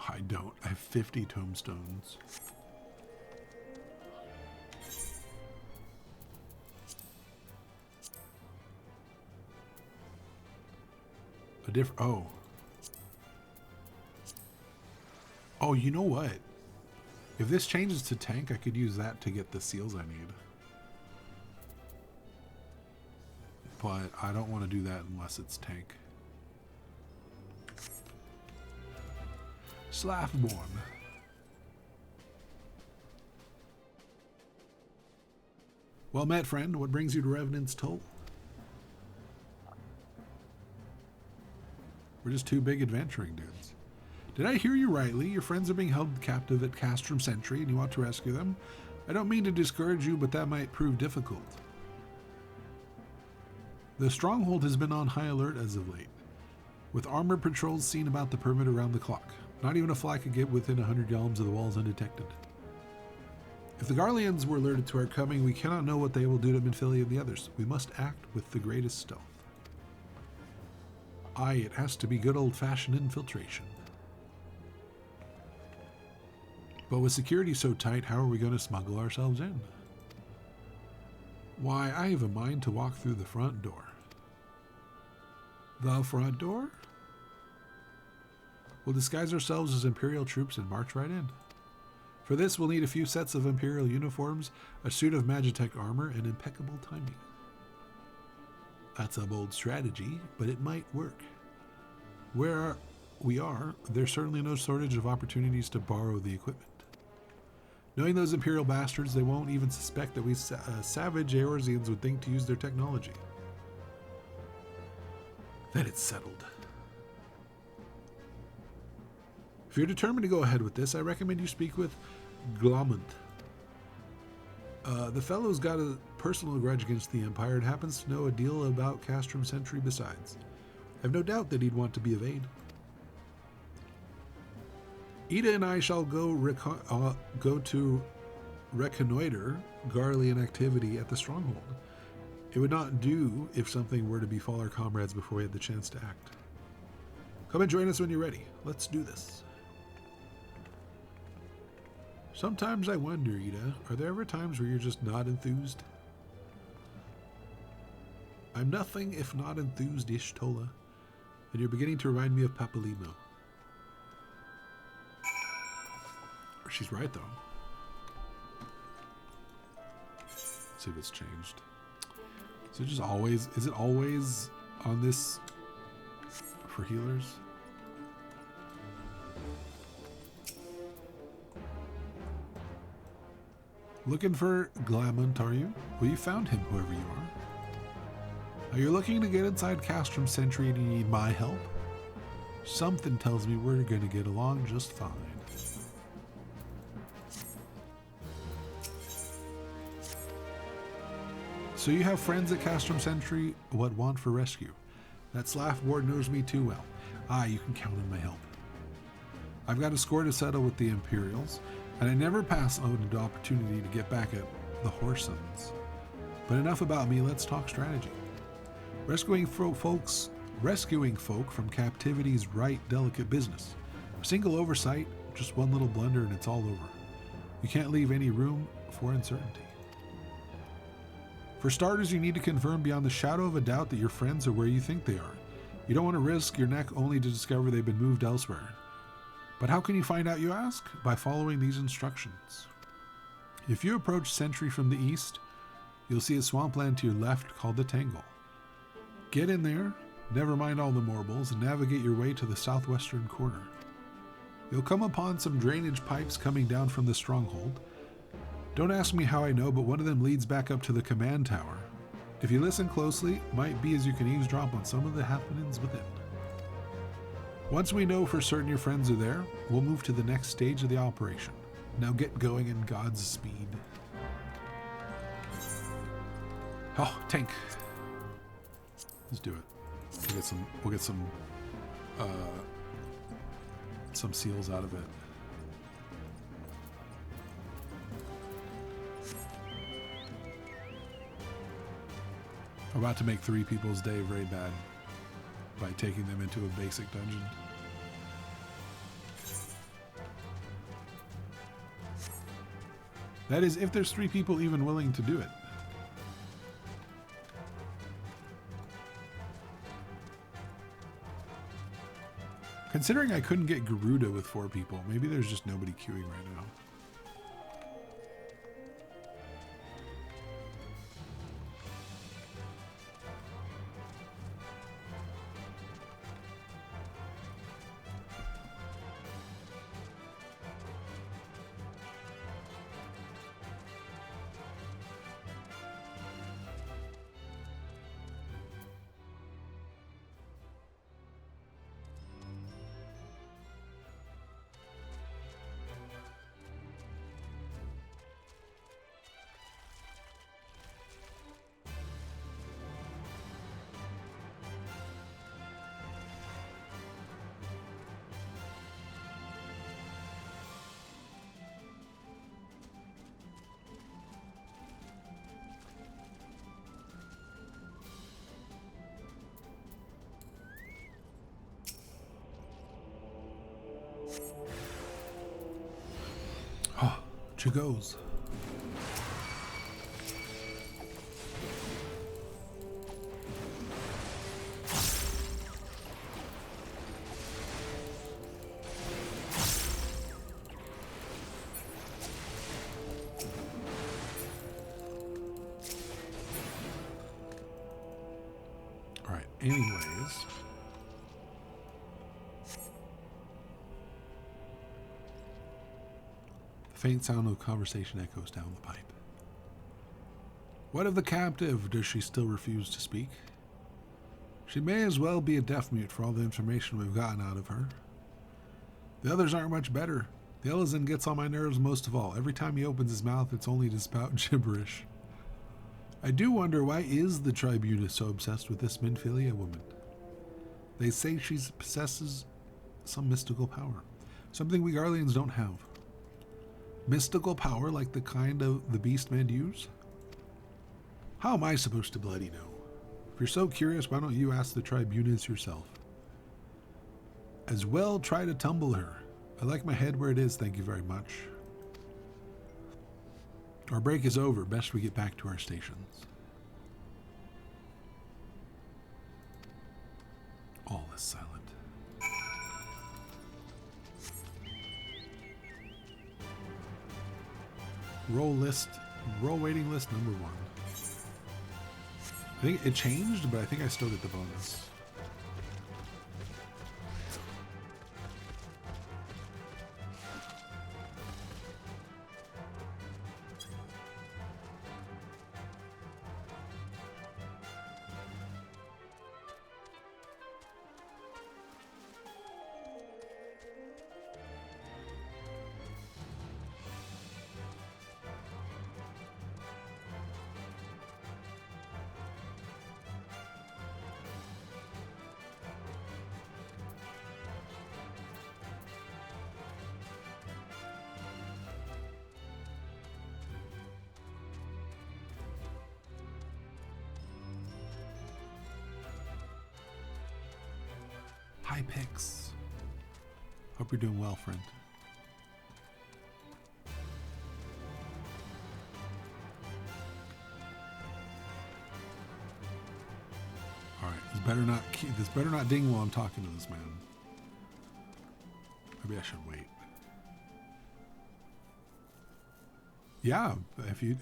I don't, I have 50 tombstones. Oh, you know what? If this changes to tank, I could use that to get the seals I need. But I don't want to do that unless it's tank. Slathborn. Well met, friend. What brings you to Revenant's Toll? We're just two big adventuring dudes. Did I hear you rightly? Your friends are being held captive at Castrum Sentry and you want to rescue them? I don't mean to discourage you, but that might prove difficult. The stronghold has been on high alert as of late, with armored patrols seen about the perimeter around the clock. Not even a fly could get within 100 yalms of the walls undetected. If the Garleans were alerted to our coming, we cannot know what they will do to Minfilia and the others. We must act with the greatest stealth. Aye, it has to be good old-fashioned infiltration. But with security so tight, how are we going to smuggle ourselves in? Why, I have a mind to walk through the front door. The front door? We'll disguise ourselves as Imperial troops and march right in. For this, we'll need a few sets of Imperial uniforms, a suit of Magitech armor, and impeccable timing. That's a bold strategy, but it might work. Where we are, there's certainly no shortage of opportunities to borrow the equipment. Knowing those Imperial bastards, they won't even suspect that we savage Eorzeans would think to use their technology. Then it's settled. If you're determined to go ahead with this, I recommend you speak with Glomant. The fellow's got a personal grudge against the Empire and happens to know a deal about Castrum Sentry besides. I've no doubt that he'd want to be of aid. Ida and I shall go to reconnoiter Garlean activity at the stronghold. It would not do if something were to befall our comrades before we had the chance to act. Come and join us when you're ready. Let's do this. Sometimes I wonder, Ida, are there ever times where you're just not enthused? I'm nothing if not enthused, Ishtola, and you're beginning to remind me of Papalimo. She's right, though. Let's see if it's changed. Is it just always, is it always on this for healers? Looking for Glamont, are you? Well, you found him, whoever you are. Are you looking to get inside Castrum Sentry and you need my help? Something tells me we're going to get along just fine. So you have friends at Castrum Sentry, what want for rescue? That Slaff ward knows me too well. You can count on my help. I've got a score to settle with the Imperials, and I never pass on an opportunity to get back at the Horsons. But enough about me, let's talk strategy. Rescuing folk from captivity's right delicate business. A single oversight, just one little blunder and it's all over. You can't leave any room for uncertainty. For starters, you need to confirm beyond the shadow of a doubt that your friends are where you think they are. You don't want to risk your neck only to discover they've been moved elsewhere. But how can you find out, you ask? By following these instructions. If you approach Sentry from the east, you'll see a swampland to your left called the Tangle. Get in there, never mind all the marbles, and navigate your way to the southwestern corner. You'll come upon some drainage pipes coming down from the stronghold. Don't ask me how I know, but one of them leads back up to the command tower. If you listen closely, it might be as you can eavesdrop on some of the happenings within. Once we know for certain your friends are there, we'll move to the next stage of the operation. Now get going in God's speed. Oh, tank. Let's do it. We'll get some seals out of it. I'm about to make 3 people's day very bad by taking them into a basic dungeon. That is, if there's 3 people even willing to do it. Considering I couldn't get Garuda with 4 people, maybe there's just nobody queuing right now. Oh, she goes. All right, anyways. Faint sound of conversation echoes down the pipe. What of the captive? Does she still refuse to speak? She may as well be a deaf mute for all the information we've gotten out of her. The others aren't much better. The Elizan gets on my nerves most of all. Every time he opens his mouth, it's only to spout gibberish. I do wonder, why is the Tribuna so obsessed with this Minfilia woman? They say she possesses some mystical power. Something we Garleans don't have. Mystical power like the kind of the Beastmen use? How am I supposed to bloody know? If you're so curious, why don't you ask the Tribunas yourself? As well try to tumble her. I like my head where it is, thank you very much. Our break is over. Best we get back to our stations. All is silent. Roll waiting list number 1. I think it changed, but I think I still get the bonus. Hi, Pix. Hope you're doing well, friend. All right, this better not ding while I'm talking to this man. Maybe I should wait. Yeah, if you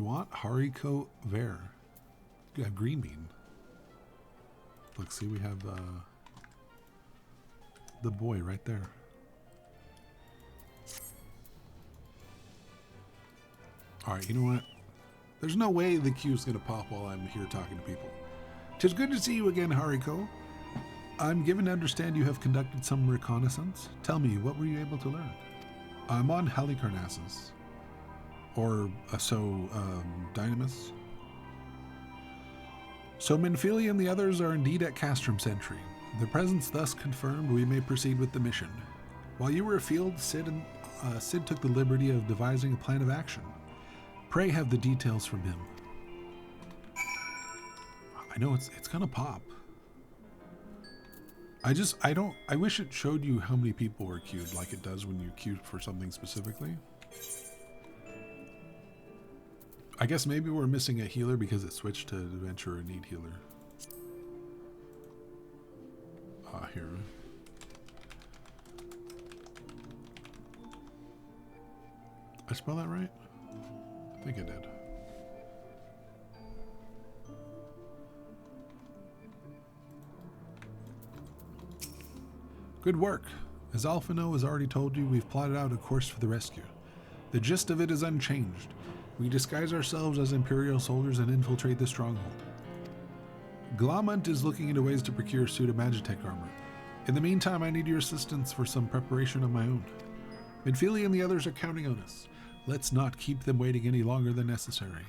want Haricot Verts, yeah, green bean. Look, see, we have the boy right there. All right, you know what? There's no way the queue's gonna pop while I'm here talking to people. 'Tis good to see you again, Haricot. I'm given to understand you have conducted some reconnaissance. Tell me, what were you able to learn? I'm on Halicarnassus. Or Dynamis. So Minfilia and the others are indeed at Castrum Sentry. Their presence thus confirmed, we may proceed with the mission. While you were afield, Sid took the liberty of devising a plan of action. Pray have the details from him. I know it's gonna pop. I wish it showed you how many people were queued like it does when you queue for something specifically. I guess maybe we're missing a healer because it switched to adventure and need healer. Here. I spell that right? I think I did. Good work. As Alphino has already told you, we've plotted out a course for the rescue. The gist of it is unchanged. We disguise ourselves as Imperial soldiers and infiltrate the stronghold. Glamont is looking into ways to procure pseudo-magitech armor. In the meantime, I need your assistance for some preparation of my own. Minfilia and the others are counting on us. Let's not keep them waiting any longer than necessary.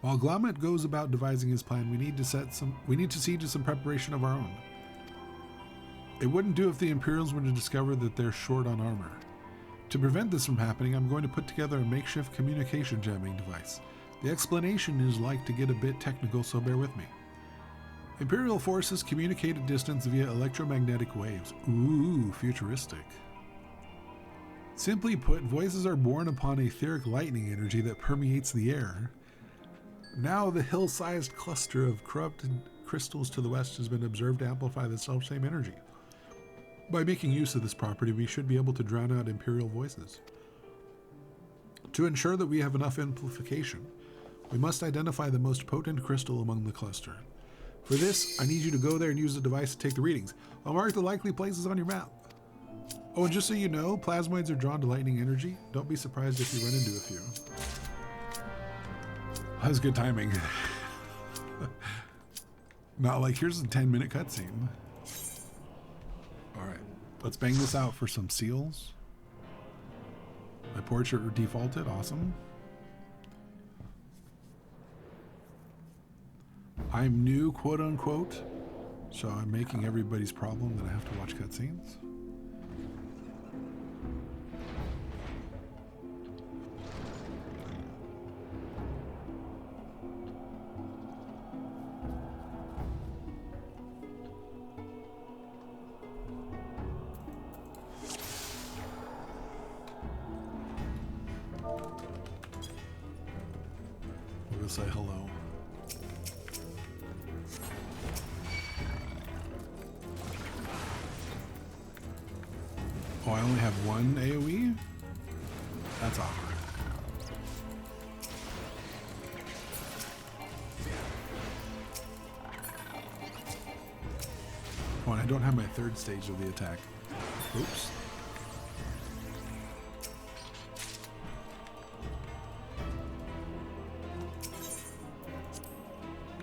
While Glamont goes about devising his plan, we need to see to some preparation of our own. It wouldn't do if the Imperials were to discover that they're short on armor. To prevent this from happening, I'm going to put together a makeshift communication jamming device. The explanation is like to get a bit technical, so bear with me. Imperial forces communicate at distance via electromagnetic waves. Ooh, futuristic. Simply put, voices are born upon etheric lightning energy that permeates the air. Now the hill-sized cluster of corrupted crystals to the west has been observed to amplify the selfsame energy. By making use of this property, we should be able to drown out Imperial voices. To ensure that we have enough amplification, we must identify the most potent crystal among the cluster. For this, I need you to go there and use the device to take the readings. I'll mark the likely places on your map. Oh, and just so you know, plasmoids are drawn to lightning energy. Don't be surprised if you run into a few. That was good timing. Not like, here's a 10-minute cutscene. Alright, let's bang this out for some seals. My portrait defaulted, awesome. I'm new, quote unquote, so I'm making everybody's problem that I have to watch cutscenes. We'll say hello. Oh, I only have one AoE? That's awkward. Oh, and I don't have my third stage of the attack. Oops.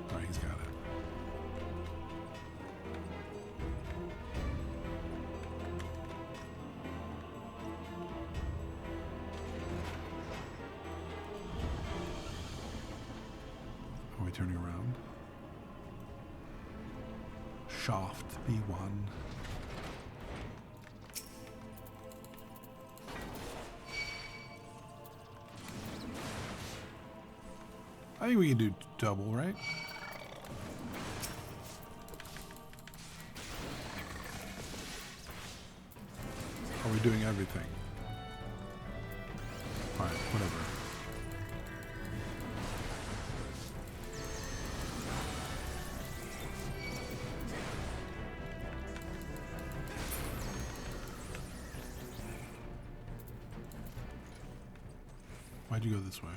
Oh, he's got it. Are we turning around? Shaft B1. I think we can do double, right? Are we doing everything? Alright, whatever. Why'd you go this way?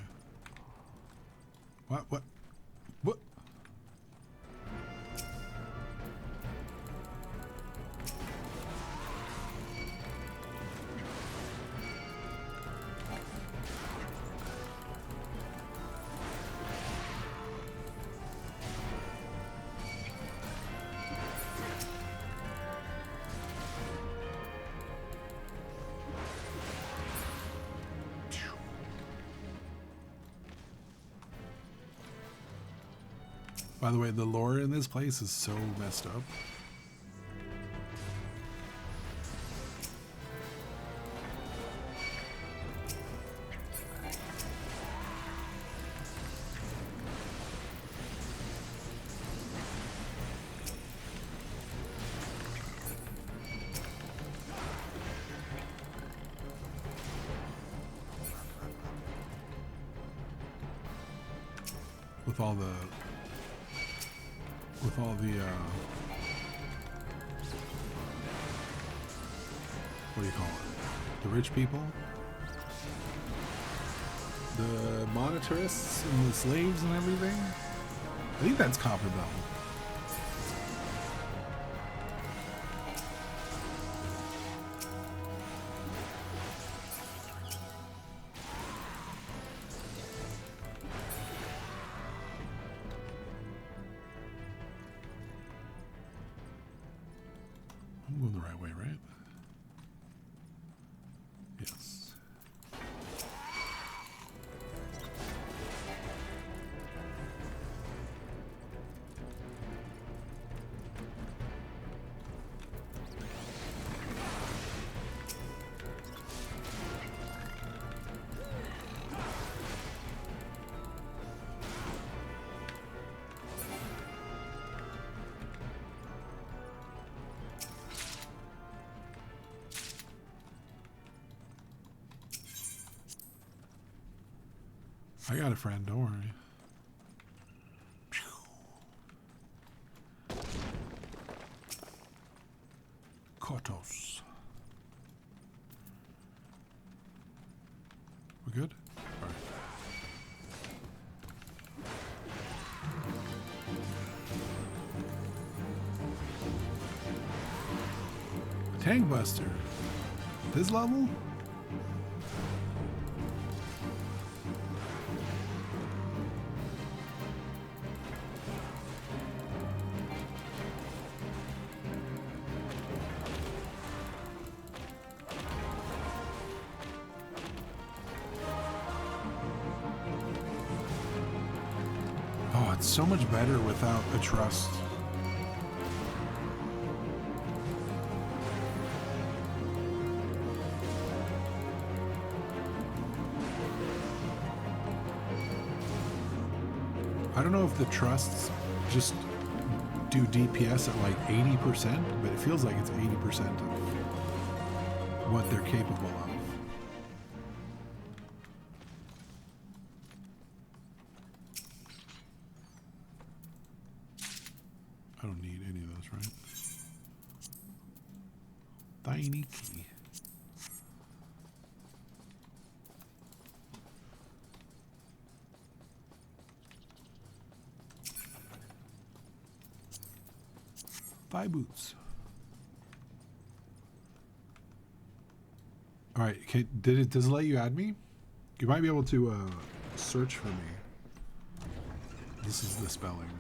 What? What? What? By the way, the lore in this place is so messed up. With all the what do you call it? The rich people? The monetarists and the slaves and everything? I think that's Copperbell. I'm going the right way, right? Yes. I got a friend, don't worry. Kotos. We good? Alright. Tank Buster. This level? Oh, it's so much better without a trust. I don't know if the trusts just do DPS at like 80%, but it feels like it's 80% of what they're capable of. I don't need any of those, right? Tiny key. Thigh boots. All right. Okay, does it let you add me? You might be able to search for me. This is the spelling.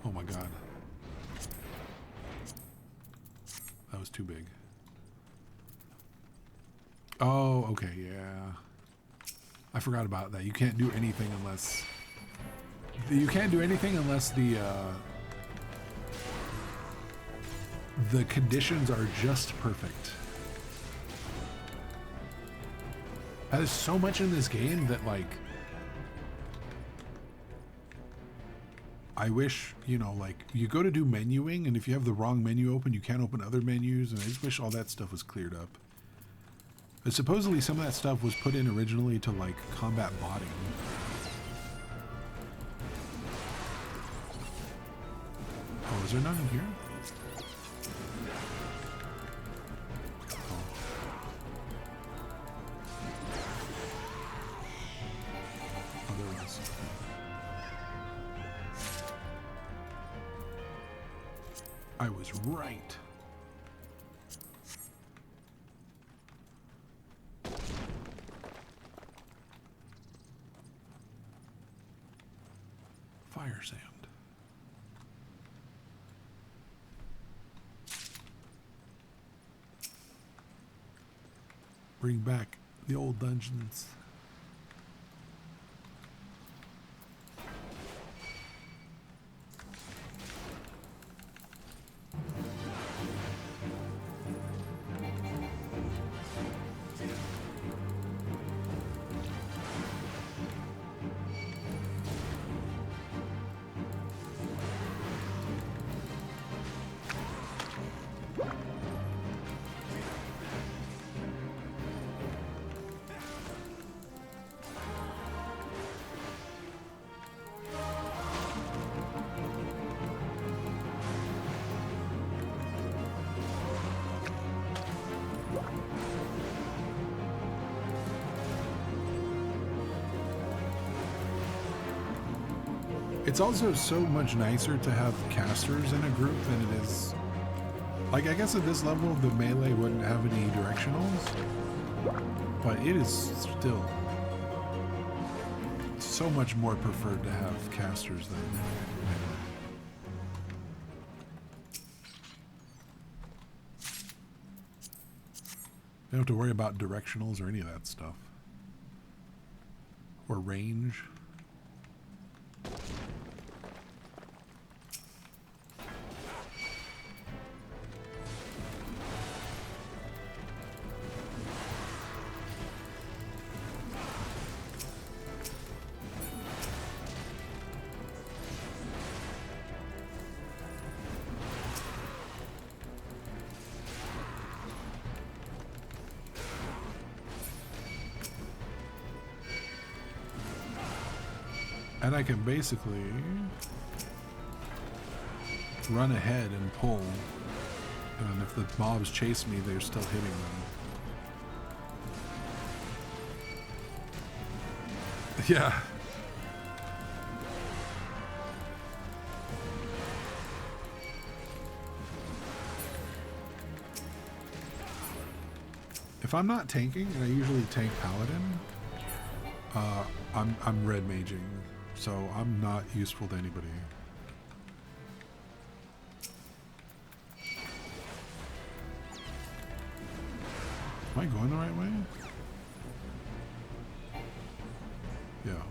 Oh my god. That was too big. Oh, okay, yeah. I forgot about that. You can't do anything unless... You can't do anything unless the conditions are just perfect. There's so much in this game that, like, I wish, you know, like, you go to do menuing, and if you have the wrong menu open, you can't open other menus, and I just wish all that stuff was cleared up. But supposedly some of that stuff was put in originally to, like, combat botting. Oh, is there none in here? Oh, there was. I was right. Fire sand. Bring back the old dungeons. It's also so much nicer to have casters in a group than it is. Like, I guess at this level, the melee wouldn't have any directionals, but it is still so much more preferred to have casters than melee. You don't have to worry about directionals or any of that stuff. Or range. And I can basically run ahead and pull. And if the mobs chase me, they're still hitting them. Yeah. If I'm not tanking, and I usually tank Paladin, I'm red maging. So I'm not useful to anybody. Am I going the right way? Yeah.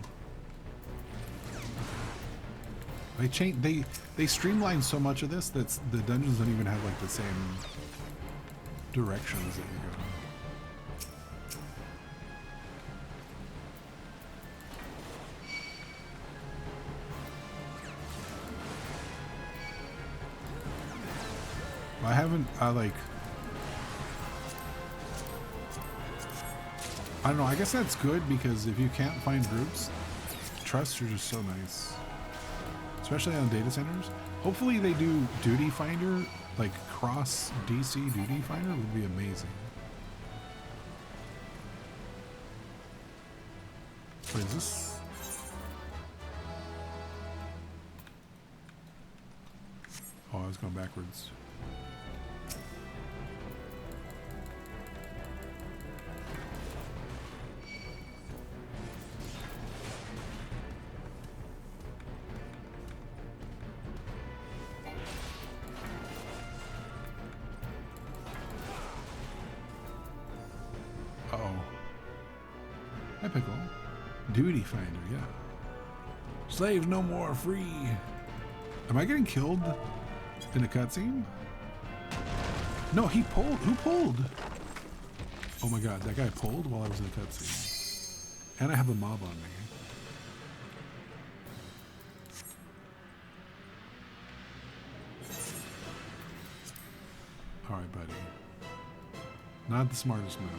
They streamlined so much of this that the dungeons don't even have like the same directions that you go. I don't know, I guess that's good because if you can't find groups, trusts are just so nice. Especially on data centers. Hopefully they do Duty Finder, like cross DC Duty Finder would be amazing. What is this? Oh, I was going backwards. Pickle. Duty Finder, yeah. Slaves no more, free. Am I getting killed in a cutscene? No, he pulled. Who pulled? Oh my god, that guy pulled while I was in a cutscene. And I have a mob on me. Alright, buddy. Not the smartest move.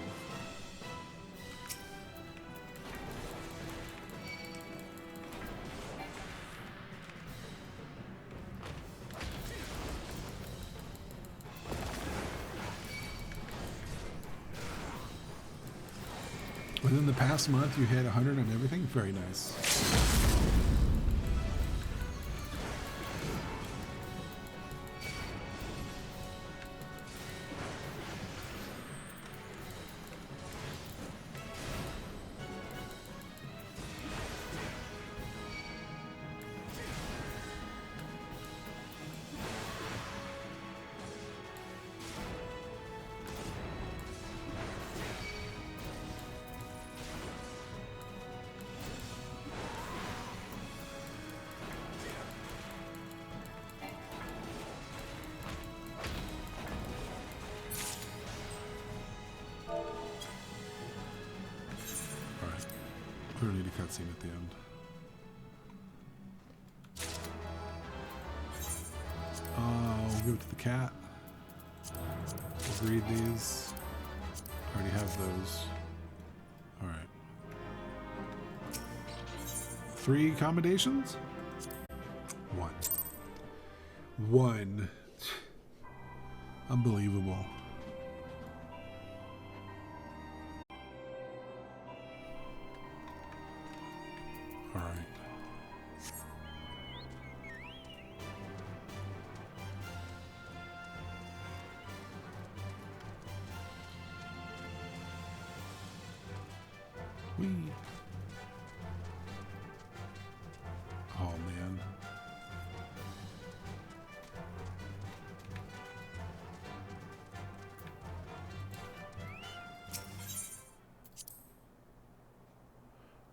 Within the past month, you hit 100 on everything? Very nice. We don't need a cutscene at the end. We'll give it to the cat. We'll read these. I already have those. Alright. 3 accommodations? 1. 1. Unbelievable. Alright. Whee. Oh man.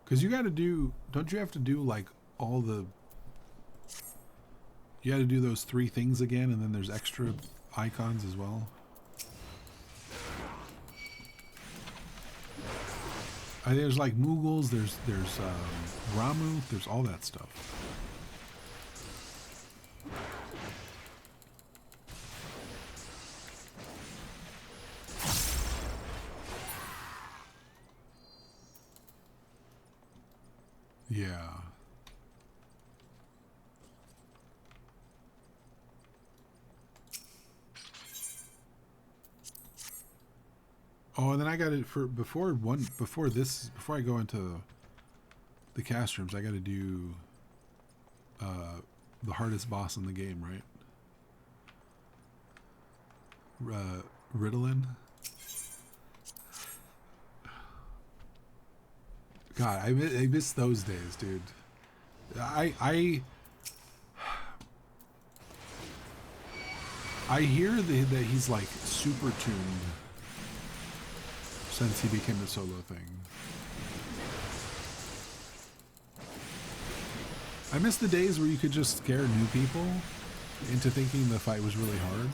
Because you got to do, don't you have to do like all the, you got to do those 3 things again, and then there's extra icons as well? There's like Moogles, there's Ramuth, there's all that stuff. Yeah. Oh, and then I got it for before I go into the cast rooms, I got to do the hardest boss in the game, right? Ritalin. God, I miss those days, dude. I hear that he's like super tuned since he became the solo thing. I miss the days where you could just scare new people into thinking the fight was really hard.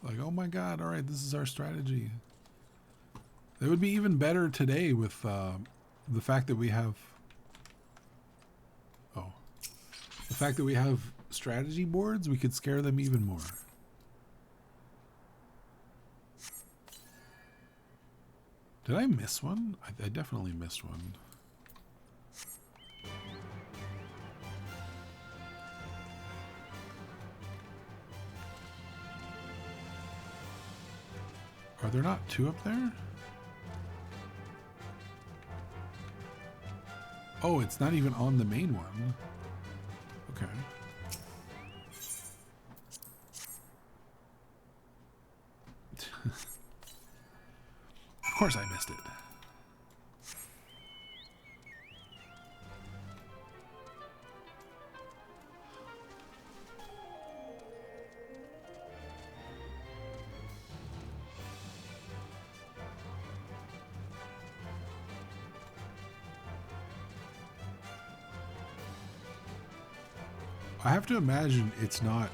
Like, oh my god, alright, this is our strategy. It would be even better today with the fact that we have... Oh. The fact that we have strategy boards, we could scare them even more. Did I miss one? I definitely missed one. Are there not 2 up there? Oh, it's not even on the main one. Okay. Of course I missed it. I have to imagine it's not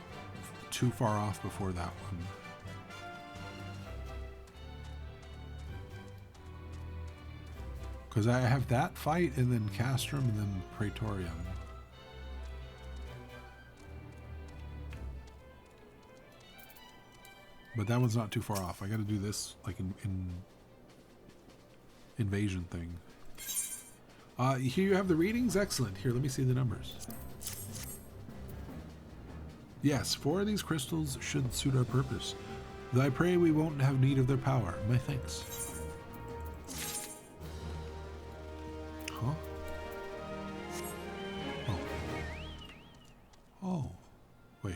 too far off before that one. Because I have that fight and then Castrum and then Praetorium. But that one's not too far off. I got to do this like in invasion thing. Here you have the readings. Excellent. Here, let me see the numbers. Yes, 4 of these crystals should suit our purpose. Though I pray we won't have need of their power. My thanks. Huh? Oh. Oh. Wait.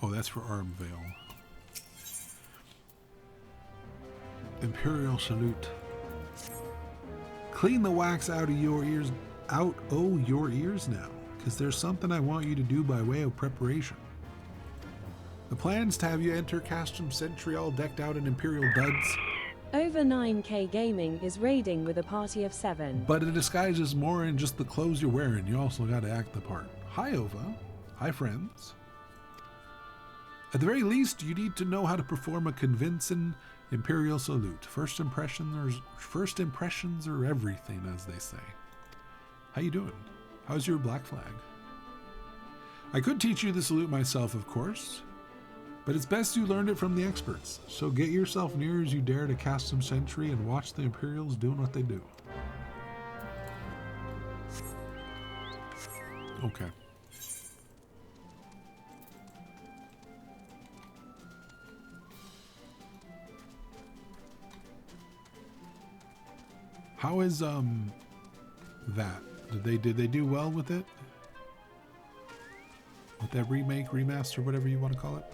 Oh, that's for Arm Veil. Imperial Salute. Clean the wax out of your ears. Your ears now. Because there's something I want you to do by way of preparation. The plan's to have you enter Castrum Sentry all decked out in Imperial duds. Over 9K Gaming is raiding with a party of 7. But it disguises more than just the clothes you're wearing. You also got to act the part. Hi, Ova. Hi, friends. At the very least, you need to know how to perform a convincing Imperial salute. First impressions are everything, as they say. How you doing? How's your black flag? I could teach you the salute myself, of course, but it's best you learned it from the experts. So get yourself near as you dare to cast some sentry and watch the Imperials doing what they do. Okay. How is that? Did they do well with it? With that remake, remaster, whatever you want to call it?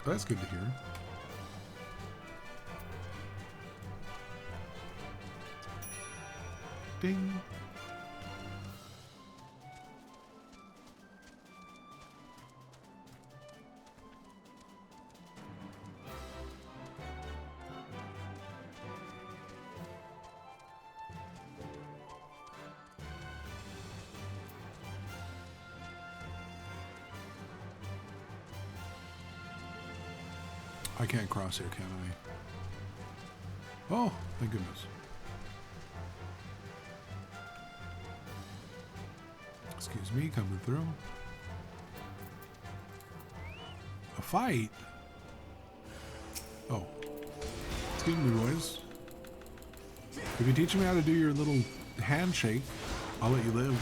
Oh, that's good to hear. Ding. I can't cross here, can I? Oh, thank goodness. Excuse me, coming through. A fight? Oh. Excuse me, boys. If you teach me how to do your little handshake, I'll let you live.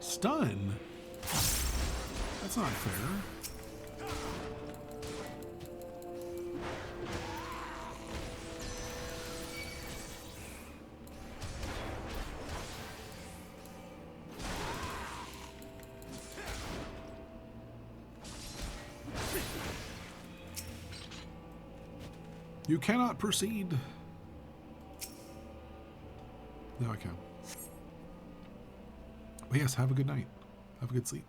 Stun? That's not fair. You cannot proceed. Now I can. Oh yes, have a good night. Have a good sleep.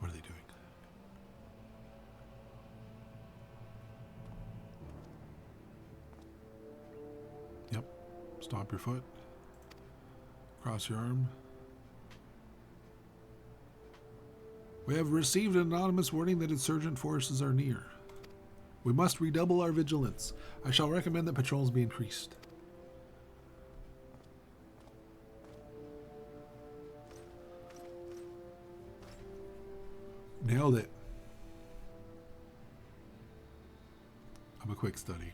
What are they doing? Yep. Stomp your foot. Cross your arm. We have received an anonymous warning that insurgent forces are near. We must redouble our vigilance. I shall recommend that patrols be increased. Nailed it. I'm a quick study.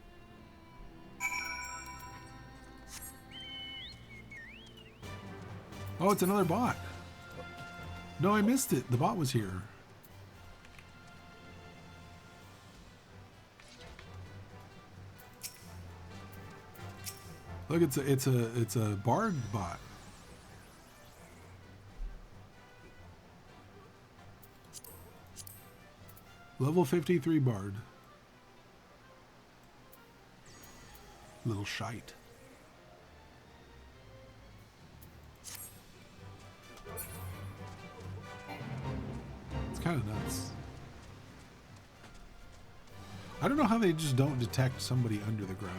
Oh, it's another bot. No, I missed it. The bot was here. Look, it's a bard bot. Level 53 bard. Little shite. I don't know how they just don't detect somebody under the ground.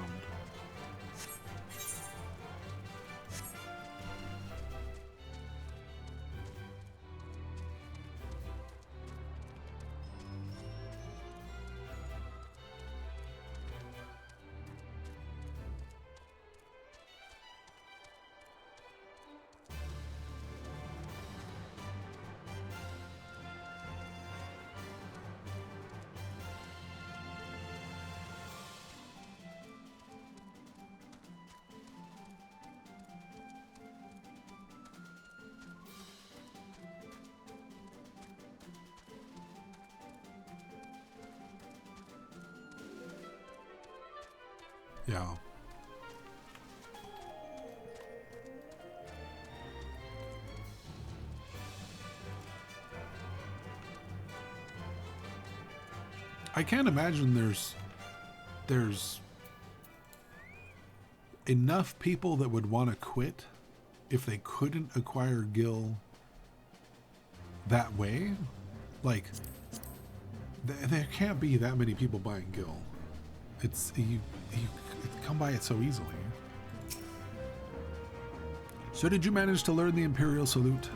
Yeah. I can't imagine there's enough people that would want to quit if they couldn't acquire Gil that way. Like, there can't be that many people buying Gil. It's you come by it so easily. So did you manage to learn the Imperial salute?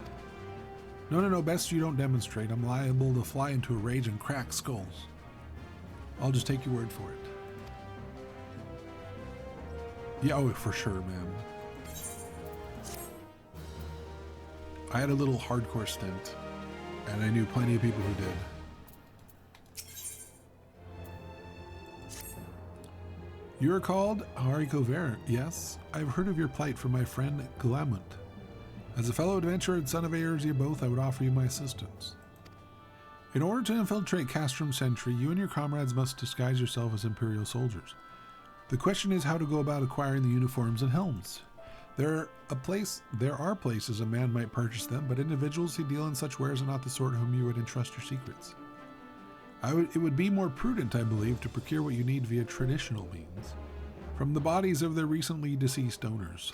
No, best you don't demonstrate. I'm liable to fly into a rage and crack skulls. I'll just take your word for it. Yeah, oh, for sure, man. I had a little hardcore stint, and I knew plenty of people who did. You are called Haricot Verts, yes? I've heard of your plight from my friend Glamont. As a fellow adventurer and son of Eorzea both, I would offer you my assistance. In order to infiltrate Castrum Sentry, you and your comrades must disguise yourself as Imperial soldiers. The question is how to go about acquiring the uniforms and helms. There are places a man might purchase them, but individuals who deal in such wares are not the sort whom you would entrust your secrets. It would be more prudent, I believe, to procure what you need via traditional means, from the bodies of their recently deceased owners.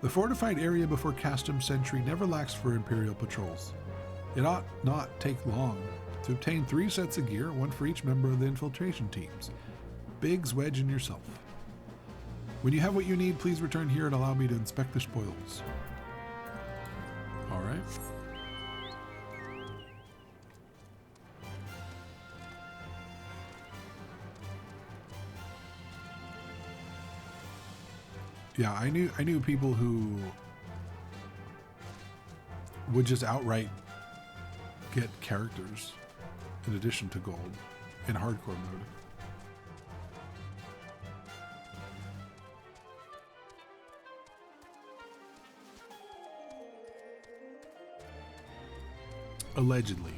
The fortified area before Castrum Sentry never lacks for Imperial patrols. It ought not take long to obtain 3 sets of gear, 1 for each member of the infiltration teams. Biggs, Wedge, and yourself. When you have what you need, please return here and allow me to inspect the spoils. All right. Yeah, I knew people who would just outright get characters in addition to gold in hardcore mode. Allegedly.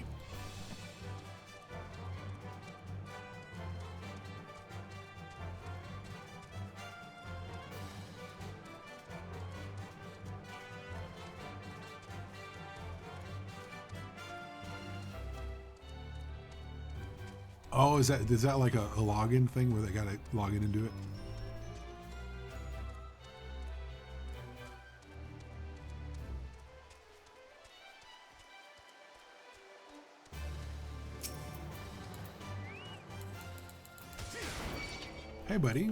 Oh, is that like a login thing where they gotta log in and do it? Hey, buddy.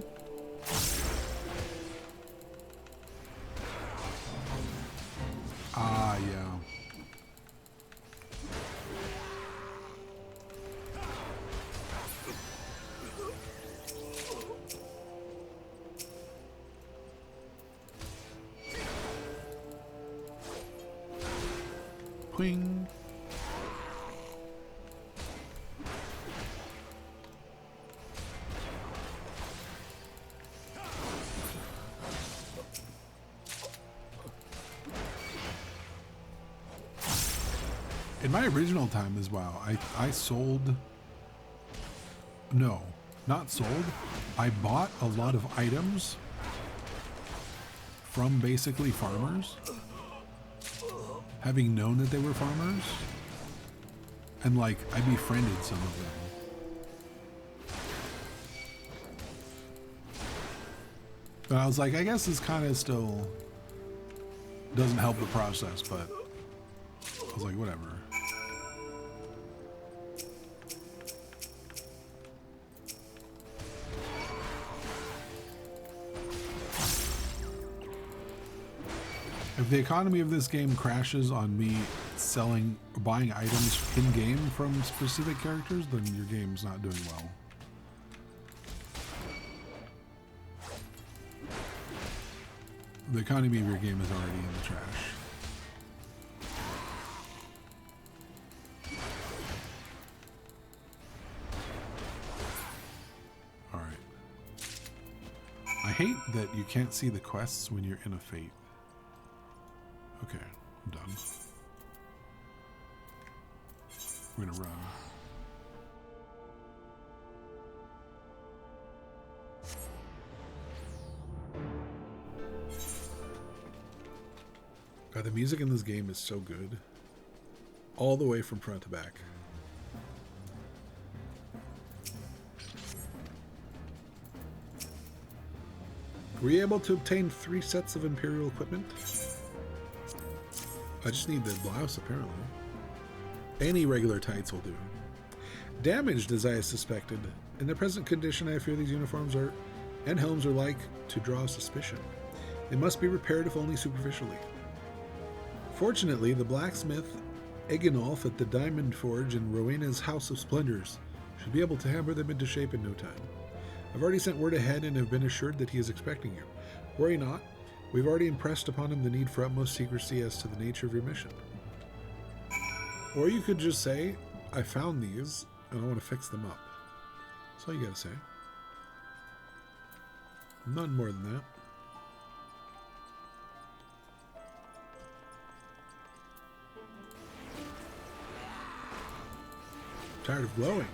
Ah, yeah. Quing. In my original time as WoW, I sold... No, not sold. I bought a lot of items from basically farmers, having known that they were farmers, and like I befriended some of them. But I was like, I guess this kind of still doesn't help the process, but I was like, whatever. If the economy of this game crashes on me buying items in-game from specific characters, then your game's not doing well. The economy of your game is already in the trash. Alright. I hate that you can't see the quests when you're in a fate. Okay, I'm done. We're gonna run. God, the music in this game is so good. All the way from front to back. Were you able to obtain 3 sets of Imperial equipment? I just need the blouse, apparently. Any regular tights will do. Damaged, as I suspected. In their present condition, I fear these uniforms and helms are like to draw suspicion. They must be repaired if only superficially. Fortunately, the blacksmith Eginolf at the Diamond Forge in Rowena's House of Splendors should be able to hammer them into shape in no time. I've already sent word ahead and have been assured that he is expecting you. Worry not. We've already impressed upon him the need for utmost secrecy as to the nature of your mission. Or you could just say, I found these and I want to fix them up. That's all you gotta say. None more than that. Tired of glowing.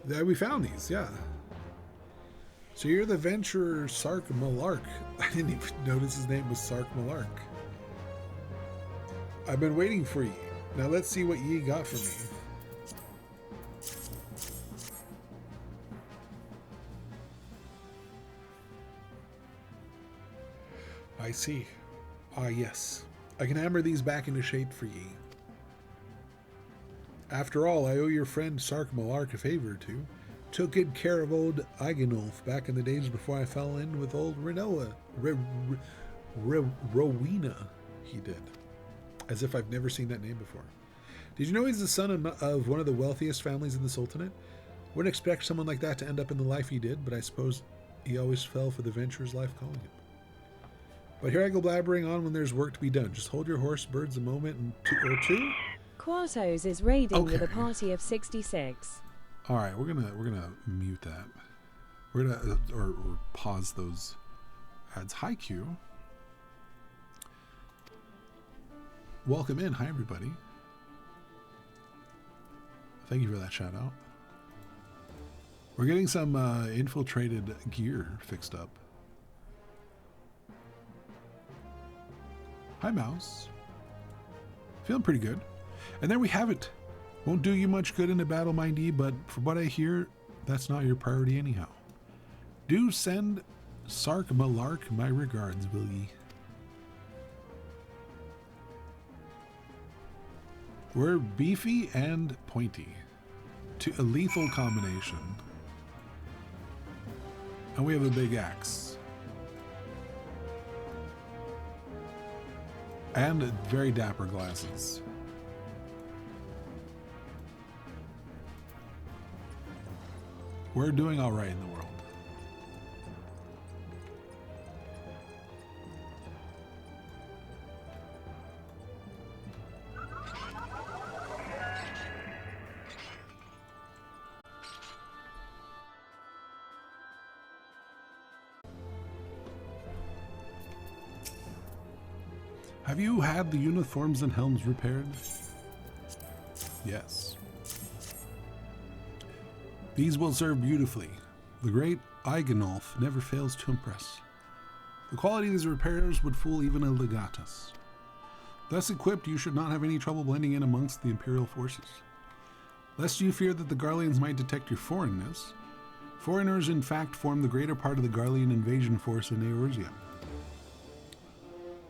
Yeah, we found these, yeah. So you're the venturer Sark Malark. I didn't even notice his name was Sark Malark. I've been waiting for ye. Now let's see what ye got for me. I see. Ah, yes. I can hammer these back into shape for ye. After all, I owe your friend Sark Malark a favor or two. Took good care of old Igenolf back in the days before I fell in with old Rowena. He did. As if I've never seen that name before. Did you know he's the son of one of the wealthiest families in the Sultanate? Wouldn't expect someone like that to end up in the life he did, but I suppose he always fell for the venturer's life calling him. But here I go blabbering on when there's work to be done. Just hold your horse, birds, a moment or two. Quartos is raiding with a party of 66. All right, we're gonna mute that. We're gonna or pause those ads. Hi, Q. Welcome in. Hi, everybody. Thank you for that shout out. We're getting some infiltrated gear fixed up. Hi, Mouse. Feeling pretty good. And there we have it. Won't do you much good in a battle, mind ye, but from what I hear, that's not your priority anyhow. Do send Sark Malark my regards, will ye? We're beefy and pointy. To a lethal combination. And we have a big axe. And very dapper glasses. We're doing all right in the world. Have you had the uniforms and helms repaired? Yes. These will serve beautifully. The great Igenolf never fails to impress. The quality of these repairs would fool even a legatus. Thus equipped, you should not have any trouble blending in amongst the Imperial forces. Lest you fear that the Garleans might detect your foreignness, foreigners in fact form the greater part of the Garlean invasion force in Eorzea.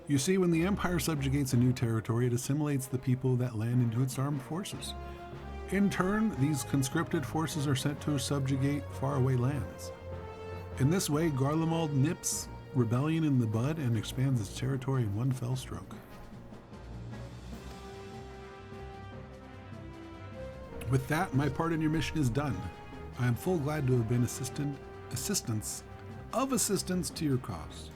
You see, when the Empire subjugates a new territory, it assimilates the people that land into its armed forces. In turn, these conscripted forces are sent to subjugate faraway lands. In this way, Garlemald nips rebellion in the bud and expands its territory in one fell stroke. With that, my part in your mission is done. I am full glad to have been assistance to your cause.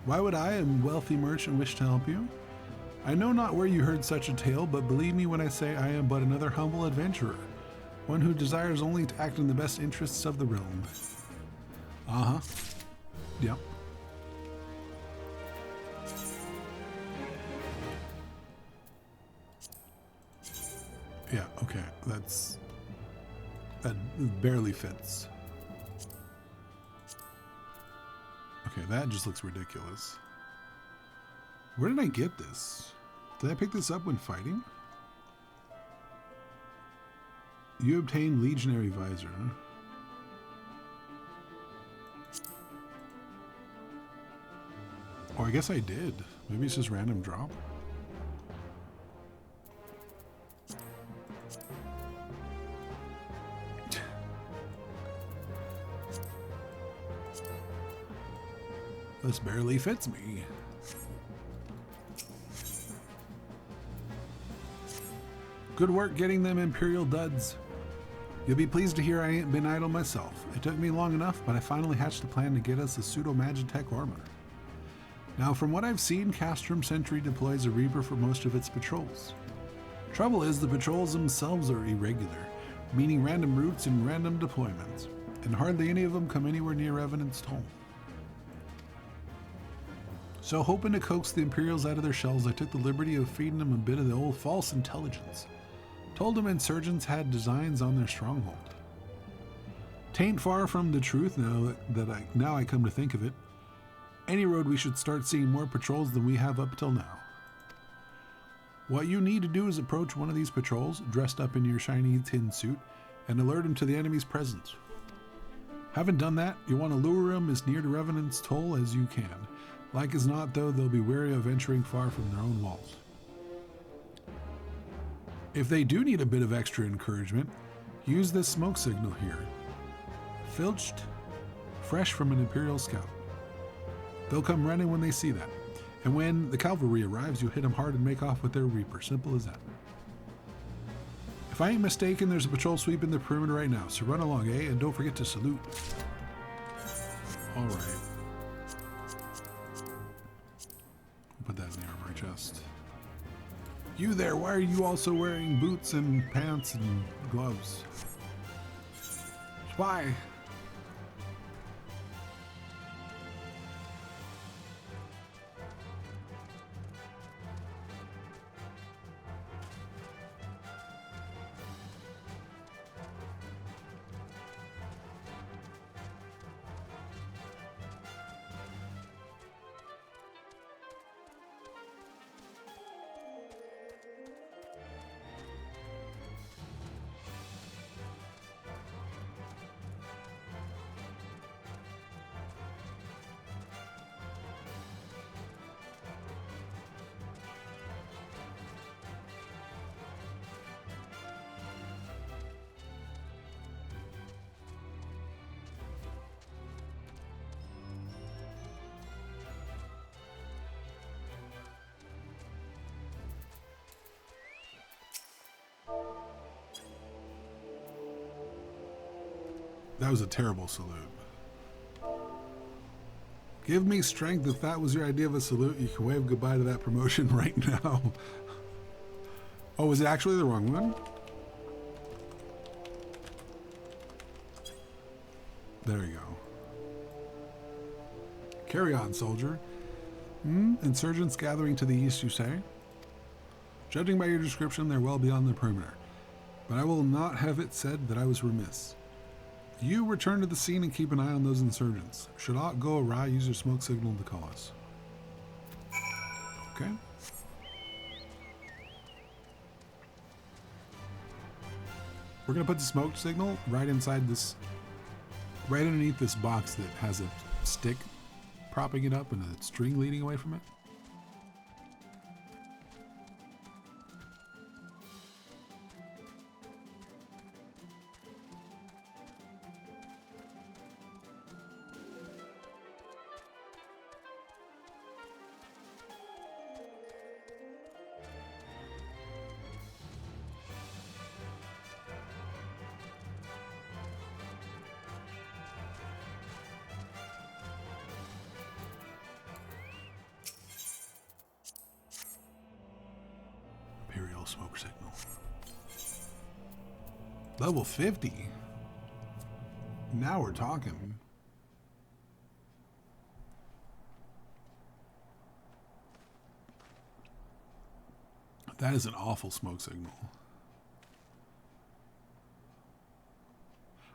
Why would I, a wealthy merchant, wish to help you? I know not where you heard such a tale, but believe me when I say I am but another humble adventurer, one who desires only to act in the best interests of the realm. Uh-huh. Yep. Yeah, okay, that barely fits. Okay, that just looks ridiculous. Where did I get this? Did I pick this up when fighting? You obtain Legionary Visor. Oh, I guess I did. Maybe it's just random drop. This barely fits me. Good work getting them Imperial duds. You'll be pleased to hear I ain't been idle myself. It took me long enough, but I finally hatched a plan to get us a pseudo-magitech armor. Now, from what I've seen, Castrum Sentry deploys a Reaper for most of its patrols. Trouble is, the patrols themselves are irregular, meaning random routes and random deployments, and hardly any of them come anywhere near Revenant's Toll. So, hoping to coax the Imperials out of their shells, I took the liberty of feeding them a bit of the old false intelligence. Told them insurgents had designs on their stronghold. Tain't far from the truth now I come to think of it. Any road we should start seeing more patrols than we have up till now. What you need to do is approach one of these patrols, dressed up in your shiny tin suit, and alert them to the enemy's presence. Having done that, you want to lure them as near to Revenant's Toll as you can. Like as not, though, they'll be wary of venturing far from their own walls. If they do need a bit of extra encouragement, use this smoke signal here. Filched, fresh from an Imperial scout. They'll come running when they see that. And when the cavalry arrives, you hit them hard and make off with their Reaper. Simple as that. If I ain't mistaken, there's a patrol sweeping the perimeter right now, so run along, eh? And don't forget to salute. Alright. Put that in the armory chest. You there, why are you also wearing boots and pants and gloves? Why? That was a terrible salute. Give me strength. If that was your idea of a salute, you can wave goodbye to that promotion right now. Oh, was it actually the wrong one? There you go. Carry on, soldier. Insurgents gathering to the east, you say? Judging by your description, they're well beyond the perimeter. But I will not have it said that I was remiss. You return to the scene and keep an eye on those insurgents. Should aught go awry, use your smoke signal to call us. Okay. We're going to put the smoke signal right inside this, right underneath this box that has a stick propping it up and a string leading away from it. no smoke signal. Level 50. Now we're talking. That is an awful smoke signal.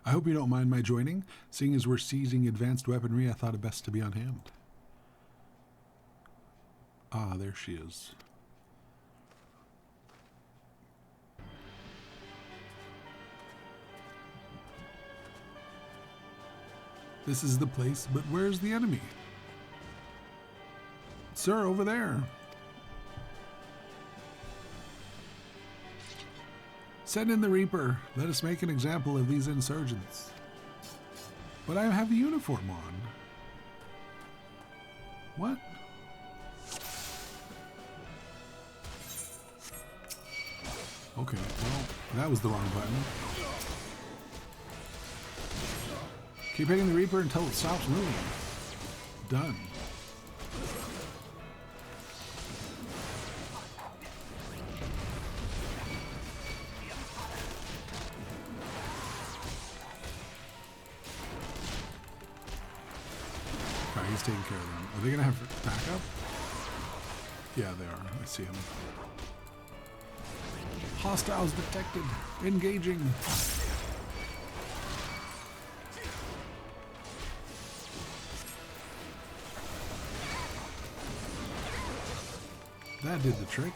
I hope you don't mind my joining. Seeing as we're seizing advanced weaponry, I thought it best to be on hand. Ah, there she is. This is the place, but where's the enemy? Sir, over there. Send in the Reaper. Let us make an example of these insurgents. But I have a uniform on. What? Okay, well, that was the wrong button. Keep hitting the Reaper until it stops moving. Done. Okay, he's taking care of them. Are they gonna have backup? Yeah, they are. I see him. Hostiles detected. Engaging. That did the trick.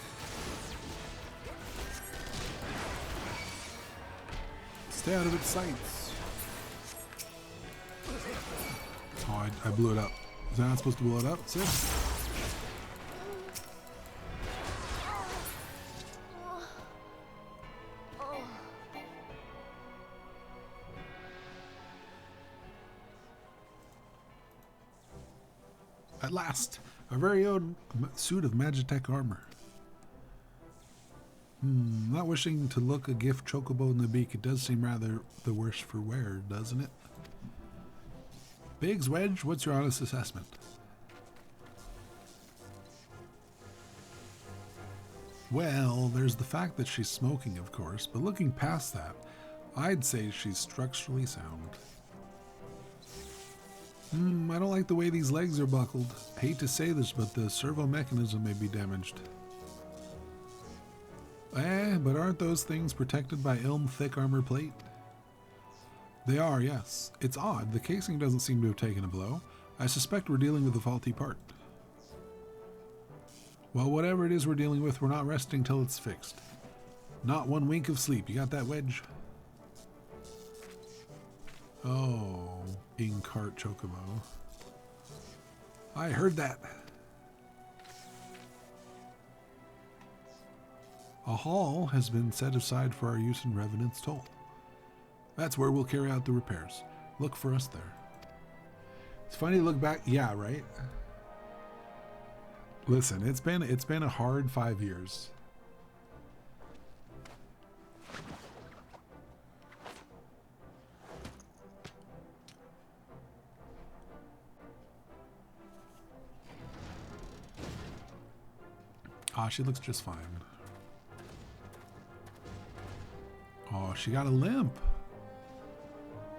Stay out of its sights. Oh, I blew it up. Was I not supposed to blow it up? Sid? At last, our very own suit of Magitech armor. Not wishing to look a gift chocobo in the beak, it does seem rather the worse for wear, doesn't it? Biggs, Wedge, what's your honest assessment? Well, there's the fact that she's smoking, of course, but looking past that, I'd say she's structurally sound. I don't like the way these legs are buckled. Hate to say this, but the servo mechanism may be damaged. But aren't those things protected by Ilm thick armor plate? They are, yes. It's odd, the casing doesn't seem to have taken a blow. I suspect we're dealing with a faulty part. Well, whatever it is we're dealing with, we're not resting till it's fixed. Not one wink of sleep. You got that, Wedge? Oh, in-cart chocobo. I heard that. A hall has been set aside for our use in Revenant's Toll. That's where we'll carry out the repairs. Look for us there. It's funny to look back. Yeah, right? Listen, it's been a hard 5 years. Ah, she looks just fine. Oh, she got a limp.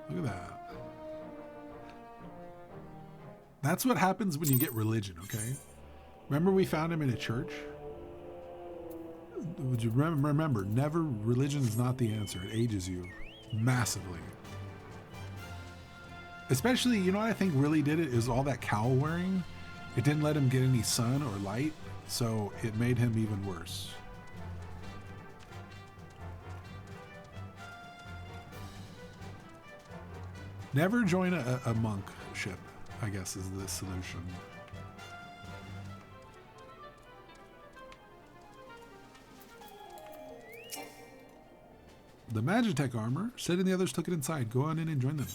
Look at that. That's what happens when you get religion, okay? Remember we found him in a church? Would you remember, never, religion is not the answer. It ages you massively. Especially, you know what I think really did it is all that cowl wearing. It didn't let him get any sun or light, so it made him even worse. Never join a monk ship, I guess, is the solution. The Magitech armor. Sid and the others took it inside. Go on in and join them.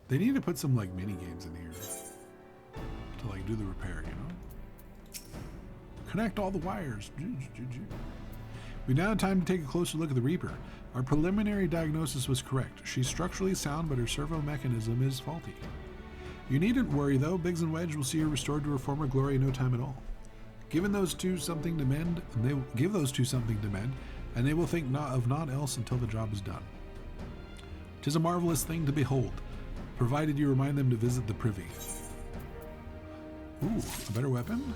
They need to put some like mini games in here to like do the repair, you know? Connect all the wires. We now have time to take a closer look at the Reaper. Our preliminary diagnosis was correct. She's structurally sound, but her servo mechanism is faulty. You needn't worry though. Biggs and Wedge will see her restored to her former glory in no time at all. Give those two something to mend, and they will think not of naught else until the job is done. 'Tis a marvelous thing to behold, provided you remind them to visit the privy. Ooh, a better weapon?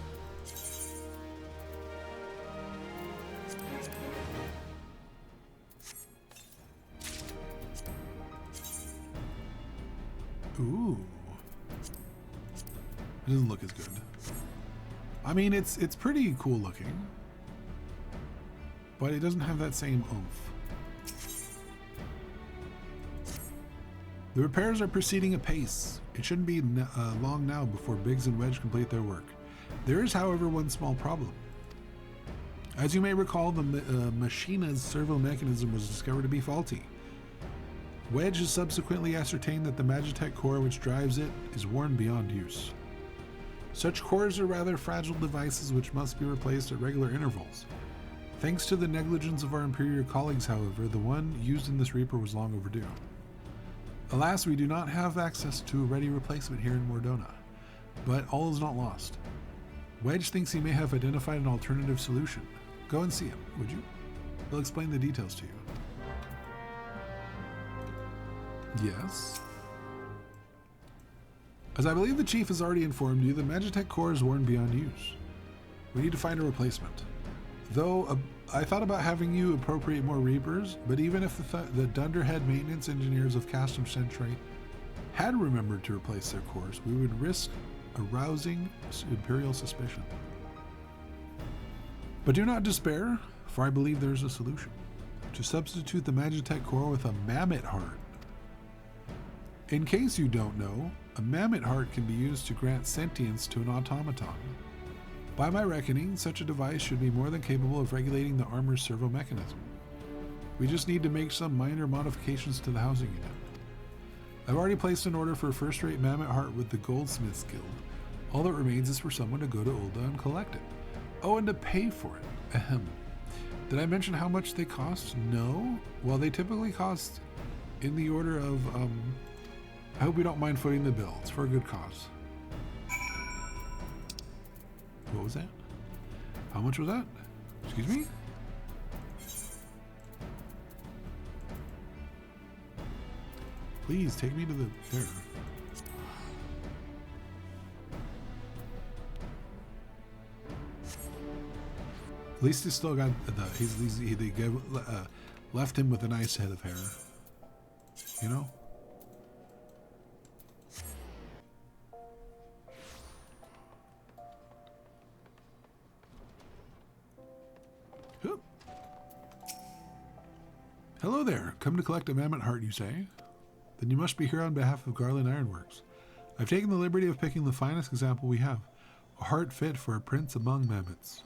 Ooh. It doesn't look as good. I mean, it's pretty cool looking, but it doesn't have that same oomph. The repairs are proceeding apace. It shouldn't be long now before Biggs and Wedge complete their work. There is, however, one small problem. As you may recall, the Machina's servo mechanism was discovered to be faulty. Wedge has subsequently ascertained that the Magitech core which drives it is worn beyond use. Such cores are rather fragile devices which must be replaced at regular intervals. Thanks to the negligence of our inferior colleagues, however, the one used in this Reaper was long overdue. Alas, we do not have access to a ready replacement here in Mordona, but all is not lost. Wedge thinks he may have identified an alternative solution. Go and see him, would you? He'll explain the details to you. Yes? As I believe the chief has already informed you, the Magitech core is worn beyond use. We need to find a replacement. Though I thought about having you appropriate more Reapers, but even if the Dunderhead maintenance engineers of Castum Century had remembered to replace their cores, we would risk arousing Imperial suspicion. But do not despair, for I believe there is a solution. To substitute the Magitech core with a Mammoth Heart. In case you don't know, a Mammoth Heart can be used to grant sentience to an automaton. By my reckoning, such a device should be more than capable of regulating the armor's servo mechanism. We just need to make some minor modifications to the housing unit. I've already placed an order for a first-rate Mammoth Heart with the Goldsmiths Guild. All that remains is for someone to go to Ul'dah and collect it. Oh, and to pay for it. Ahem. Did I mention how much they cost? No? Well, they typically cost in the order of, I hope you don't mind footing the bill. It's for a good cause. What was that? How much was that? Excuse me? Please take me to the there. At least he's still got the they gave, left him with a nice head of hair. You know? Hello there. Come to collect a Mammoth Heart, you say? Then you must be here on behalf of Garland Ironworks. I've taken the liberty of picking the finest example we have. A heart fit for a prince among mammoths.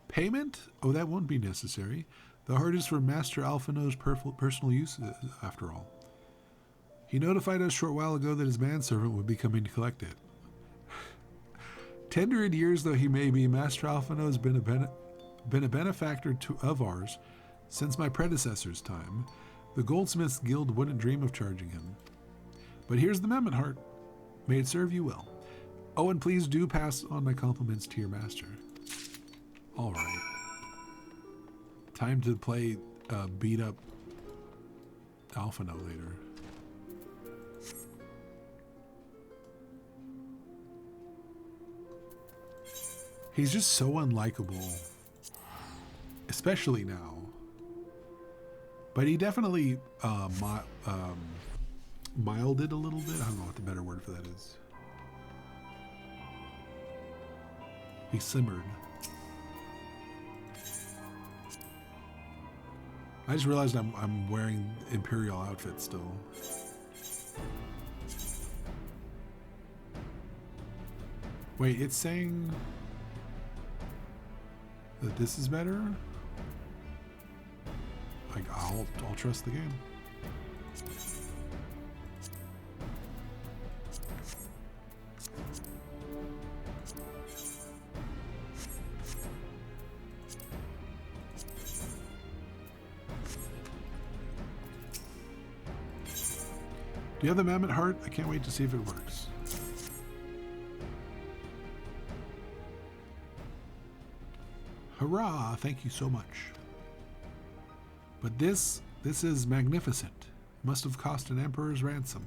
Payment? Oh, that won't be necessary. The heart is for Master Alphino's personal use, after all. He notified us a short while ago that his manservant would be coming to collect it. Tender in years though he may be, Master Alphino has been a benefactor of ours since my predecessor's time. The Goldsmiths Guild wouldn't dream of charging him. But here's the Mammoth Heart. May it serve you well. Oh, and please do pass on my compliments to your master. All right. Time to play beat up Alphino later. He's just so unlikable, especially now. But he definitely milded a little bit. I don't know what the better word for that is. He simmered. I just realized I'm wearing Imperial outfit still. Wait, it's saying that this is better? Like, I'll trust the game. Do you have the Mammoth Heart? I can't wait to see if it works. Hurrah! Thank you so much. But this is magnificent. Must have cost an emperor's ransom.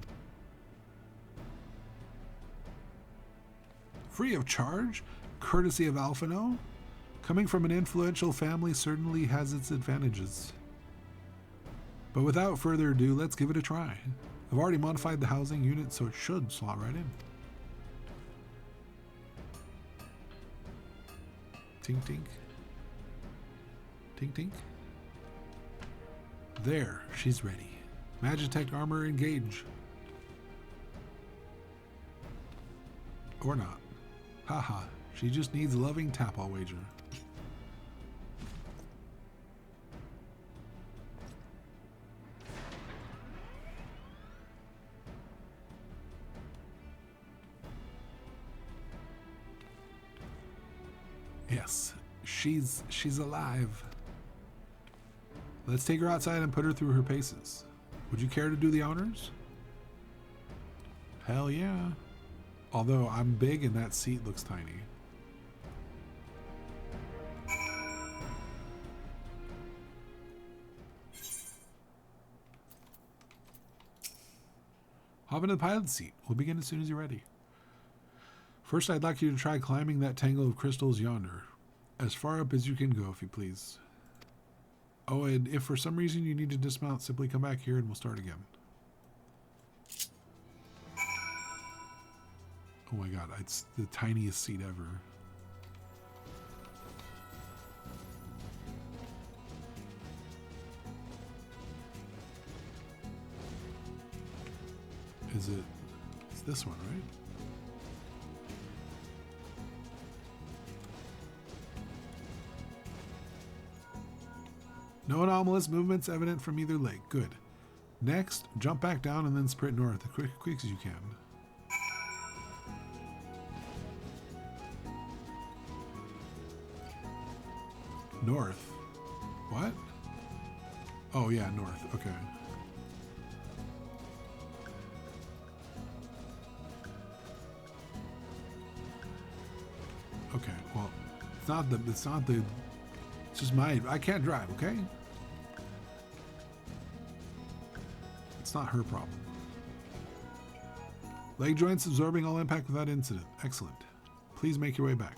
Free of charge? Courtesy of Alphino? Coming from an influential family certainly has its advantages. But without further ado, let's give it a try. I've already modified the housing unit, so it should slot right in. Tink tink. Tink tink. There, she's ready. Magitech armor engage. Or not. Haha, she just needs a loving tap, I'll wager. Yes, she's alive. Let's take her outside and put her through her paces. Would you care to do the honors? Hell yeah. Although I'm big and that seat looks tiny. Hop into the pilot seat. We'll begin as soon as you're ready. First, I'd like you to try climbing that tangle of crystals yonder. As far up as you can go, if you please. Oh, and if for some reason you need to dismount, simply come back here and we'll start again. Oh my god, it's the tiniest seat ever. Is it? It's this one, right? No anomalous movements evident from either leg. Good. Next, jump back down and then sprint north as quick as you can. North? What? Oh yeah, north. Okay. Okay, well, it's just I can't drive, okay? It's not her problem. Leg joints absorbing all impact without incident. Excellent. Please make your way back.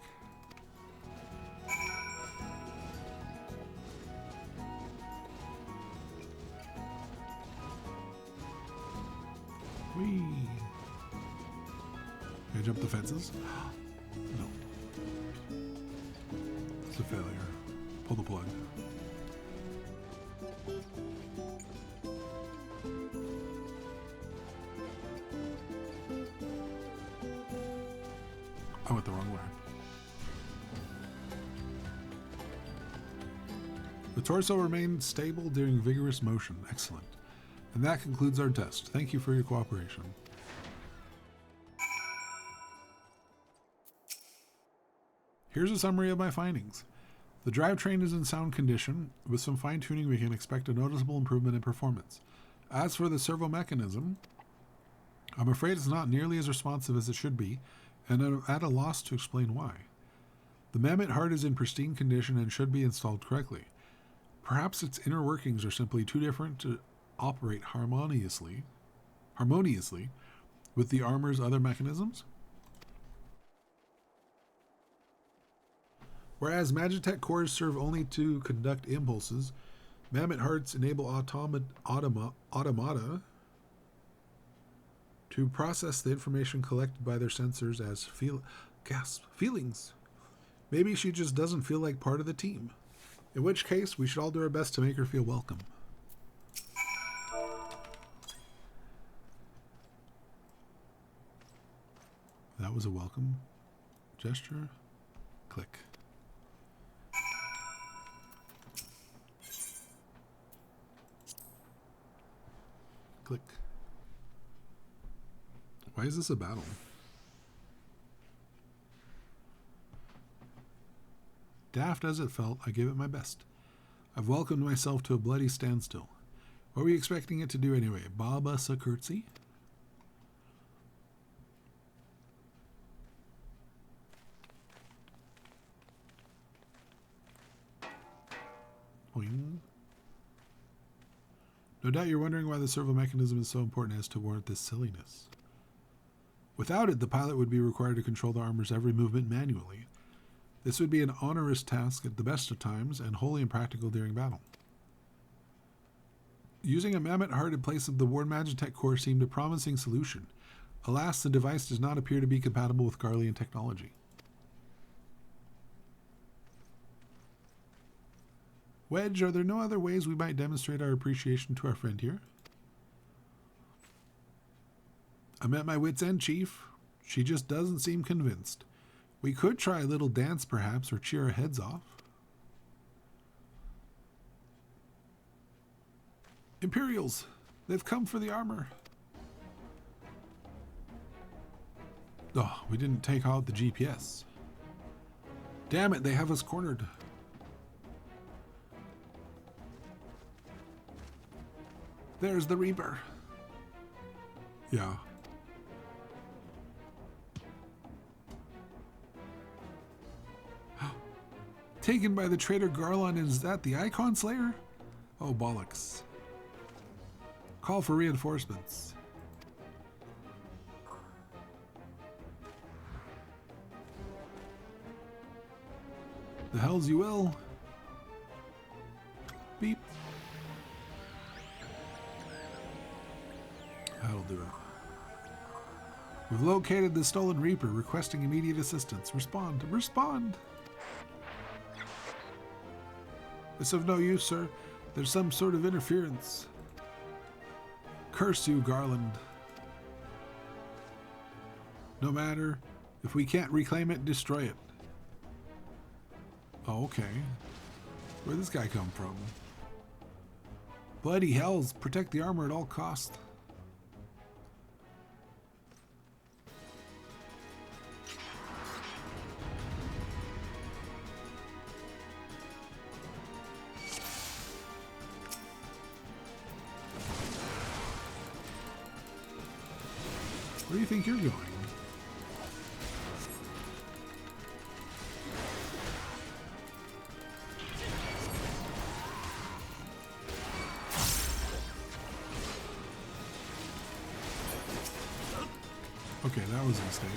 Whee! Can I jump the fences? No. It's a failure. Pull the plug. I went the wrong way. The torso remained stable during vigorous motion. Excellent. And that concludes our test. Thank you for your cooperation. Here's a summary of my findings. The drivetrain is in sound condition. With some fine-tuning, we can expect a noticeable improvement in performance. As for the servo mechanism, I'm afraid it's not nearly as responsive as it should be, and I'm at a loss to explain why. The mammoth heart is in pristine condition and should be installed correctly. Perhaps its inner workings are simply too different to operate harmoniously with the armor's other mechanisms? Whereas Magitech cores serve only to conduct impulses, mammoth hearts enable automata to process the information collected by their sensors as feelings. Maybe she just doesn't feel like part of the team. In which case, we should all do our best to make her feel welcome. That was a welcome gesture. Click. Click. Why is this a battle? Daft as it felt, I gave it my best. I've welcomed myself to a bloody standstill. What were we expecting it to do anyway? Bob us a curtsy? Boing. No doubt you're wondering why the servo mechanism is so important as to warrant this silliness. Without it, the pilot would be required to control the armor's every movement manually. This would be an onerous task at the best of times and wholly impractical during battle. Using a mammoth heart in place of the Warn Magitech core seemed a promising solution. Alas, the device does not appear to be compatible with Garlean technology. Wedge, are there no other ways we might demonstrate our appreciation to our friend here? I'm at my wit's end, Chief. She just doesn't seem convinced. We could try a little dance, perhaps, or cheer our heads off. Imperials! They've come for the armor. Oh, we didn't take out the GPS. Damn it, they have us cornered. There's the Reaper. Yeah. Taken by the traitor Garlon, is that the Icon Slayer? Oh, bollocks. Call for reinforcements. The hells you will. Beep. That'll do it. We've located the stolen Reaper, requesting immediate assistance. Respond. Respond! It's of no use, sir. There's some sort of interference. Curse you, Garland. No matter. If we can't reclaim it, destroy it. Oh, okay. Where'd this guy come from? Bloody hells. Protect the armor at all costs. Where do you think you're going? Okay, that was a mistake.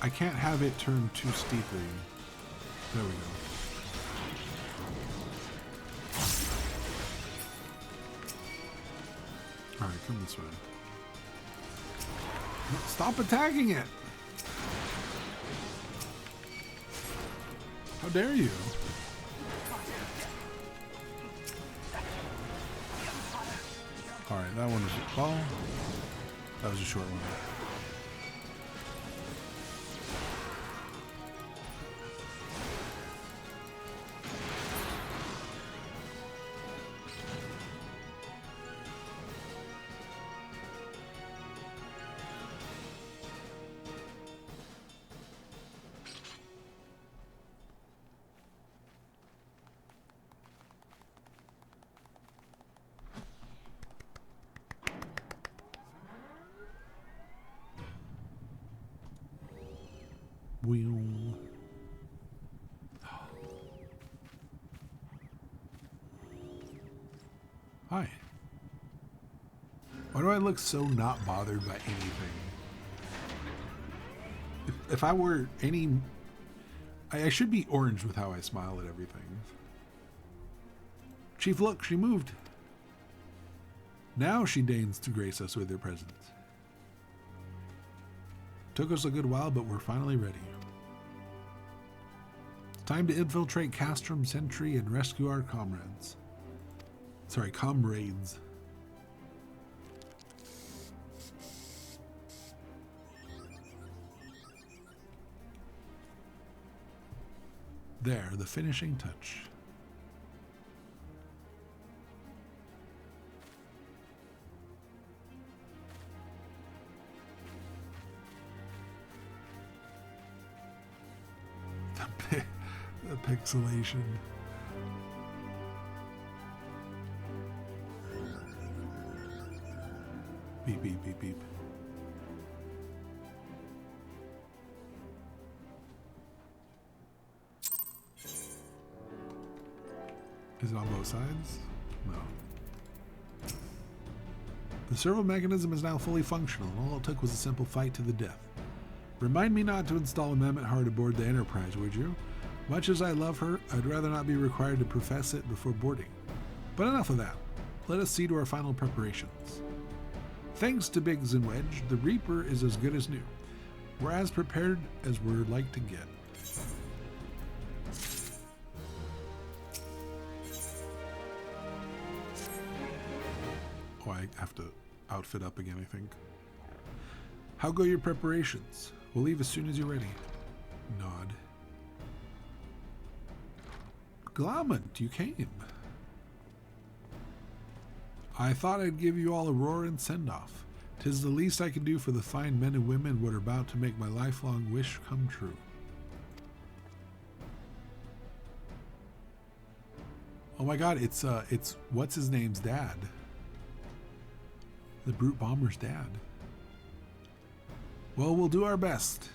I can't have it turn too steeply. There we go. Alright, come this way. No, stop attacking it! How dare you? Alright, that one was... Oh, that was a short one. Wheel. Hi. Why do I look so not bothered by anything? If I were any... I should be orange with how I smile at everything. Chief, look, she moved. Now she deigns to grace us with her presence. Took us a good while, but we're finally ready. Time to infiltrate Castrum Sentry and rescue our comrades. Sorry, comrades. There, the finishing touch. The pixelation. Beep, beep, beep, beep. Is it on both sides? No. The servo mechanism is now fully functional, and all it took was a simple fight to the death. Remind me not to install Amendment Heart aboard the Enterprise, would you? Much as I love her, I'd rather not be required to profess it before boarding. But enough of that. Let us see to our final preparations. Thanks to Biggs and Wedge, the Reaper is as good as new. We're as prepared as we're like to get. Oh, I have to outfit up again, I think. How go your preparations? We'll leave as soon as you're ready. Nod. Glamont, you came. I thought I'd give you all a roar and send-off. 'Tis the least I can do for the fine men and women what are about to make my lifelong wish come true. Oh my god, it's what's his name's dad. The Brute Bomber's dad. Well, we'll do our best.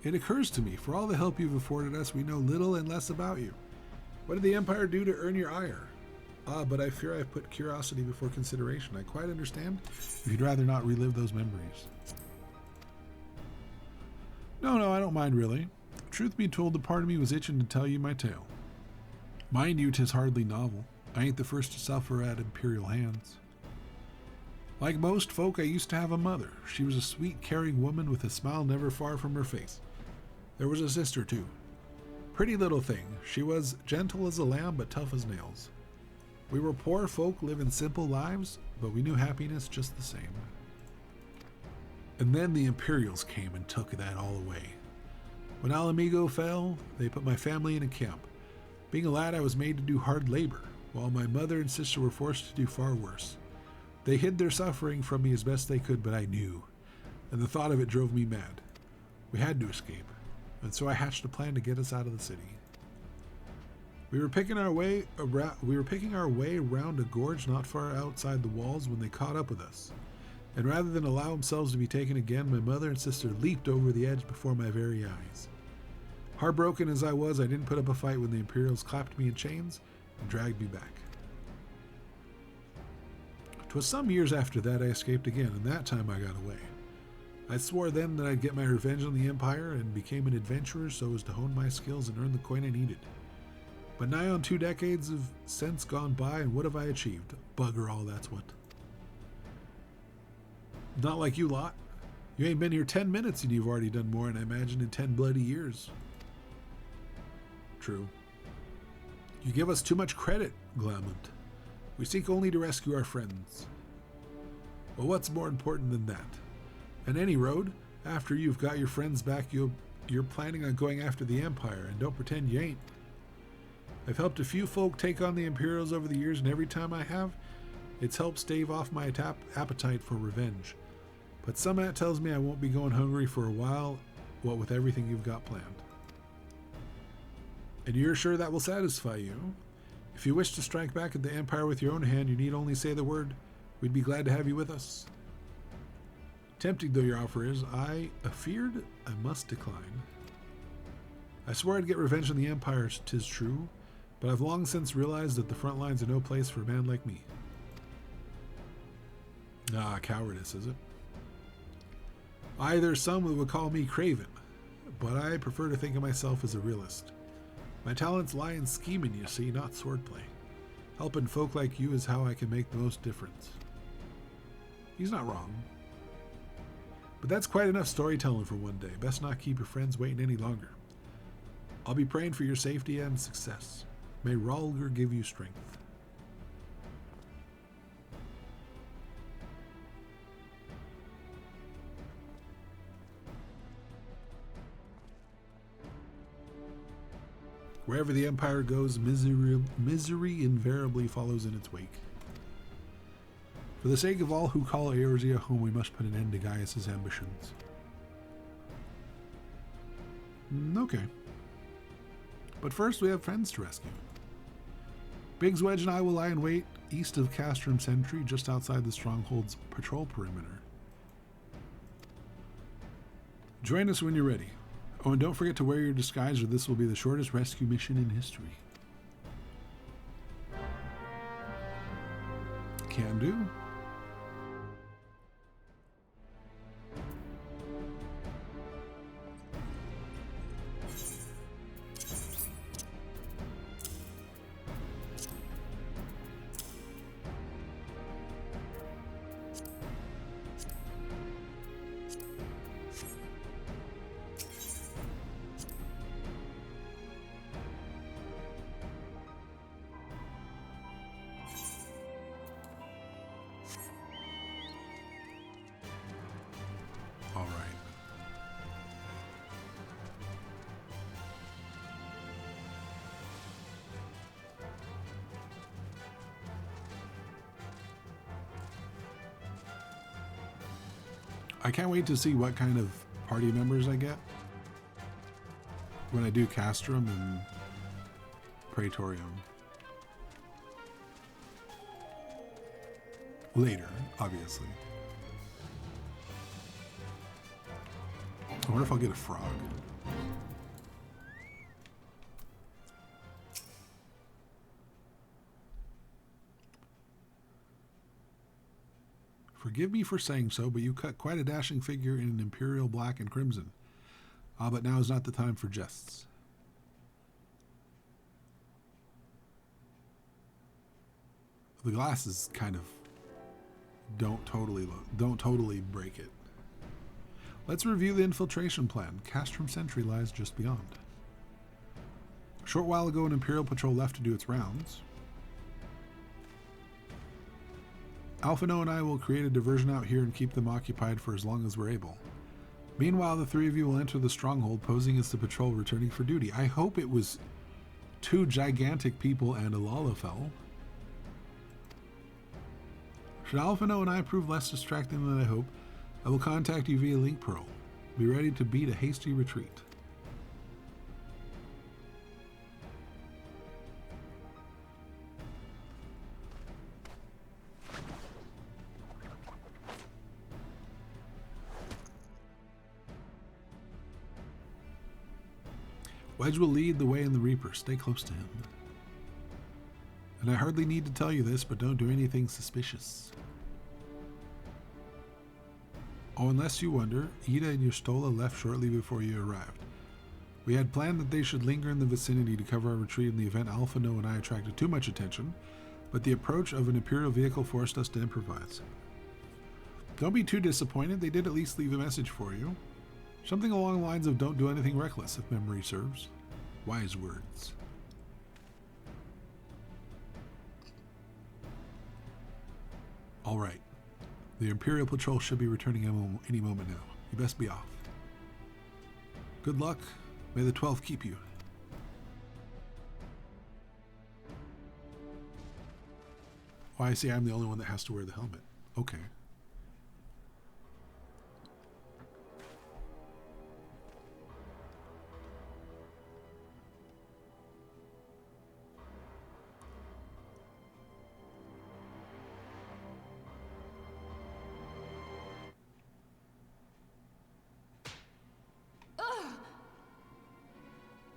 It occurs to me, for all the help you've afforded us, we know little and less about you. What did the Empire do to earn your ire? But I fear I've put curiosity before consideration. I quite understand if you'd rather not relive those memories. No, I don't mind really. Truth be told, the part of me was itching to tell you my tale. Mind you, 'tis hardly novel. I ain't the first to suffer at Imperial hands. Like most folk, I used to have a mother. She was a sweet, caring woman with a smile never far from her face. There was a sister, too. Pretty little thing. She was gentle as a lamb, but tough as nails. We were poor folk living simple lives, but we knew happiness just the same. And then the Imperials came and took that all away. When Alamigo fell, they put my family in a camp. Being a lad, I was made to do hard labor, while my mother and sister were forced to do far worse. They hid their suffering from me as best they could, but I knew, and the thought of it drove me mad. We had to escape, and so I hatched a plan to get us out of the city. We were picking our way around a gorge not far outside the walls when they caught up with us. And rather than allow themselves to be taken again, my mother and sister leaped over the edge before my very eyes. Heartbroken as I was, I didn't put up a fight when the Imperials clapped me in chains and dragged me back. 'Twas some years after that I escaped again, and that time I got away. I swore then that I'd get my revenge on the Empire and became an adventurer so as to hone my skills and earn the coin I needed. But nigh on 2 decades have since gone by, and what have I achieved? Bugger all, that's what. Not like you lot. You ain't been here 10 minutes and you've already done more than I imagined in 10 bloody years. True. You give us too much credit, Glamont. We seek only to rescue our friends. Well, what's more important than that? On any road, after you've got your friends back, you're planning on going after the Empire, and don't pretend you ain't. I've helped a few folk take on the Imperials over the years, and every time I have, it's helped stave off my appetite for revenge. But somehow it tells me I won't be going hungry for a while, what with everything you've got planned. And you're sure that will satisfy you? If you wish to strike back at the Empire with your own hand, you need only say the word. We'd be glad to have you with us. Tempting though your offer is, I feared I must decline. I swore I'd get revenge on the Empire, 'tis true, but I've long since realized that the front lines are no place for a man like me. Cowardice, is it? There's some who would call me craven, but I prefer to think of myself as a realist. My talents lie in scheming, you see, not swordplay. Helping folk like you is how I can make the most difference. He's not wrong. But that's quite enough storytelling for one day. Best not keep your friends waiting any longer. I'll be praying for your safety and success. May Ralger give you strength. Wherever the Empire goes, misery invariably follows in its wake. For the sake of all who call Eorzea home, we must put an end to Gaius's ambitions. Okay. But first we have friends to rescue. Biggs, Wedge, and I will lie in wait east of Castrum Sentry, just outside the Stronghold's patrol perimeter. Join us when you're ready. Oh, and don't forget to wear your disguise, or this will be the shortest rescue mission in history. Can do. All right. I can't wait to see what kind of party members I get when I do Castrum and Praetorium. Later, obviously. I wonder if I'll get a frog. Forgive me for saying so, but you cut quite a dashing figure in an imperial black and crimson. But now is not the time for jests. The glasses kind of don't totally break it. Let's review the infiltration plan. Castrum Sentry lies just beyond. A short while ago, an Imperial patrol left to do its rounds. Alphino and I will create a diversion out here and keep them occupied for as long as we're able. Meanwhile, the three of you will enter the stronghold, posing as the patrol returning for duty. I hope it was 2 gigantic people and a Lalafell. Should Alphino and I prove less distracting than I hope, I will contact you via Link Pearl. Be ready to beat a hasty retreat. Wedge will lead the way in the Reaper. Stay close to him. And I hardly need to tell you this, but don't do anything suspicious. Oh, unless you wonder, Ida and Yustola left shortly before you arrived. We had planned that they should linger in the vicinity to cover our retreat in the event Alphino and I attracted too much attention, but the approach of an Imperial vehicle forced us to improvise. Don't be too disappointed, they did at least leave a message for you. Something along the lines of don't do anything reckless, if memory serves. Wise words. All right. The Imperial Patrol should be returning any moment now. You best be off. Good luck. May the 12th keep you. Why, I see I'm the only one that has to wear the helmet. Okay.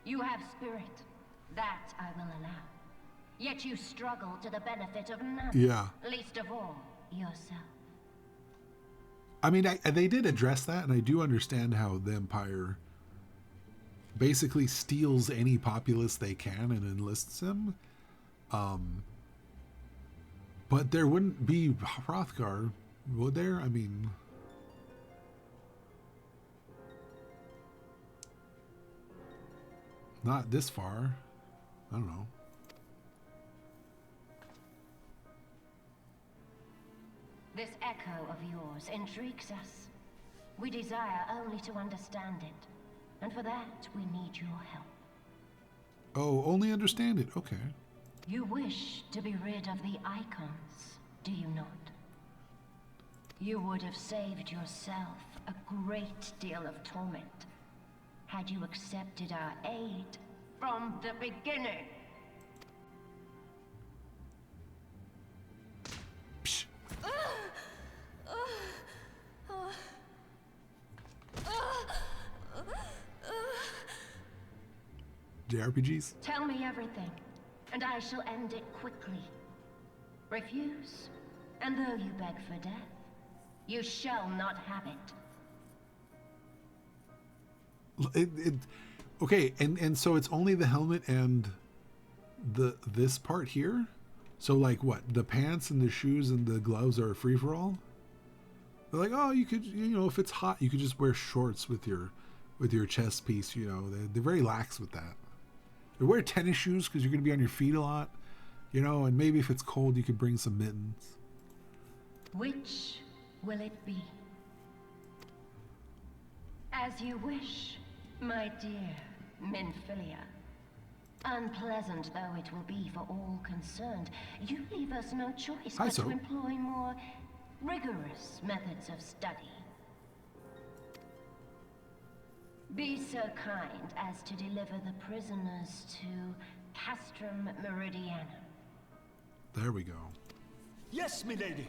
You have spirit. That I will allow. Yet you struggle to the benefit of none. Yeah. Least of all, yourself. I mean, they did address that, and I do understand how the Empire basically steals any populace they can and enlists them. But there wouldn't be Hrothgar, would there? I mean... Not this far. I don't know. This echo of yours intrigues us. We desire only to understand it. And for that, we need your help. Oh, only understand it. Okay. You wish to be rid of the icons, do you not? You would have saved yourself a great deal of torment had you accepted our aid from the beginning. Psh. JRPGs? Tell me everything, and I shall end it quickly. Refuse, And though you beg for death, you shall not have it. Okay, and so it's only the helmet and this part here? So like what? The pants and the shoes and the gloves are free for all? They're like, oh, you could, if it's hot, you could just wear shorts with your chest piece, They're very lax with that. They wear tennis shoes because you're going to be on your feet a lot, and maybe if it's cold, you could bring some mittens. Which will it be? As you wish, my dear Minfilia. Unpleasant though it will be for all concerned, you leave us no choice but to employ more rigorous methods of study. Be so kind as to deliver the prisoners to Castrum Meridianum. There we go. Yes, milady.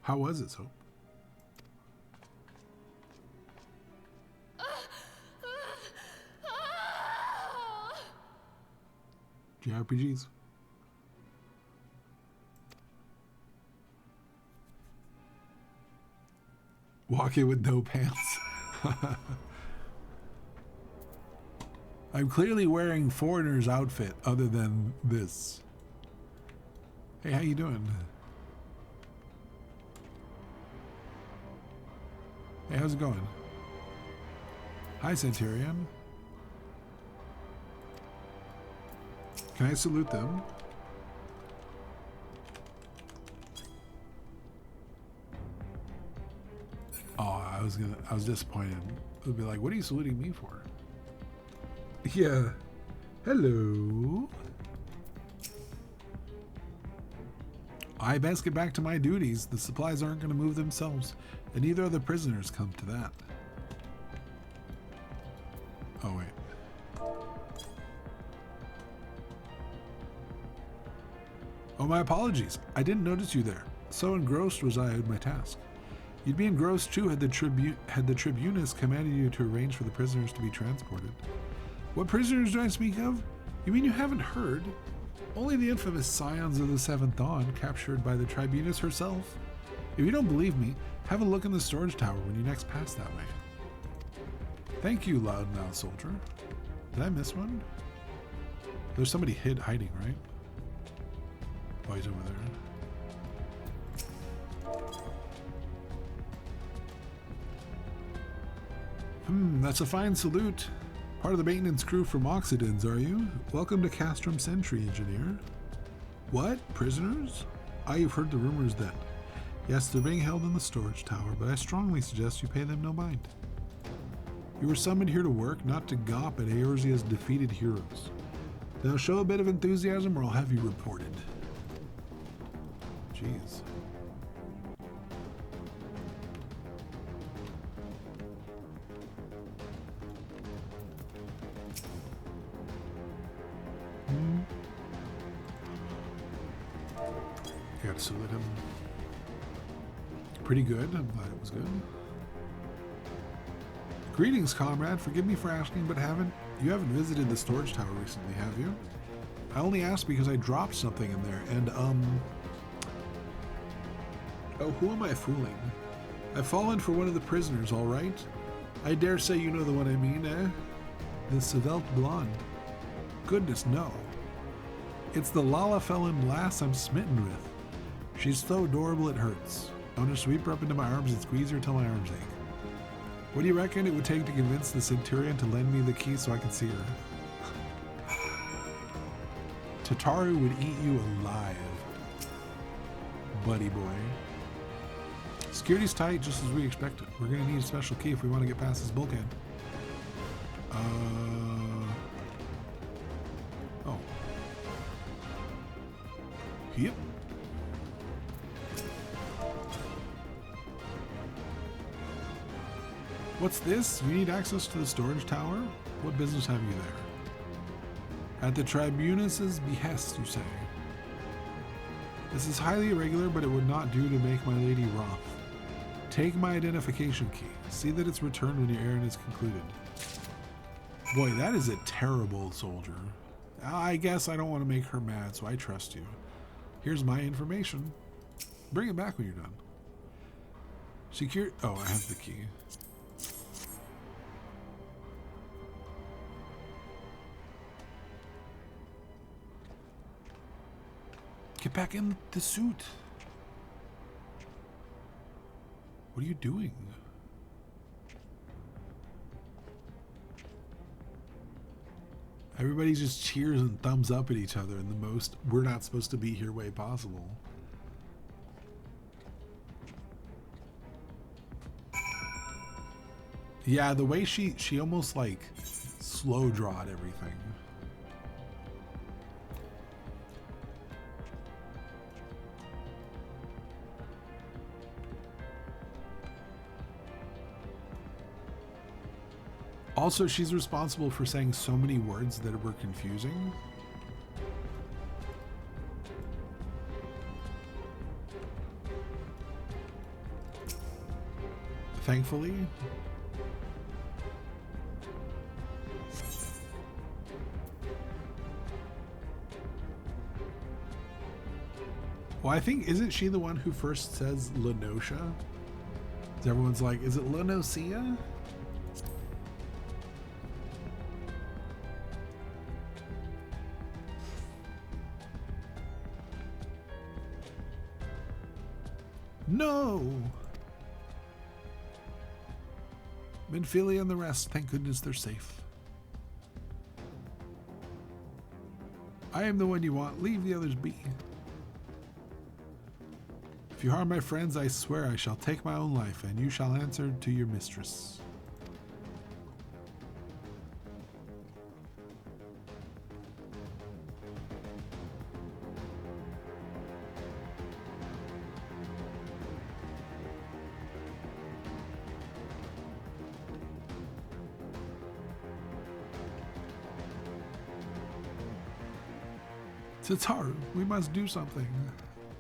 How was it, Soap? JRPGs. Walking with no pants. I'm clearly wearing foreigner's outfit other than this. Hey, how you doing? Hey, how's it going? Hi, Centurion. Can I salute them? Oh, I was disappointed. It would be like, what are you saluting me for? Yeah. Hello. I best get back to my duties. The supplies aren't going to move themselves, and neither are the prisoners, come to that. Oh, wait. Oh, my apologies. I didn't notice you there. So engrossed was I with my task. You'd be engrossed too had the tribunus commanded you to arrange for the prisoners to be transported. What prisoners do I speak of? You mean you haven't heard? Only the infamous scions of the Seventh Dawn, captured by the tribunus herself. If you don't believe me, have a look in the storage tower when you next pass that way. Thank you, loudmouth soldier. Did I miss one? There's somebody hiding, right? Oh, he's over there. That's a fine salute. Part of the maintenance crew from Oxidins, are you? Welcome to Castrum Sentry, Engineer. What? Prisoners? You've heard the rumors then. Yes, they're being held in the storage tower, but I strongly suggest you pay them no mind. You were summoned here to work, not to gawp at Eorzea's defeated heroes. Now show a bit of enthusiasm or I'll have you reported. Jeez. Got to salute him. Pretty good. I'm glad it was good. Greetings, comrade. Forgive me for asking, but you haven't visited the storage tower recently, have you? I only asked because I dropped something in there, and oh, who am I fooling? I've fallen for one of the prisoners, all right? I dare say you know the one I mean, eh? The svelte blonde. Goodness, no. It's the Lalafellin lass I'm smitten with. She's so adorable it hurts. I want to sweep her up into my arms and squeeze her till my arms ache. What do you reckon it would take to convince the Centurion to lend me the key so I can see her? Tataru would eat you alive, buddy boy. Security's tight, just as we expected. We're gonna need a special key if we want to get past this bulkhead. Oh. Yep. What's this? You need access to the storage tower? What business have you there? At the tribunus's behest, you say. This is highly irregular, but it would not do to make my lady wroth. Take my identification key. See that it's returned when your errand is concluded. Boy, that is a terrible soldier. I guess I don't want to make her mad, so I trust you. Here's my information. Bring it back when you're done. Secure. Oh, I have the key. Get back in the suit. What are you doing? Everybody just cheers and thumbs up at each other in the most we're not supposed to be here way possible. Yeah, the way she almost like slow drawed everything. Also, she's responsible for saying so many words that were confusing. Thankfully. Well, I think, isn't she the one who first says Lenosha? Everyone's like, is it Lenosia? No! Minfilia and the rest, thank goodness they're safe. I am the one you want, leave the others be. If you harm my friends, I swear I shall take my own life, and you shall answer to your mistress. Tataru, we must do something.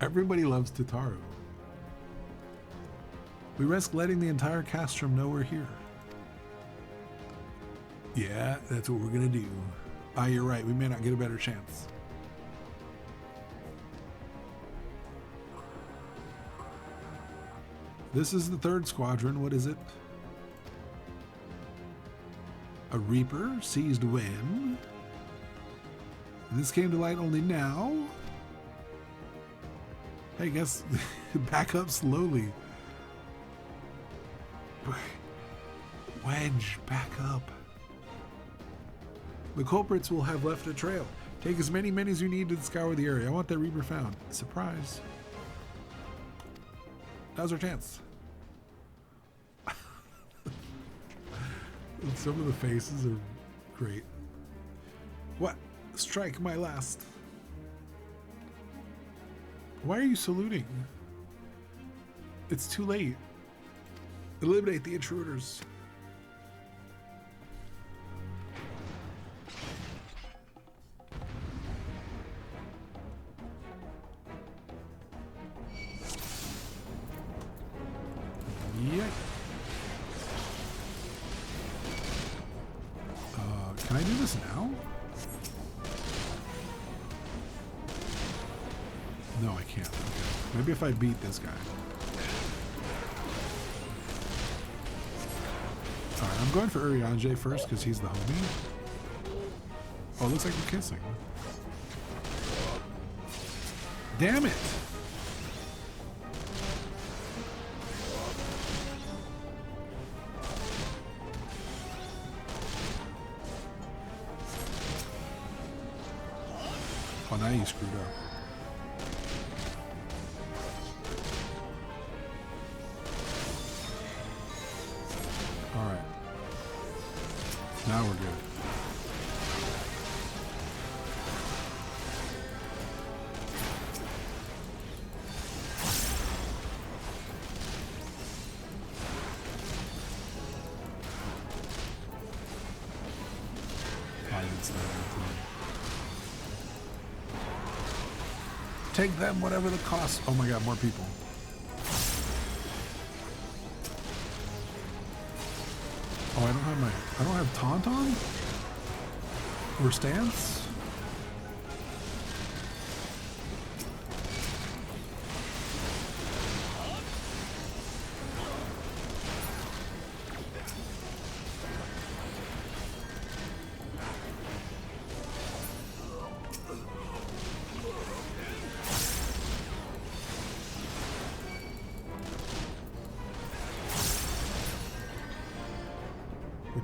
Everybody loves Tataru. We risk letting the entire castrum know we're here. Yeah, that's what we're gonna do. Ah, you're right, we may not get a better chance. This is the third squadron, what is it? A Reaper, seized when? This came to light only now? Hey, guess back up slowly. Wedge, back up. The culprits will have left a trail. Take as many men as you need to scour the area. I want that Reaper found. Surprise. Now's our chance. Some of the faces are great. What? Strike my last. Why are you saluting? It's too late. Eliminate the intruders. Yeah. Can I do this now? No, I can't. Okay. Maybe if I beat this guy. Alright, I'm going for Urianger first because he's the homie. Oh, it looks like we're kissing. Damn it! Oh, now you screwed up. Alright. Now we're good. Take them, whatever the cost. Oh my god, more people. Oh, I don't have Tauntaun? Or Stance?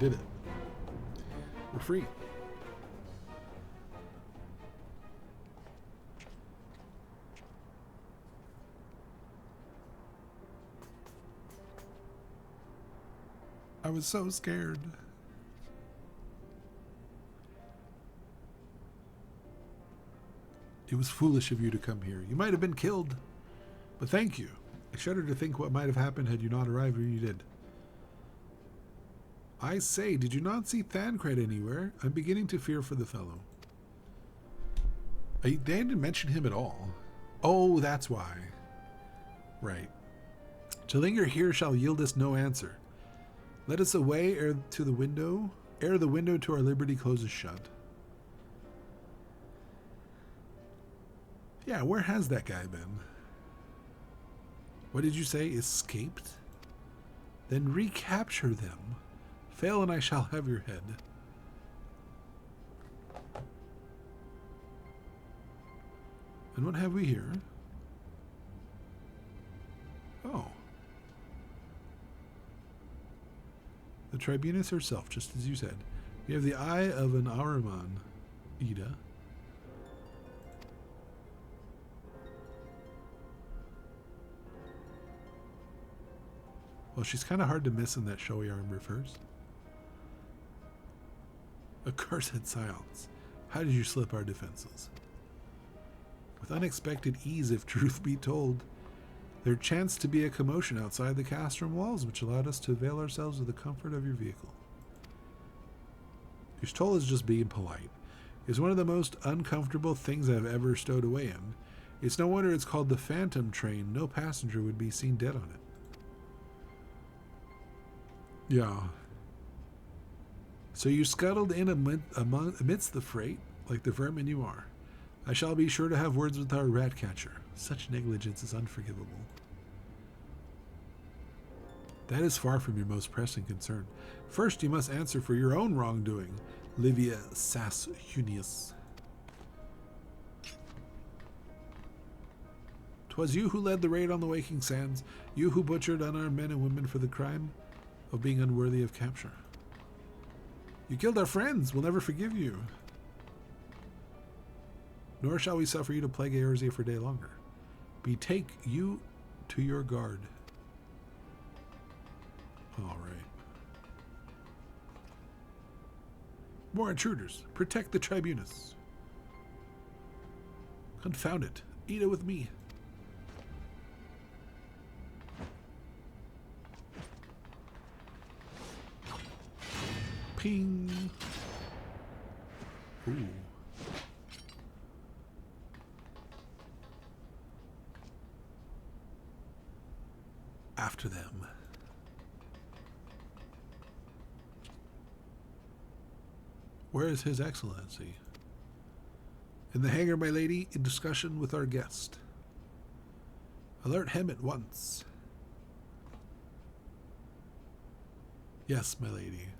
did it. We're free. I was so scared. It was foolish of you to come here. You might have been killed, but thank you. I shudder to think what might have happened had you not arrived where you did. I say, did you not see Thancred anywhere? I'm beginning to fear for the fellow. They didn't mention him at all. Oh, that's why. Right. To linger here shall yield us no answer. Let us away ere the window to our liberty closes shut. Yeah, where has that guy been? What did you say? Escaped? Then recapture them. Fail and I shall have your head. And what have we here? Oh. The Tribunus herself, just as you said. We have the eye of an Ahriman, Ida. Well, she's kind of hard to miss in that showy armor first. Accursed silence. How did you slip our defenses? With unexpected ease, if truth be told, there chanced to be a commotion outside the castrum walls, which allowed us to avail ourselves of the comfort of your vehicle. Your toll is just being polite. It's one of the most uncomfortable things I've ever stowed away in. It's no wonder it's called the Phantom Train. No passenger would be seen dead on it. Yeah. So you scuttled in amidst the freight, like the vermin you are. I shall be sure to have words with our rat catcher. Such negligence is unforgivable. That is far from your most pressing concern. First, you must answer for your own wrongdoing, Livia Sasunius. 'Twas you who led the raid on the Waking Sands, you who butchered unarmed men and women for the crime of being unworthy of capture. You killed our friends. We'll never forgive you. Nor shall we suffer you to plague Eorzea for a day longer. Betake you to your guard. All right. More intruders. Protect the Tribunus. Confound it. Eat it with me. Ping. Ooh. After them. Where is His Excellency? In the hangar, my lady, in discussion with our guest. Alert him at once. Yes, my lady.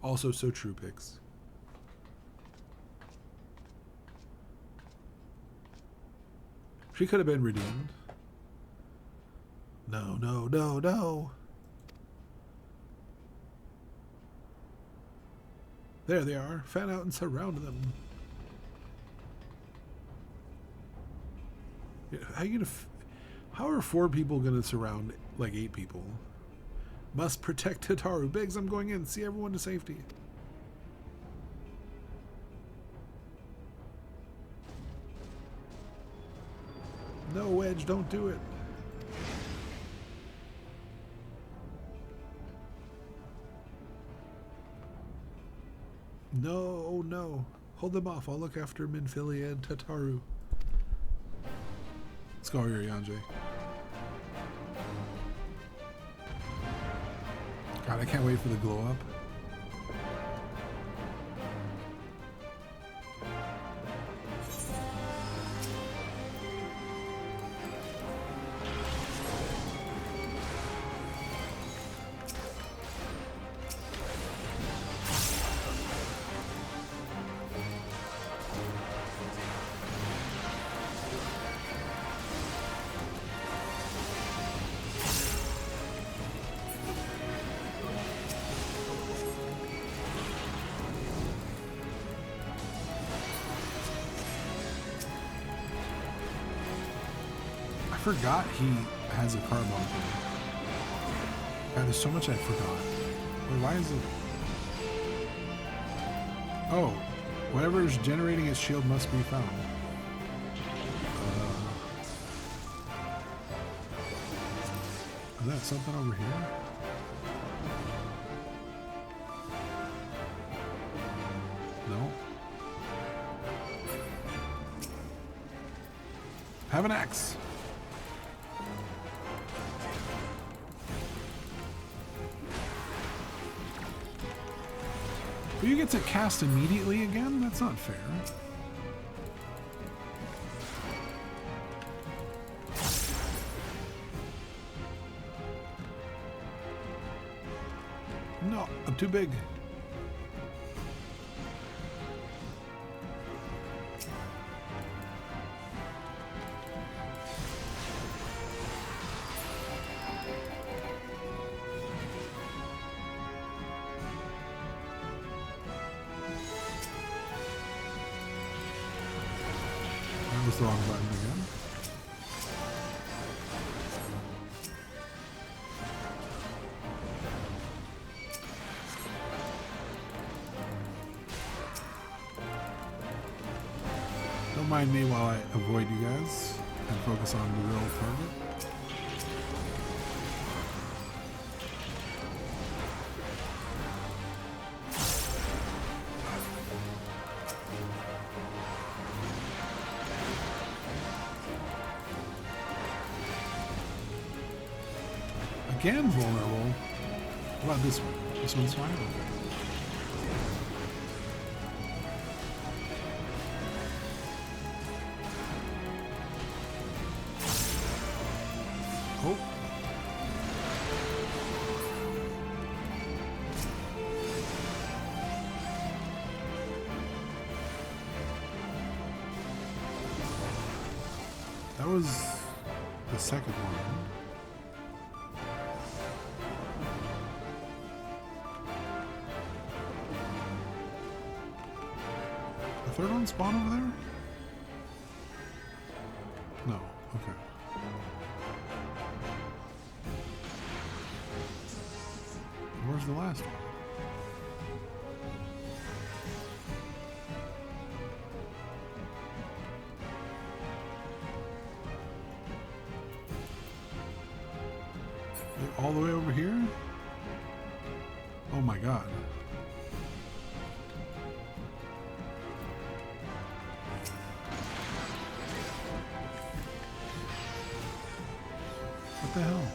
Also so true, Pix. She could have been redeemed. No, no, no, no. There they are. Fan out and surround them. How you gonna? How are 4 people gonna surround like 8 people? Must protect Tataru. Biggs, I'm going in. See everyone to safety. No, Wedge, don't do it. No, oh no. Hold them off. I'll look after Minfilia and Tataru. Let's go here, Yanjay. God, I can't wait for the glow up. forgot he has a carbon. God, there's so much I forgot. Wait, why is it? Oh, whatever is generating its shield must be found. Is that something over here? No. Have an axe. But you get to cast immediately again? That's not fair. No, I'm too big. That was the wrong button again. Don't mind me while I avoid you guys and focus on the real target. Again vulnerable. What about this one? This one's fine. Oh. That was the second one. The third one spawn over there? No. Okay. Where's the last one? All the way over here? Oh my god. What the hell?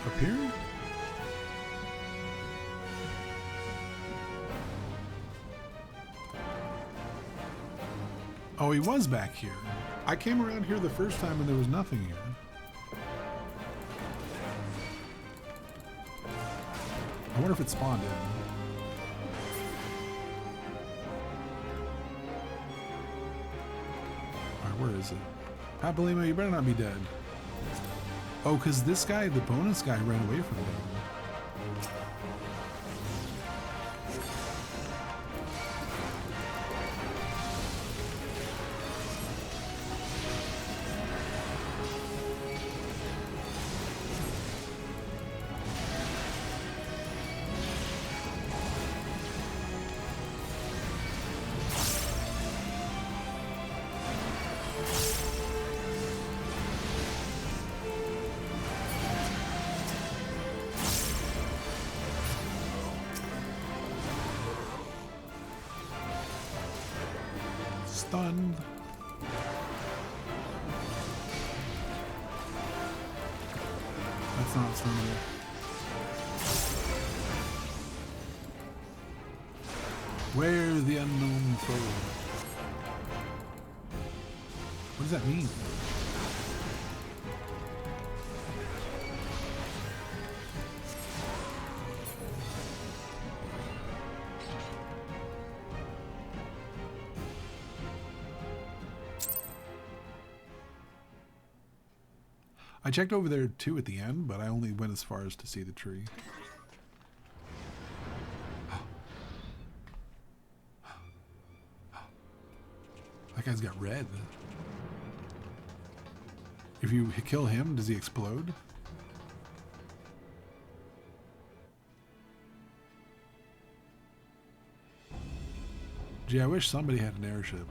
Up here? Oh, he was back here. I came around here the first time and there was nothing here. I wonder if it spawned in. Alright, where is it? Papalima, you better not be dead. Oh, because this guy, the bonus guy, ran away from him. Stunned. That's not stunnable. Where the unknown foe? What does that mean? I checked over there too at the end, but I only went as far as to see the tree. That guy's got red. If you kill him, does he explode? Gee, I wish somebody had an airship.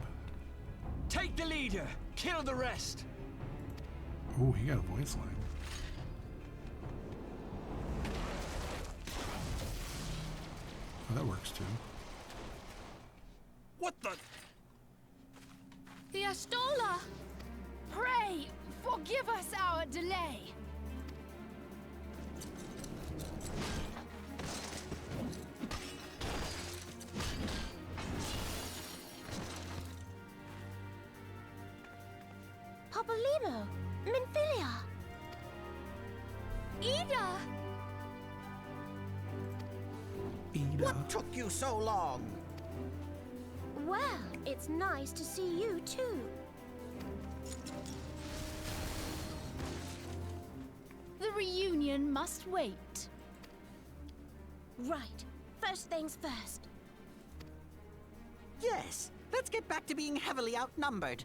Take the leader, kill the rest. Oh, he got a voice line. Oh, that works too. What the? The Astola! Pray, forgive us our delay. Popolimo, Minfilia. Ida! What took you so long? Well, it's nice to see you too. The reunion must wait. Right. First things first. Yes, let's get back to being heavily outnumbered.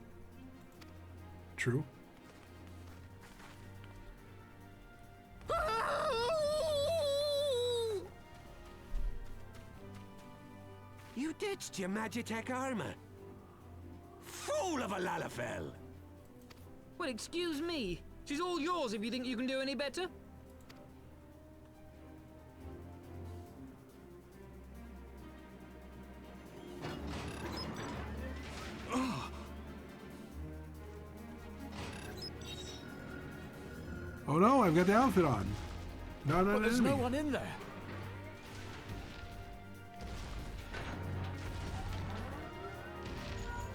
True. You ditched your Magitech armor. Fool of a Lalafell! Well, excuse me. She's all yours if you think you can do any better. Oh no, I've got the outfit on. No, no, But there's no enemy. one in there.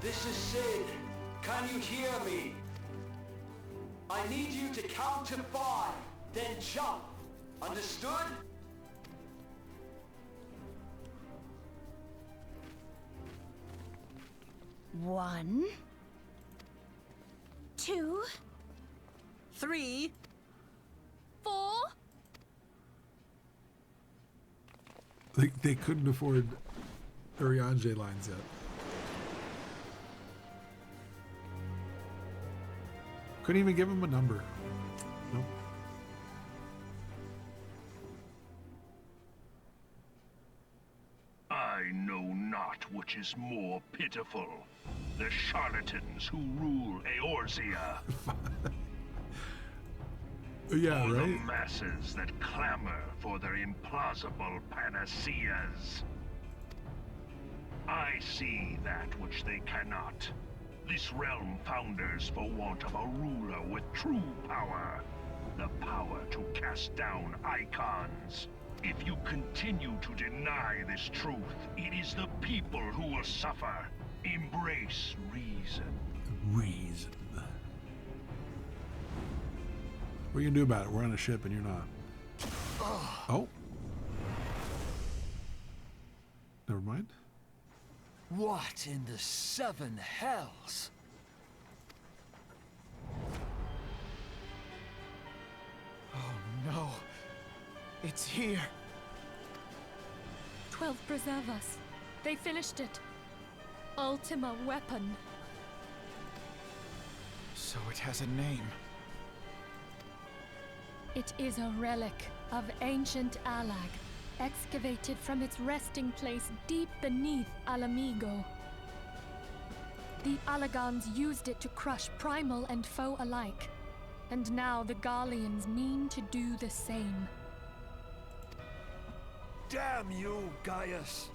This is Sid. Can you hear me? I need you to count to 5, then jump. Understood? One, 2, 3, 4. They couldn't afford Urianger lines yet. Couldn't even give him a number. Nope. I know not which is more pitiful. The charlatans who rule Eorzea. Yeah, or the right? masses that clamor for their implausible panaceas. I see that which they cannot. This realm founders for want of a ruler with true power. The power to cast down icons. If you continue to deny this truth, it is the people who will suffer. Embrace reason. Reason. What are you gonna do about it? We're on a ship and you're not. Oh. Never mind. What in the 7 hells? Oh no. It's here. 12 preserve us. They finished it. Ultima weapon. So it has a name. It is a relic of ancient Alag, excavated from its resting place deep beneath Alamigo. The Alagans used it to crush primal and foe alike, and now the Garleans mean to do the same. Damn you, Gaius!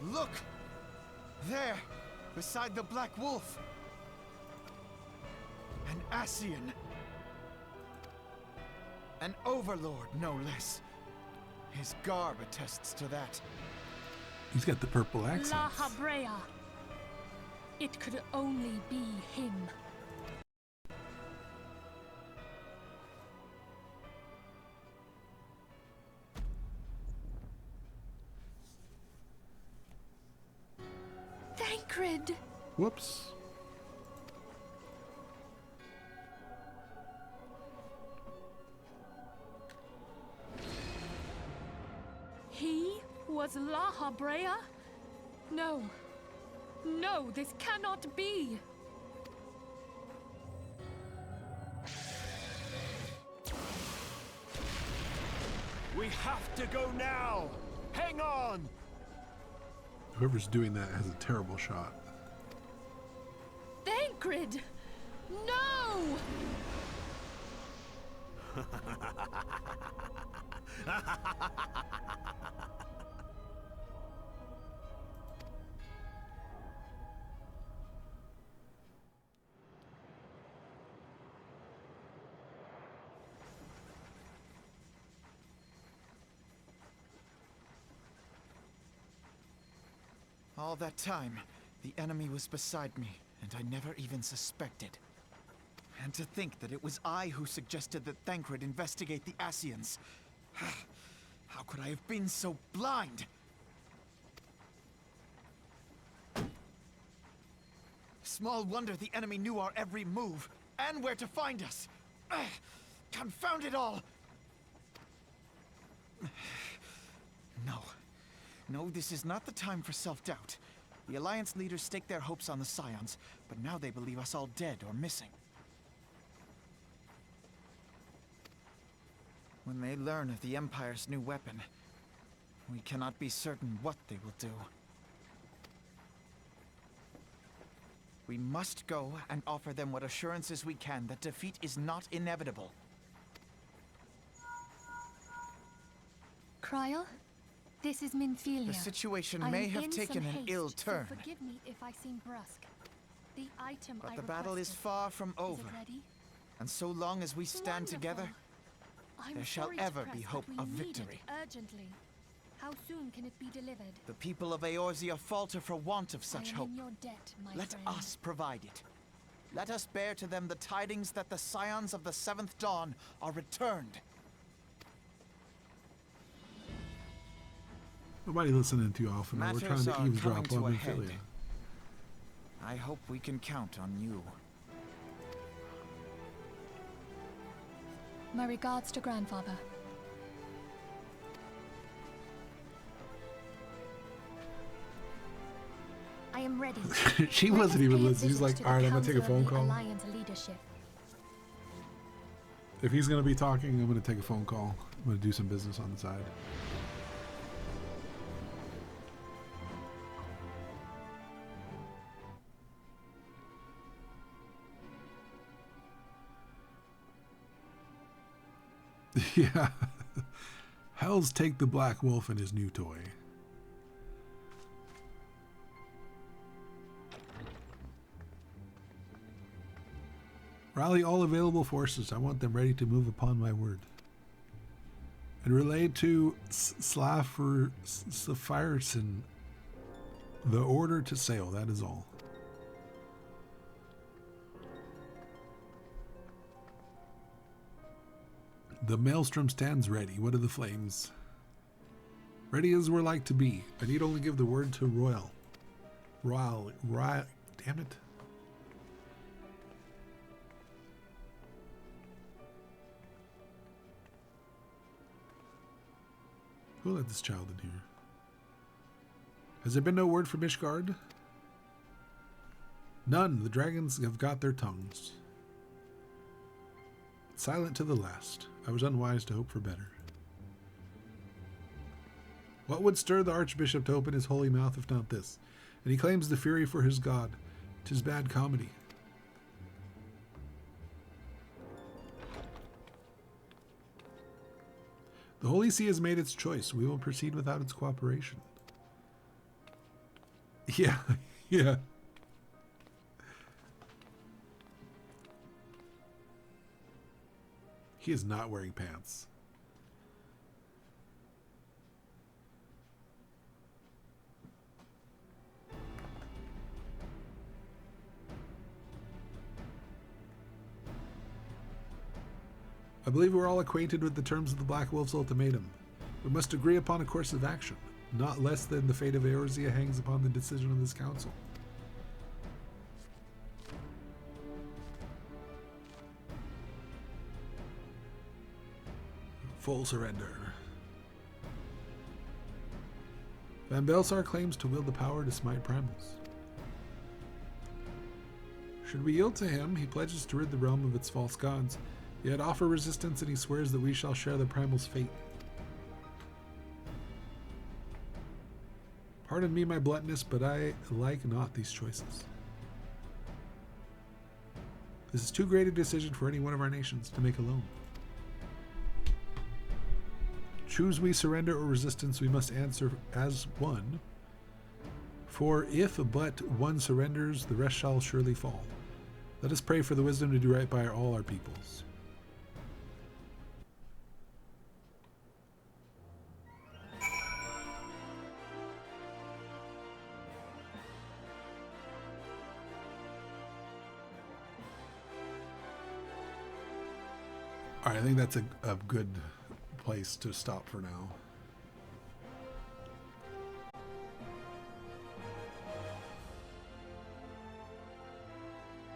Look! There, beside the Black Wolf. An Ascian. An overlord, no less. His garb attests to that. He's got the purple accent. La Habrea. It could only be him. Thancred! Whoops. He was La Habrea? No. No, this cannot be! We have to go now! Hang on! Whoever's doing that has a terrible shot. Thancred! No! All that time, the enemy was beside me, and I never even suspected. And to think that it was I who suggested that Thancred investigate the Ascians. How could I have been so blind? Small wonder the enemy knew our every move, and where to find us. Confound it all! No. No, this is not the time for self-doubt. The Alliance leaders staked their hopes on the Scions, but now they believe us all dead or missing. When they learn of the Empire's new weapon, we cannot be certain what they will do. We must go and offer them what assurances we can that defeat is not inevitable. Kryl, this is Minfilia. The situation I may am have in taken some an haste, ill so turn. forgive me if I seem brusque. The item But I the battle is requested. far from Is over. it ready? And so long as we stand together, I'm there shall sorry to ever press, be but hope we of need it victory. urgently. How soon can it be delivered? The people of Eorzea falter for want of such I am hope. in your debt, my Let friend. us provide it. Let us bear to them the tidings that the Scions of the Seventh Dawn are returned. Nobody listening too often. We're trying Matters to are eavesdrop coming to on a head. Minfilia. I hope we can count on you. My regards to grandfather. I am ready. She Let wasn't us even pay a listening. She's visit like, to the all right, I'm going to take a Council phone of the call. Alliance leadership. If he's going to be talking, I'm going to take a phone call. I'm going to do some business on the side. Yeah. Hells take the Black Wolf and his new toy. Rally all available forces. I want them ready to move upon my word. And relay to Slafirson the order to sail. That is all. The maelstrom stands ready. What are the flames? Ready as we're like to be. I need only give the word to Royal. Damn it. Who let this child in here? Has there been no word from Ishgard? None. The dragons have got their tongues. Silent to the last. I was unwise to hope for better. What would stir the Archbishop to open his holy mouth if not this? And he claims the fury for his god. 'Tis bad comedy. The Holy See has made its choice. We will proceed without its cooperation. Yeah, yeah. He is not wearing pants. I believe we're all acquainted with the terms of the Black Wolf's ultimatum. We must agree upon a course of action. Not less than the fate of Eorzea hangs upon the decision of this council. Full surrender. Van Belsar claims to wield the power to smite primals. Should we yield to him, he pledges to rid the realm of its false gods. Yet offer resistance, and he swears that we shall share the primal's fate. Pardon me my bluntness, but I like not these choices. This is too great a decision for any one of our nations to make alone. Choose we surrender or resistance, we must answer as one. For if but one surrenders, the rest shall surely fall. Let us pray for the wisdom to do right by all our peoples. All right, I think that's a good place to stop for now.